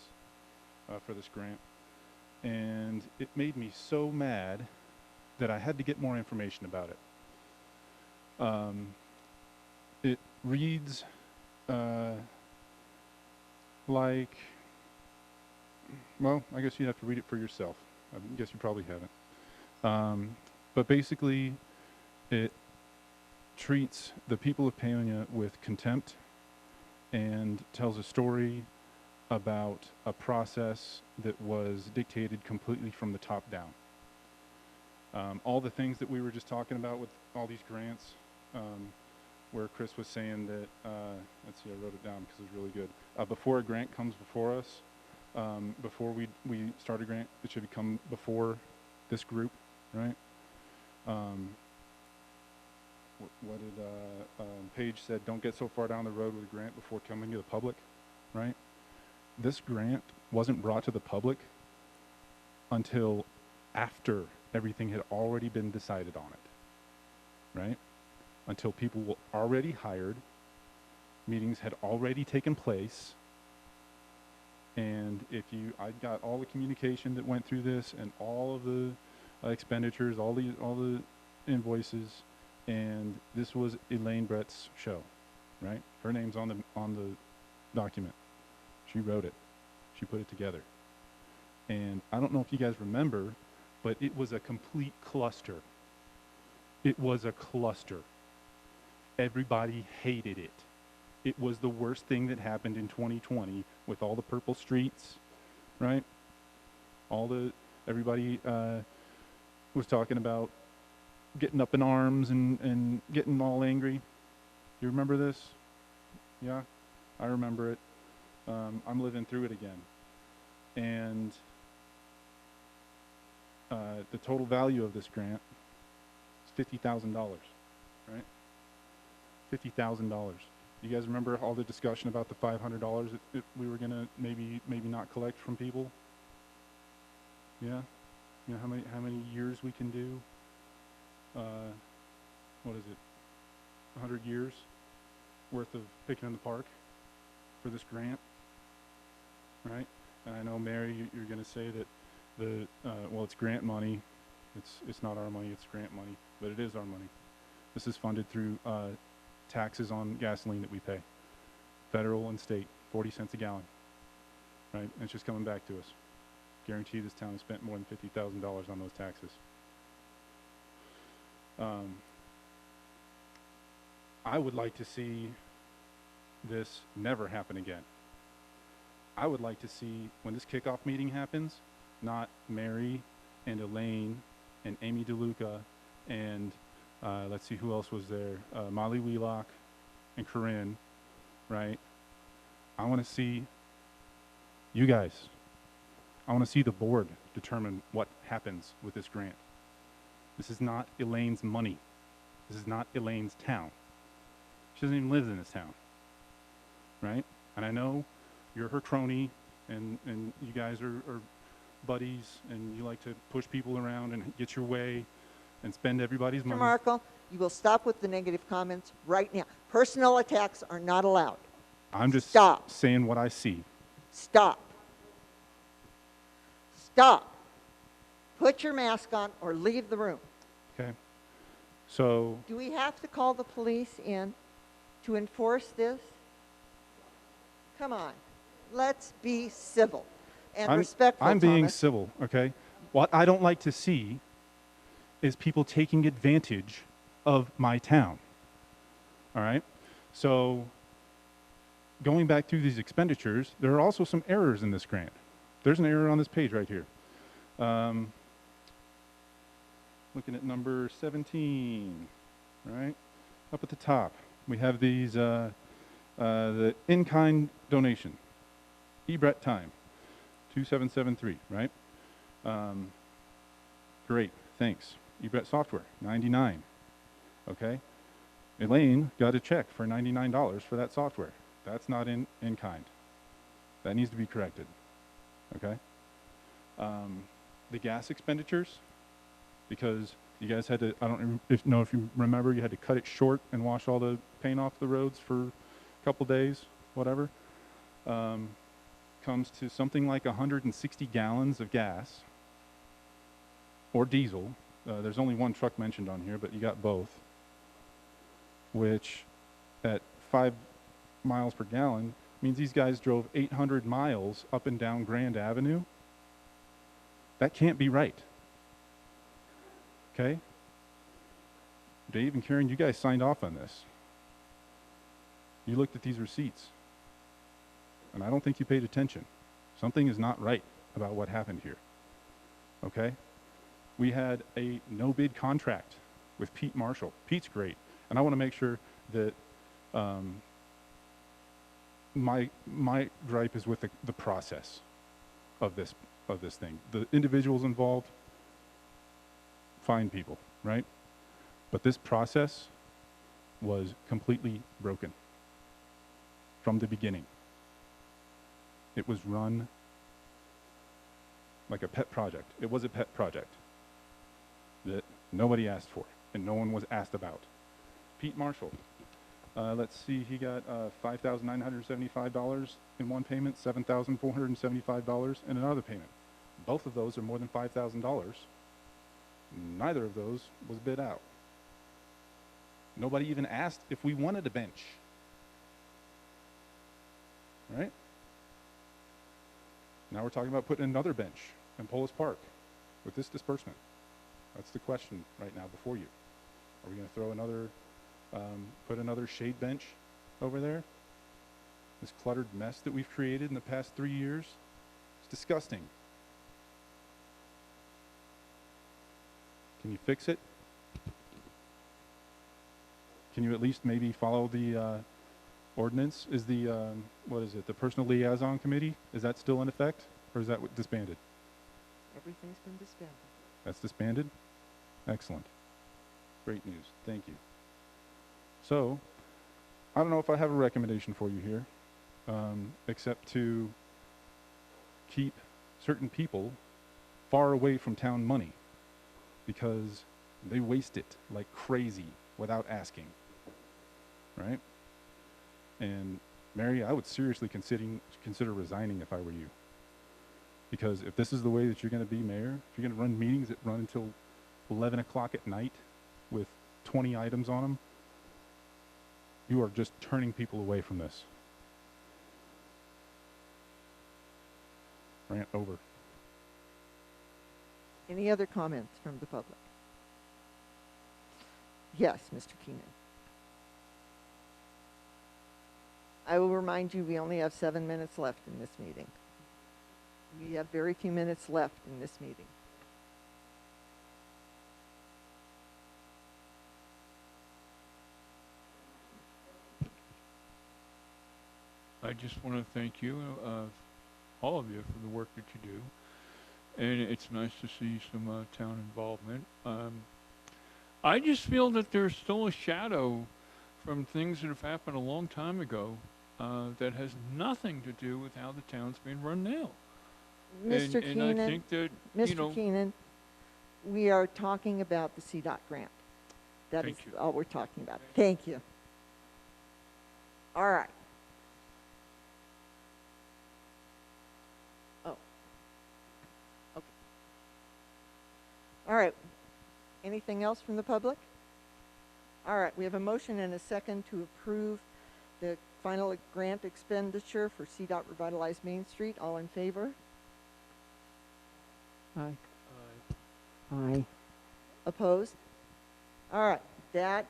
Speaker 14: grant, and it made me so mad that I had to get more information about it. It reads like, well, I guess you'd have to read it for yourself. I guess you probably haven't. But basically, it treats the people of Paonia with contempt and tells a story about a process that was dictated completely from the top down. All the things that we were just talking about with all these grants, where Chris was saying that, let's see, I wrote it down because it's really good. Before a grant comes before us, before we start a grant, it should come before this group, right? What did Paige said, don't get so far down the road with a grant before coming to the public, right? This grant wasn't brought to the public until after everything had already been decided on it, right? Until people were already hired, meetings had already taken place, and I got all the communication that went through this and all of the expenditures, all the invoices, and this was Elaine Brett's show, right? Her name's on the document. She wrote it. She put it together. And I don't know if you guys remember, but it was a complete cluster. It was a cluster. Everybody hated it. It was the worst thing that happened in 2020 with all the purple streets, right? Everybody was talking about getting up in arms and getting all angry. You remember this? Yeah, I remember it. I'm living through it again. And the total value of this grant is $50,000, right? $50,000. You guys remember all the discussion about the $500 that we were gonna maybe not collect from people? Yeah, you know how many years we can do? What is it? 100 years worth of picking in the park for this grant, right? And I know, Mary, you're going to say that well, it's grant money. It's not our money. It's grant money, but it is our money. This is funded through taxes on gasoline that we pay, federal and state, 40 cents a gallon, right? And it's just coming back to us. Guarantee this town has spent more than $50,000 on those taxes. I would like to see this never happen again. I would like to see, when this kickoff meeting happens, not Mary and Elaine and Amy DeLuca and let's see who else was there, Molly Wheelock and Corinne, right? I want to see you guys. I want to see the board determine what happens with this grant. This is not Elaine's money. This is not Elaine's town. She doesn't even live in this town, right? And I know you're her crony and you guys are buddies and you like to push people around and get your way and spend everybody's money.
Speaker 2: Mr. Markle, you will stop with the negative comments right now. Personal attacks are not allowed.
Speaker 14: I'm just saying what I see.
Speaker 2: Stop. Stop. Put your mask on or leave the room.
Speaker 14: Okay. So.
Speaker 2: Do we have to call the police in to enforce this? Come on. Let's be civil and respectful,
Speaker 14: I'm being
Speaker 2: Thomas.
Speaker 14: civil, okay? What I don't like to see is people taking advantage of my town. All right? So going back through these expenditures, there are also some errors in this grant. There's an error on this page right here. Looking at number 17, right? Up at the top, we have these, the in-kind donation, eBret time, 2773, right? Great, thanks. eBret software, 99, okay? Elaine got a check for $99 for that software. That's not in kind. That needs to be corrected, okay? The gas expenditures, because you guys had to, I don't know if you remember, you had to cut it short and wash all the paint off the roads for a couple days, whatever. Comes to something like 160 gallons of gas or diesel. There's only one truck mentioned on here, but you got both, which at 5 miles per gallon means these guys drove 800 miles up and down Grand Avenue. That can't be right. Okay? Dave and Karen, you guys signed off on this. You looked at these receipts. And I don't think you paid attention. Something is not right about what happened here. Okay? We had a no-bid contract with Pete Marshall. Pete's great. And I want to make sure that my gripe is with the process of this thing. The individuals involved, fine people, right? But this process was completely broken from the beginning. It was run like a pet project. It was a pet project that nobody asked for and no one was asked about. Pete Marshall, let's see, he got $5,975 in one payment, $7,475 in another payment. Both of those are more than $5,000. Neither of those was bid out. Nobody even asked if we wanted a bench. right? Now we're talking about putting another bench in Polis Park with this disbursement. That's the question right now before you. Are we going to throw another, put another shade bench over there? This cluttered mess that we've created in the past 3 years, it's disgusting. Can you fix it? Can you at least maybe follow the ordinance? Is the, what is it, the personal liaison committee, is that still in effect, or is that disbanded?
Speaker 2: Everything's been disbanded.
Speaker 14: That's disbanded? Excellent. Great news. Thank you. So, I don't know if I have a recommendation for you here, except to keep certain people far away from town money because they waste it like crazy without asking, right? And Mary, I would seriously consider resigning if I were you. Because if this is the way that you're going to be mayor, if you're going to run meetings that run until 11 o'clock at night with 20 items on them, you are just turning people away from this. Rant over.
Speaker 2: Any other comments from the public? Yes, Mr. Keenan. I will remind you, we only have 7 minutes left in this meeting. We have very few minutes left in this meeting.
Speaker 9: I just want to thank you, all of you, for the work that you do. And it's nice to see some town involvement. I just feel that there's still a shadow from things that have happened a long time ago that has nothing to do with how the town's being run now.
Speaker 2: Mr. Keenan,
Speaker 9: and I think that,
Speaker 2: Mr. Keenan, we are talking about the CDOT grant. That is
Speaker 9: Thank you.
Speaker 2: all we're talking about. Thank you. All right. Oh. Okay. All right. Anything else from the public? All right. We have a motion and a second to approve the final grant expenditure for CDOT Revitalized Main Street. All in favor?
Speaker 4: Aye.
Speaker 2: Aye. Opposed? All right, that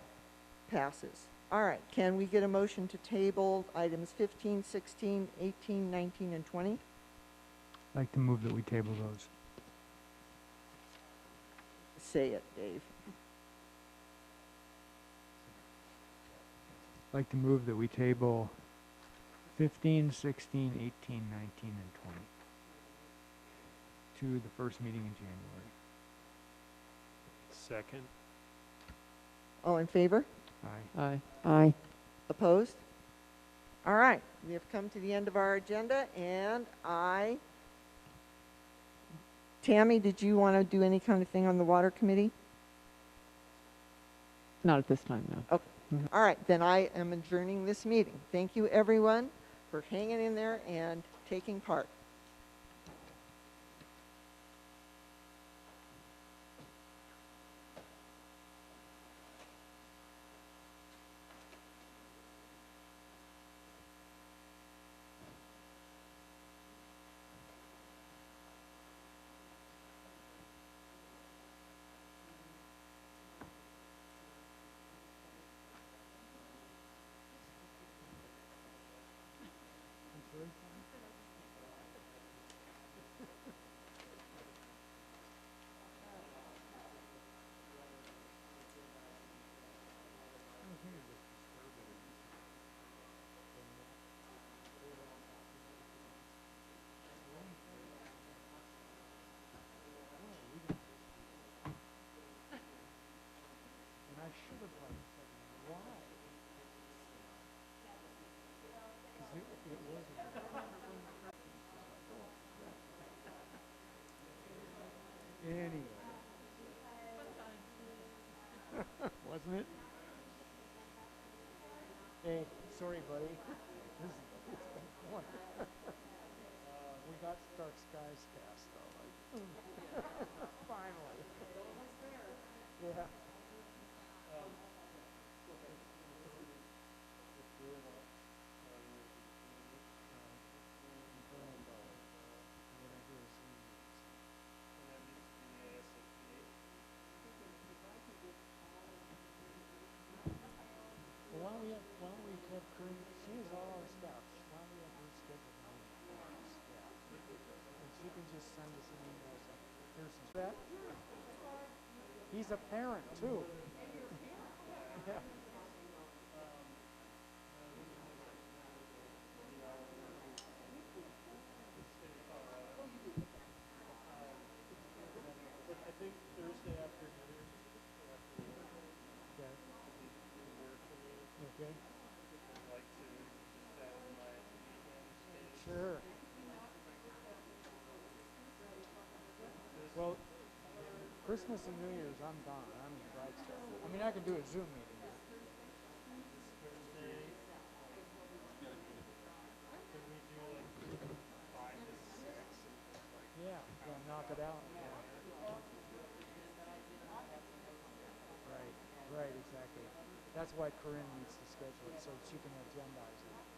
Speaker 2: passes. All right, can we get a motion to table items 15, 16, 18, 19, and 20?
Speaker 5: I'd like to move that we table those.
Speaker 2: Say it, Dave.
Speaker 5: I'd like to move that we table 15, 16, 18, 19, and 20 to the first meeting in January.
Speaker 6: Second.
Speaker 2: All in favor?
Speaker 5: Aye.
Speaker 4: Aye.
Speaker 2: Aye. Opposed? All right, we have come to the end of our agenda, and Tammy, did you want to do any kind of thing on the water committee?
Speaker 4: Not at this time, no.
Speaker 2: Okay. All right, then I am adjourning this meeting. Thank you, everyone, for hanging in there and taking part.
Speaker 5: I should have said why. It anyway. Wasn't it? Hey, sorry, buddy. It's been fun. We got Stark Skies cast though. Finally. Yeah. Corinne, she has all our stuff. Why don't we have her schedule the meeting for us? Yeah. And she can just send us an email saying, here's some that. He's a parent too. Yeah.
Speaker 6: But I think Thursday afternoon, after
Speaker 5: Okay.
Speaker 6: work for me,
Speaker 5: Okay.
Speaker 6: I'd like to just have my weekend space.
Speaker 5: Sure. Well, Christmas and New Year's, I'm gone. I'm in Brightstone. I mean, I can do a Zoom meeting.
Speaker 6: Thursday, could we do like 5 to 6?
Speaker 5: Yeah, knock it out. Yeah. Right, right, exactly. That's why Corinne needs to schedule it so she can agendize it.